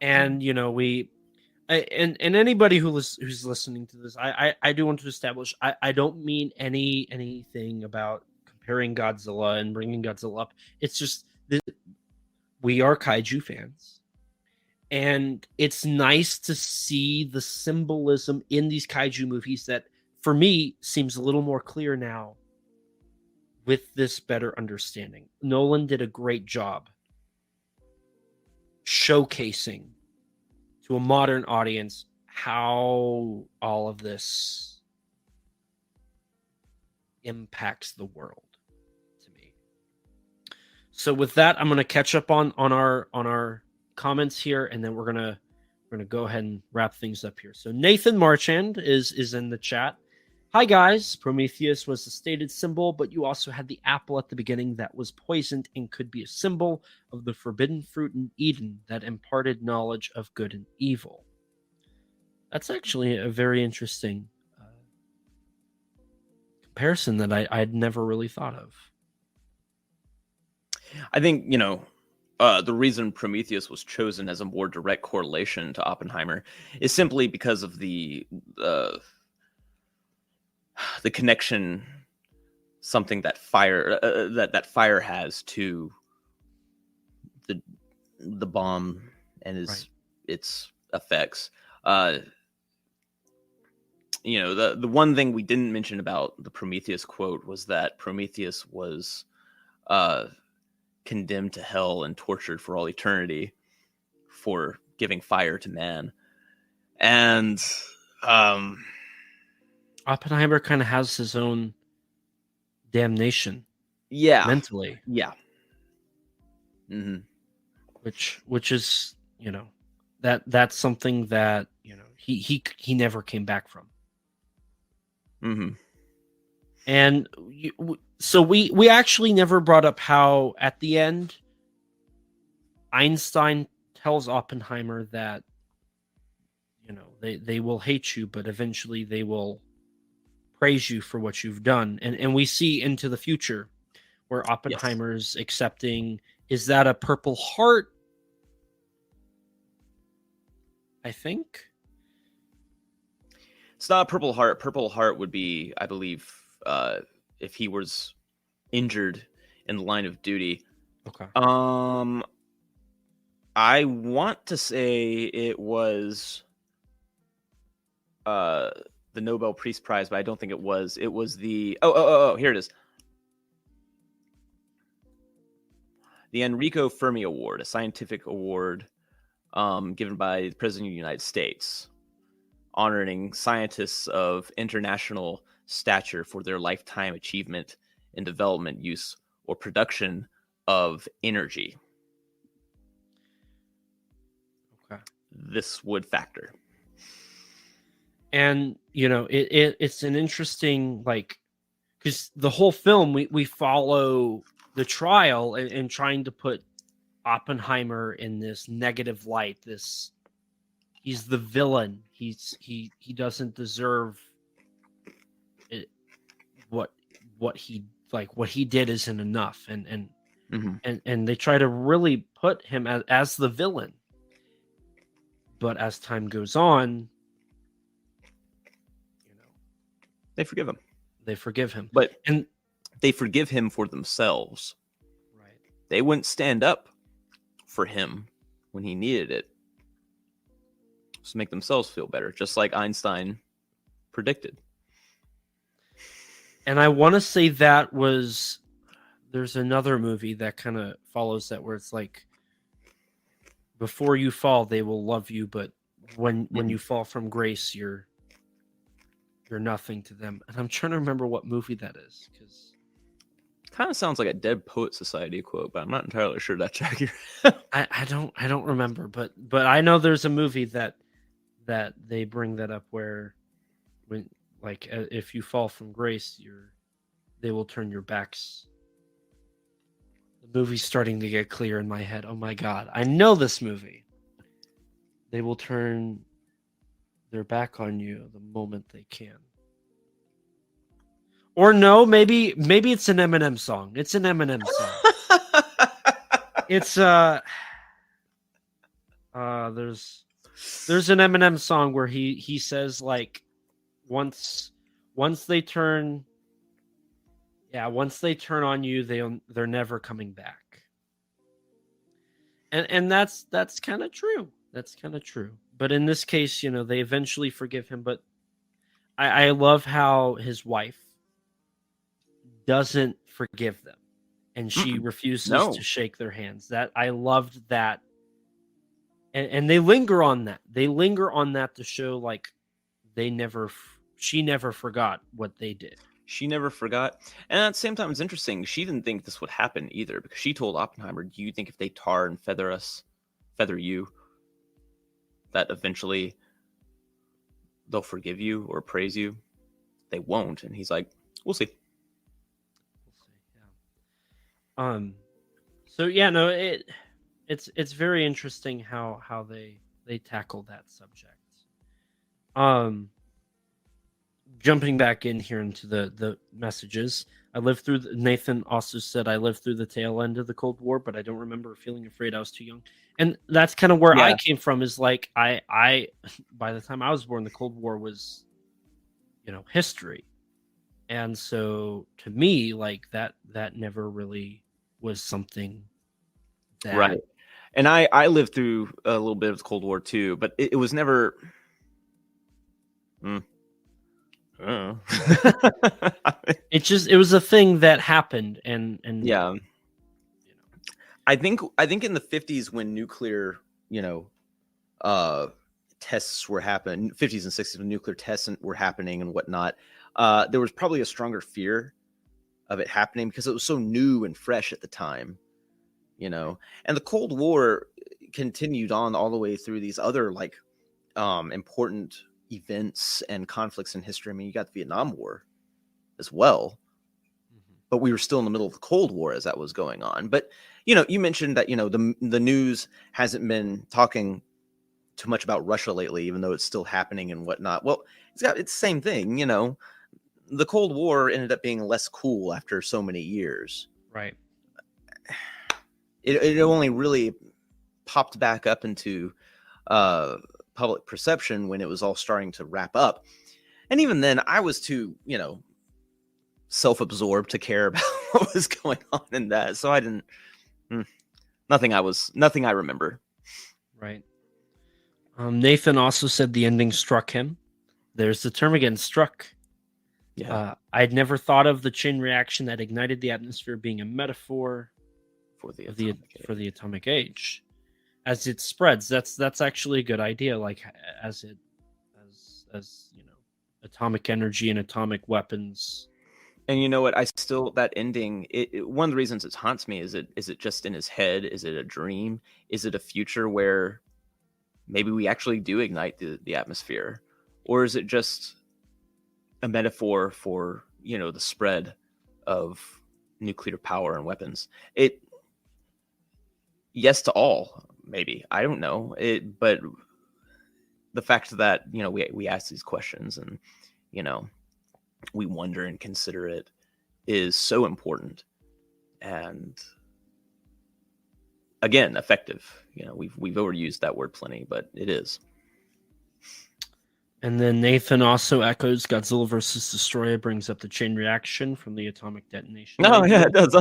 and you know, and anybody who's listening to this, I do want to establish, I don't mean anything about comparing Godzilla and bringing Godzilla up. It's just we are kaiju fans, and it's nice to see the symbolism in these kaiju movies that, for me, seems a little more clear now with this better understanding. Nolan did a great job showcasing to a modern audience how all of this impacts the world to me. So with that, I'm going to catch up on our comments here, and then we're going to go ahead and wrap things up here. So Nathan Marchand is in the chat. Hi guys, Prometheus was the stated symbol, but you also had the apple at the beginning that was poisoned and could be a symbol of the forbidden fruit in Eden that imparted knowledge of good and evil. That's actually a very interesting comparison that I'd never really thought of. I think, the reason Prometheus was chosen as a more direct correlation to Oppenheimer is simply because of the connection, something that fire that fire has to the bomb and its effects. The one thing we didn't mention about the Prometheus quote was that Prometheus was condemned to hell and tortured for all eternity for giving fire to man. And Oppenheimer kind of has his own damnation. Yeah. Mentally. Yeah. Mm-hmm. Which is, that's something that, he never came back from. Mm-hmm. And so we actually never brought up how at the end Einstein tells Oppenheimer that, they will hate you, but eventually they will praise you for what you've done. And we see into the future where Oppenheimer's accepting, is that a Purple Heart? I think it's not a Purple Heart. Purple Heart would be, I believe, if he was injured in the line of duty. Okay. I want to say it was the Nobel Peace Prize, but I don't think it was. It was the here it is. The Enrico Fermi Award, a scientific award given by the President of the United States, honoring scientists of international stature for their lifetime achievement in development, use, or production of energy. Okay. This would factor. And it's an interesting, like, because the whole film we follow the trial and trying to put Oppenheimer in this negative light. He's the villain. He doesn't deserve it. What he did isn't enough, and they try to really put him as the villain. But as time goes on, they forgive him. But they forgive him for themselves. Right. They wouldn't stand up for him when he needed it to make themselves feel better, just like Einstein predicted. And I want to say there's another movie that kind of follows that, where it's like, before you fall, they will love you, but when you fall from grace, you're nothing to them. And I'm trying to remember what movie that is, because kind of sounds like a Dead Poet Society quote, but I'm not entirely sure that's accurate. I don't remember, but I know there's a movie that they bring that up, where when, like, if you fall from grace, they will turn your backs. The movie's starting to get clear in my head. Oh my god, I know this movie. They will turn their back on you the moment they can. Or no, maybe it's an Eminem song. It's an Eminem song. It's there's an Eminem song where he says, like, once they turn on you, they're never coming back. And that's kind of true. That's kind of true. But in this case, they eventually forgive him. But I love how his wife doesn't forgive them, and she refuses to shake their hands. That I loved that. And they linger on that. They linger on that to show, like, she never forgot what they did. She never forgot. And at the same time, it's interesting. She didn't think this would happen either, because she told Oppenheimer, do you think if they tar and feather you, that eventually they'll forgive you or praise you? They won't. And he's like, we'll see. Yeah. So yeah, no, it's very interesting how they tackle that subject. Jumping back in here into the messages, Nathan also said, I lived through the tail end of the Cold War, but I don't remember feeling afraid. I was too young. And that's kind of where I came from, is like, I by the time I was born, the Cold War was, history. And so to me, like, that never really was something that... Right. And I lived through a little bit of the Cold War too, but it was never... it was a thing that happened, and yeah. I think in the 50s, when nuclear, tests were happening, 50s and 60s when nuclear tests were happening and whatnot, there was probably a stronger fear of it happening because it was so new and fresh at the time, and the Cold War continued on all the way through these other, like, important events and conflicts in history. I mean, you got the Vietnam War as well, but we were still in the middle of the Cold War as that was going on. But you mentioned that the news hasn't been talking too much about Russia lately, even though it's still happening and whatnot. Well, it's the same thing. The Cold War ended up being less cool after so many years. Right. It only really popped back up into public perception when it was all starting to wrap up. And even then, I was too, self-absorbed to care about what was going on in that. So I didn't. Nothing I remember. Right. Nathan also said the ending struck him. There's the term again, struck. Yeah. I'd never thought of the chain reaction that ignited the atmosphere being a metaphor For the atomic age. As it spreads, that's actually a good idea. Like as you know, atomic energy and atomic weapons. And you know what? That ending. One of the reasons it haunts me is it just in his head? Is it a dream? Is it a future where maybe we actually do ignite the atmosphere, or is it just a metaphor for, you know, the spread of nuclear power and weapons? Yes to all, maybe. I don't know. But the fact that, you know, we ask these questions and, you know, we wonder and consider it is so important. And again, effective. You know, we've overused that word plenty, but it is. And then Nathan also echoes Godzilla versus Destroyer brings up the chain reaction from the atomic detonation. No, yeah, it does.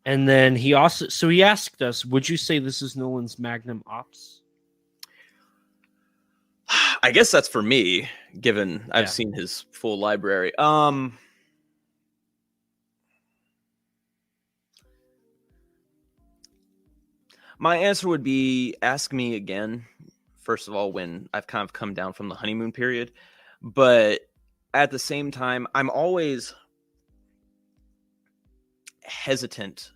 And then he asked us, would you say this is Nolan's magnum ops? I guess that's for me, given I've seen his full library. My answer would be, ask me again, first of all, when I've kind of come down from the honeymoon period. But at the same time, I'm always hesitant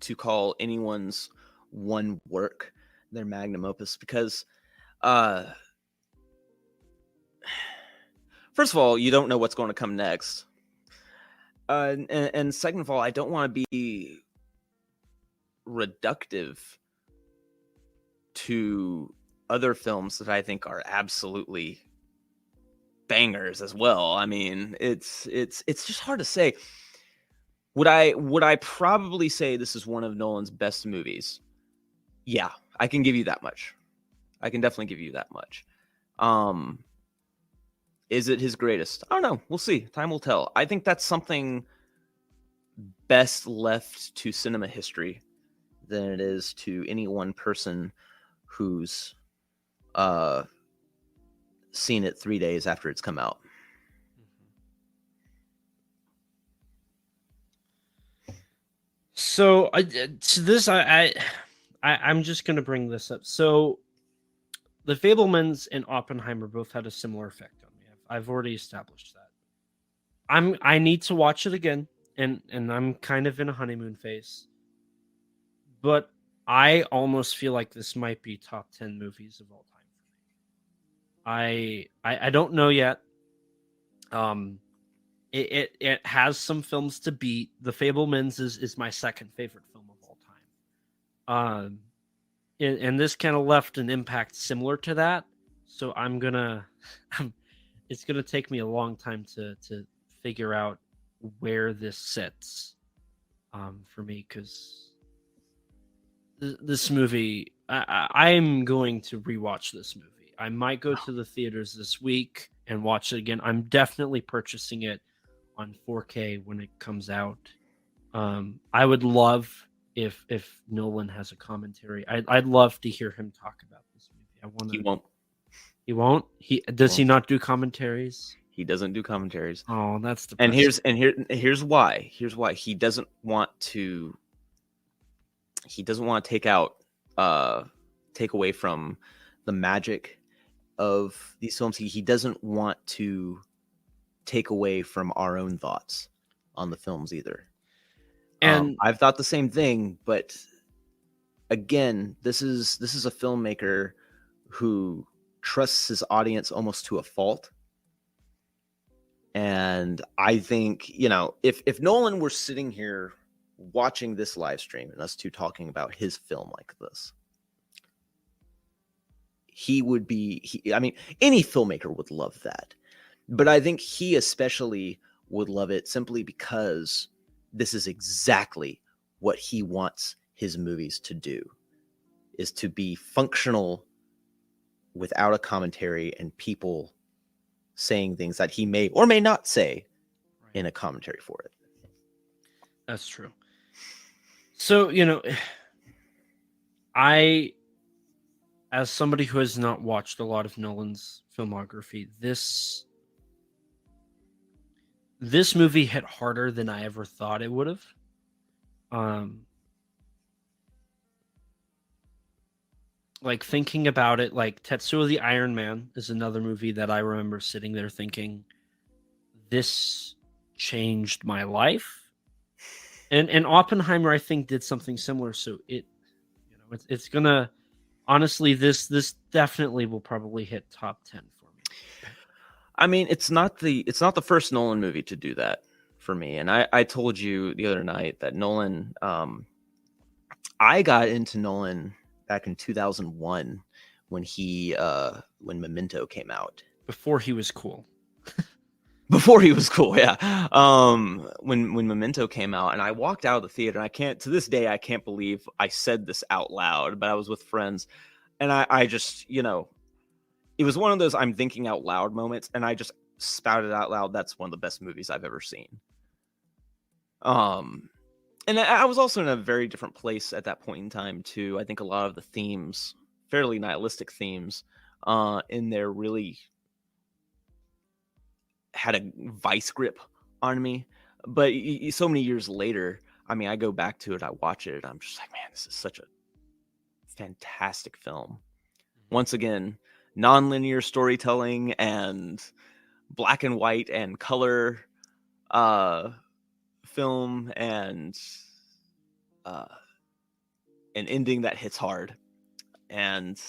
to call anyone's one work their magnum opus because, first of all, you don't know what's going to come next. And second of all, I don't want to be reductive to other films that I think are absolutely bangers as well. I mean, it's just hard to say. Would I probably say this is one of Nolan's best movies? Yeah, I can give you that much. I can definitely give you that much. Is it his greatest? I don't know. We'll see. Time will tell. I think that's something best left to cinema history than it is to any one person who's seen it 3 days after it's come out. So I'm just going to bring this up. So the Fabelmans and Oppenheimer both had a similar effect on me. I've already established that. I need to watch it again, and I'm kind of in a honeymoon phase. But I almost feel like this might be top 10 movies of all time for me. I don't know yet. It has some films to beat. The Fabelmans is my second favorite film of all time. And this kind of left an impact similar to that. So it's gonna take me a long time to figure out where this sits for me, because this movie, I'm going to rewatch this movie. I might go to the theaters this week and watch it again. I'm definitely purchasing it on 4K when it comes out. I would love if Nolan has a commentary. I'd love to hear him talk about this movie. He won't. He won't. Does he not do commentaries? He doesn't do commentaries. Oh, that's the. And here's why. Here's why he doesn't want to. He doesn't want to take away from the magic of these films. He doesn't want to take away from our own thoughts on the films either. And I've thought the same thing, but again, this is a filmmaker who trusts his audience almost to a fault. And I think, you know, if Nolan were sitting here watching this live stream and us two talking about his film like this, he would be, I mean, any filmmaker would love that. But I think he especially would love it simply because this is exactly what he wants his movies to do, is to be functional without a commentary and people saying things that he may or may not say in a commentary for it. That's true. So, I, as somebody who has not watched a lot of Nolan's filmography, this movie hit harder than I ever thought it would have. Like, thinking about it, like Tetsuo the Iron Man is another movie that I remember sitting there thinking, this changed my life. And Oppenheimer, I think, did something similar. So it's gonna, honestly, this definitely will probably hit top 10 for me. I mean, it's not the first Nolan movie to do that for me. And I told you the other night that Nolan, I got into Nolan back in 2001 when when Memento came out. Before he was cool. Before he was cool, yeah. When Memento came out, and I walked out of the theater, and to this day, I can't believe I said this out loud, but I was with friends, and I just, it was one of those I'm thinking out loud moments, and I just spouted out loud, that's one of the best movies I've ever seen. And I was also in a very different place at that point in time, too. I think a lot of the themes, fairly nihilistic themes, in there really had a vice grip on me. But so many years later, I mean, I go back to it, I watch it, and I'm just like, man, this is such a fantastic film. Once again, non-linear storytelling and black and white and color film, and an ending that hits hard. And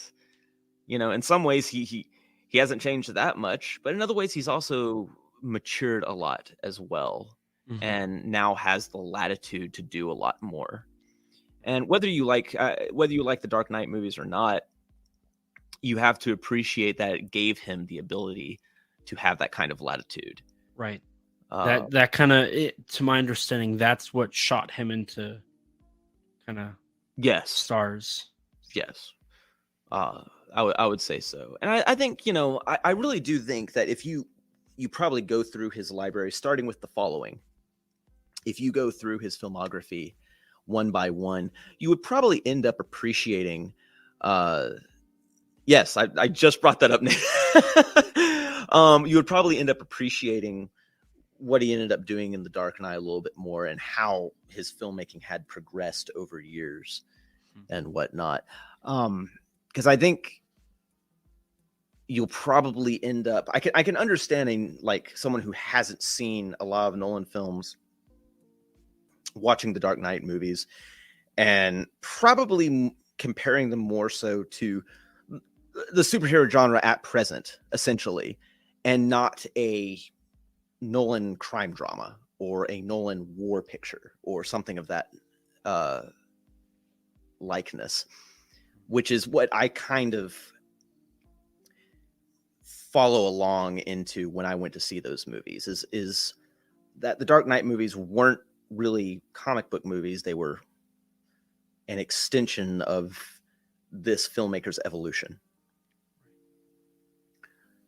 in some ways he hasn't changed that much, but in other ways he's also matured a lot as well. Mm-hmm. And now has the latitude to do a lot more. And whether you like the Dark Knight movies or not, you have to appreciate that it gave him the ability to have that kind of latitude. Right. That kind of, to my understanding, that's what shot him into kind of stars. Yes. I would say so. And I think, I really do think that if you probably go through his library, starting with The Following, if you go through his filmography one by one, you would probably end up appreciating, yes, I just brought that up. You would probably end up appreciating what he ended up doing in The Dark Knight a little bit more, and how his filmmaking had progressed over years and whatnot. Because I think you'll probably end up, I can understand like someone who hasn't seen a lot of Nolan films watching the Dark Knight movies and probably comparing them more so to the superhero genre at present, essentially, and not a Nolan crime drama or a Nolan war picture or something of that likeness, which is what I kind of follow along into when I went to see those movies, is that the Dark Knight movies weren't really comic book movies. They were an extension of this filmmaker's evolution.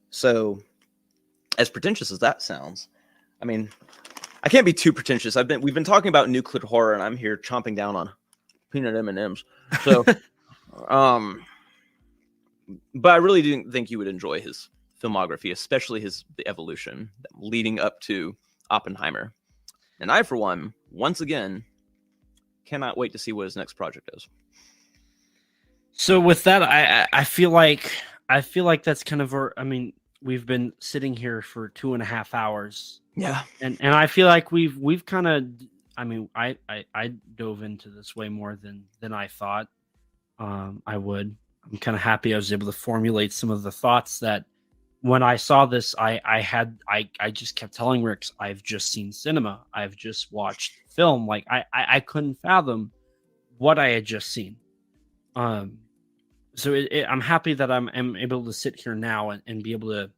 So, as pretentious as that sounds, I mean, I can't be too pretentious. We've been talking about nuclear horror, and I'm here chomping down on peanut M&Ms. So, but I really didn't think you would enjoy his filmography, especially the evolution leading up to Oppenheimer. And I, for one, once again, cannot wait to see what his next project is. So with that, I feel like that's kind of I mean, we've been sitting here for 2.5 hours. Yeah. And I feel like we've kind of, I mean, I dove into this way more than I thought I would. I'm kind of happy I was able to formulate some of the thoughts that when I saw this, I just kept telling Rick, I've just seen cinema. I've just watched film. Like I couldn't fathom what I had just seen. So I'm happy that I'm able to sit here now and be able to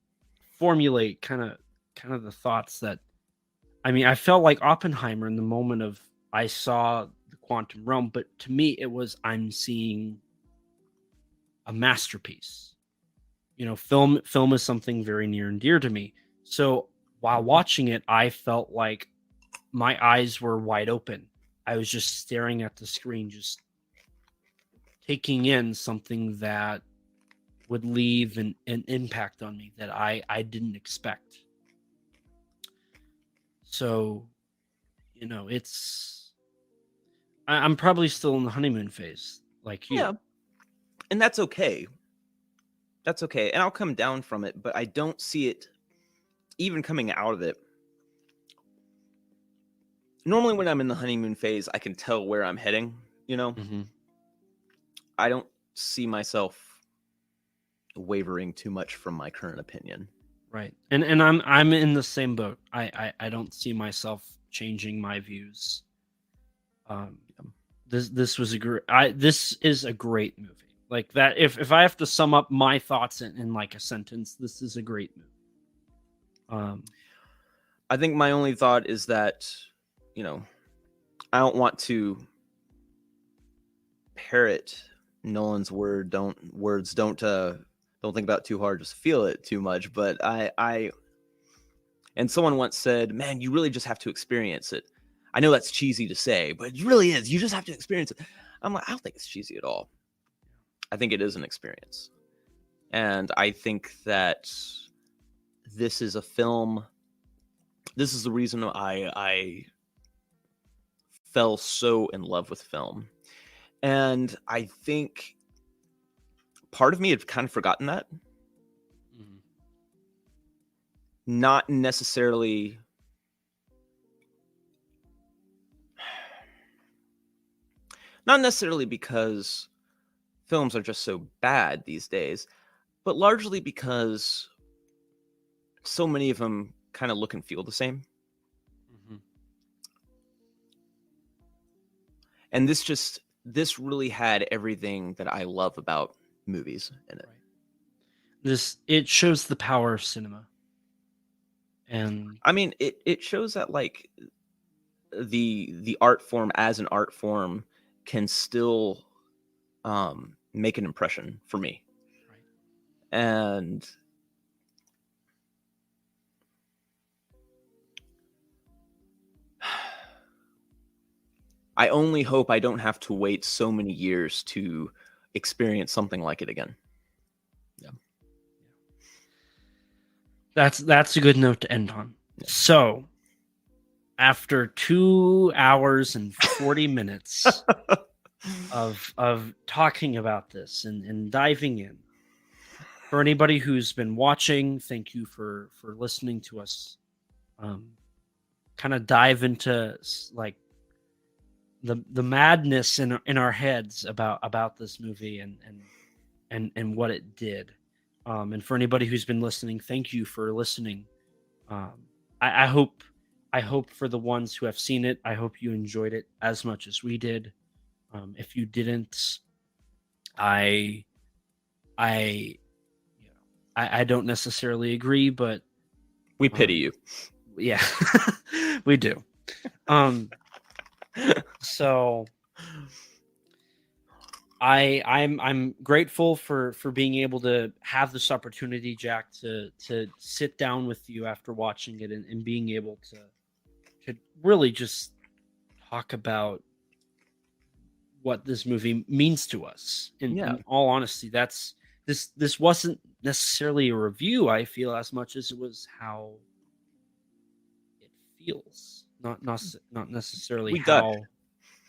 formulate kind of the thoughts that, I mean, I felt like Oppenheimer in the moment of I saw the quantum realm, but to me it was, I'm seeing a masterpiece. film is something very near and dear to me. So while watching it, I felt like my eyes were wide open. I was just staring at the screen, just taking in something that would leave an impact on me that I didn't expect. So, I'm probably still in the honeymoon phase, like you. Yeah, and that's okay. That's okay, and I'll come down from it, but I don't see it even coming out of it. Normally, when I'm in the honeymoon phase, I can tell where I'm heading. Mm-hmm. I don't see myself wavering too much from my current opinion. Right, and I'm in the same boat. I don't see myself changing my views. This was this is a great movie. Like that, if I have to sum up my thoughts in like a sentence, this is a great movie. I think my only thought is that, I don't want to parrot Nolan's don't think about it too hard, just feel it too much. But and someone once said, man, you really just have to experience it. I know that's cheesy to say, but it really is. You just have to experience it. I'm like, I don't think it's cheesy at all. I think it is an experience. And I think that this is a film. This is the reason I fell so in love with film. And I think part of me had kind of forgotten that. Mm-hmm. Not necessarily because films are just so bad these days, but largely because so many of them kind of look and feel the same. Mm-hmm. And this really had everything that I love about movies in it. Right. It shows the power of cinema. And I mean, it shows that like the art form as an art form can still make an impression for me. Right. And I only hope I don't have to wait so many years to experience something like it again. Yeah. That's a good note to end on. Yeah. So, after 2 hours and 40 minutes of talking about this and diving in, for anybody who's been watching, thank you for listening to us kind of dive into like the madness in our heads about this movie and what it did. And for anybody who's been listening, thank you for listening. I hope for the ones who have seen it, I hope you enjoyed it as much as we did. If you didn't, I don't necessarily agree, but we pity you. Yeah, we do. So I'm grateful for being able to have this opportunity, Jack, to sit down with you after watching it and being able to really just talk about what this movie means to us. In all honesty, this wasn't necessarily a review, I feel, as much as it was how it feels. Not necessarily we how. Gushed.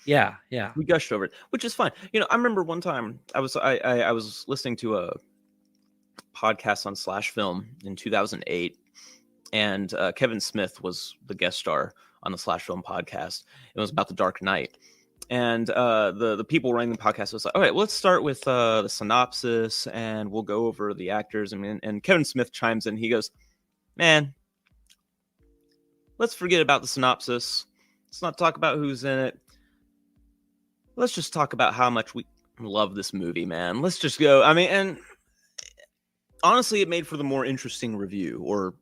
Yeah. We gushed over it, which is fine. I remember one time I was listening to a podcast on Slash Film in 2008, and Kevin Smith was the guest star on the Slash Film podcast. It was about The Dark Knight. And the people running the podcast was like, okay, let's start with the synopsis and we'll go over the actors. And Kevin Smith chimes in. He goes, man, let's forget about the synopsis. Let's not talk about who's in it. Let's just talk about how much we love this movie, man. Let's just go. I mean, and honestly, it made for the more interesting review or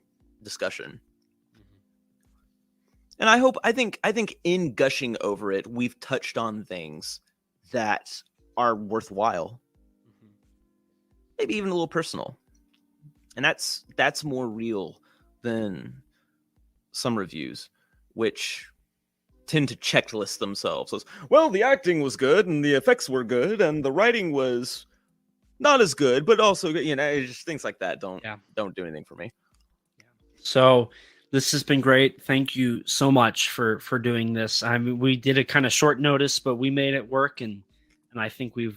discussion. And I think in gushing over it, we've touched on things that are worthwhile. Maybe even a little personal. And that's more real than some reviews, which tend to checklist themselves as, well, the acting was good and the effects were good and the writing was not as good, but also, just things like that don't do anything for me. So this has been great. Thank you so much for doing this. I mean, we did a kind of short notice, but we made it work, and I think we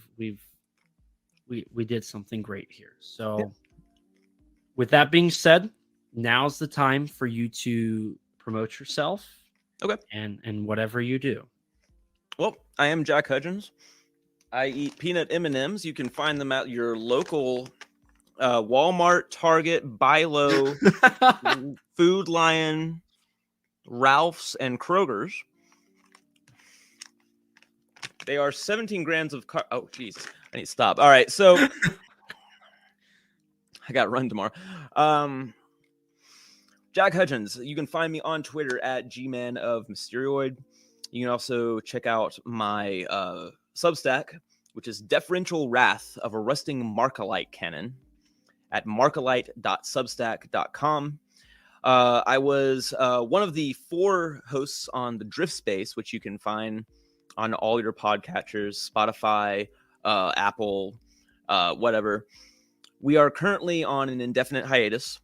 did something great here. So with that being said, now's the time for you to promote yourself. Okay. And whatever you do. Well, I am Jack Hudgens. I eat peanut M&Ms. You can find them at your local Walmart, Target, Bilo, Food Lion, Ralph's, and Kroger's. They are 17 grams of oh, Jesus. I need to stop. All right, so I got to run tomorrow. Jack Hudgens. You can find me on Twitter at GManOfMysterioid. You can also check out my Substack, which is Deferential Wrath of a Rusting Markalite Cannon, at markalite.substack.com. I was one of the 4 hosts on the Drift Space, which you can find on all your podcatchers, Spotify, Apple, whatever. We are currently on an indefinite hiatus.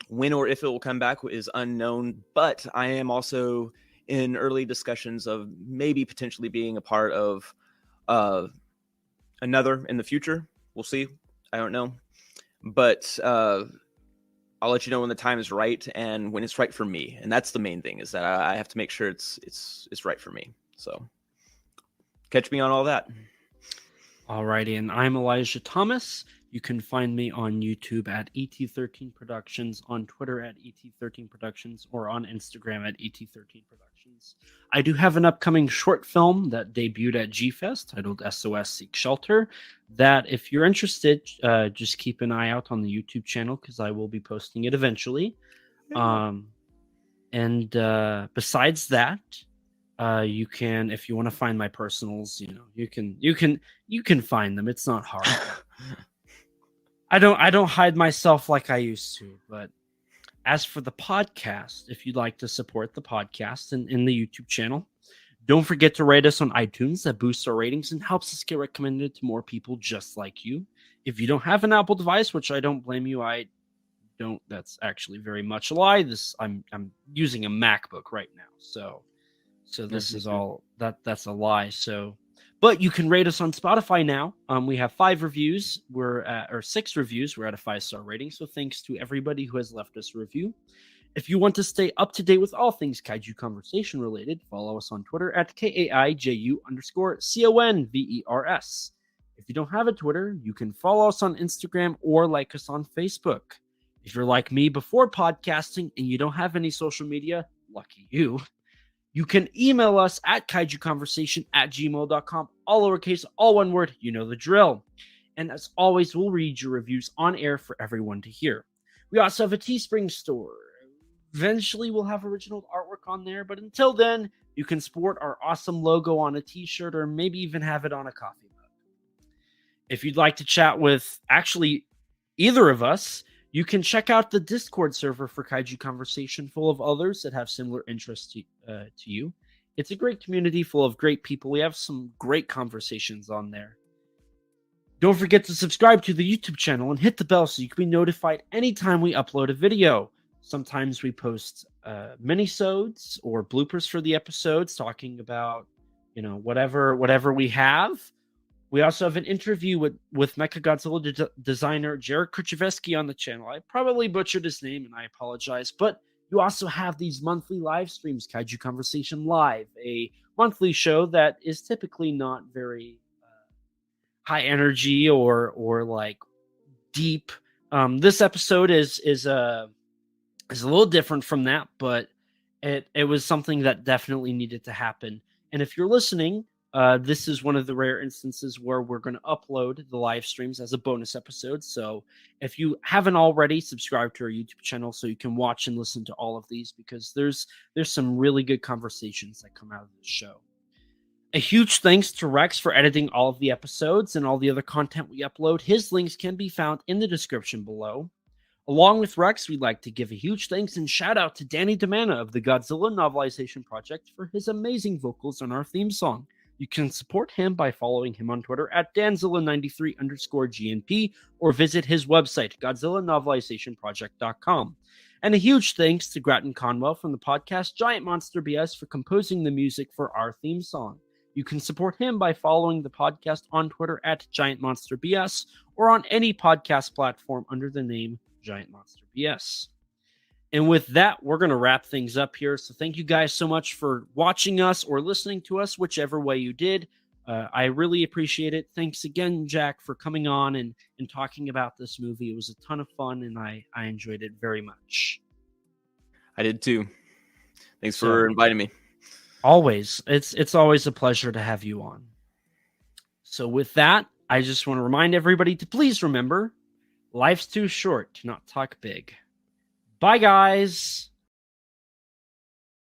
When or if it will come back is unknown, but I am also in early discussions of maybe potentially being a part of another in the future. We'll see. I don't know. But I'll let you know when the time is right and when it's right for me. And that's the main thing, is that I have to make sure it's right for me. So catch me on all that. All righty. And I'm Elijah Thomas. You can find me on YouTube at ET13 Productions, on Twitter at ET13 Productions, or on Instagram at ET13 Productions. I do have an upcoming short film that debuted at G-Fest titled SOS Seek Shelter, that if you're interested, just keep an eye out on the YouTube channel because I will be posting it eventually. And besides that, you can, if you want to find my personals, you can find them. It's not hard. I don't hide myself like I used to, but as for the podcast, if you'd like to support the podcast and in the YouTube channel, don't forget to rate us on iTunes. That boosts our ratings and helps us get recommended to more people just like you. If you don't have an Apple device, which I don't blame you, that's actually very much a lie. I'm using a MacBook right now. So this is all that's a lie. But you can rate us on Spotify now. We have 5 reviews. Or 6 reviews. We're at a 5-star rating. So thanks to everybody who has left us a review. If you want to stay up to date with all things Kaiju Conversation related, follow us on Twitter at KAIJU_CONVERS. If you don't have a Twitter, you can follow us on Instagram or like us on Facebook. If you're like me before podcasting and you don't have any social media, lucky you. You can email us at kaijuconversation@gmail.com, all lowercase, all one word, you know the drill. And as always, we'll read your reviews on air for everyone to hear. We also have a Teespring store. Eventually, we'll have original artwork on there, but until then, you can sport our awesome logo on a t-shirt or maybe even have it on a coffee mug. If you'd like to chat with actually either of us, you can check out the Discord server for Kaiju Conversation, full of others that have similar interests to you. It's a great community full of great people. We have some great conversations on there. Don't forget to subscribe to the YouTube channel and hit the bell so you can be notified anytime we upload a video. Sometimes we post minisodes or bloopers for the episodes talking about, whatever we have. We also have an interview with Mechagodzilla designer Jared Kuchevsky on the channel. I probably butchered his name, and I apologize. But you also have these monthly live streams, Kaiju Conversation Live, a monthly show that is typically not very high energy or like deep. This episode is a little different from that, but it was something that definitely needed to happen. And if you're listening, this is one of the rare instances where we're going to upload the live streams as a bonus episode. So if you haven't already, subscribe to our YouTube channel so you can watch and listen to all of these, because there's some really good conversations that come out of this show. A huge thanks to Rex for editing all of the episodes and all the other content we upload. His links can be found in the description below. Along with Rex, we'd like to give a huge thanks and shout out to Danny DeManna of the Godzilla Novelization Project for his amazing vocals on our theme song. You can support him by following him on Twitter at Danzilla93_GNP or visit his website, GodzillaNovelizationProject.com. And a huge thanks to Grattan Conwell from the podcast Giant Monster BS for composing the music for our theme song. You can support him by following the podcast on Twitter at Giant Monster BS or on any podcast platform under the name Giant Monster BS. And with that, we're going to wrap things up here. So thank you guys so much for watching us or listening to us, whichever way you did. I really appreciate it. Thanks again, Jack, for coming on and talking about this movie. It was a ton of fun, and I enjoyed it very much. I did too. Thanks for inviting me. Always. It's always a pleasure to have you on. So with that, I just want to remind everybody to please remember, life's too short to not talk big. Bye, guys.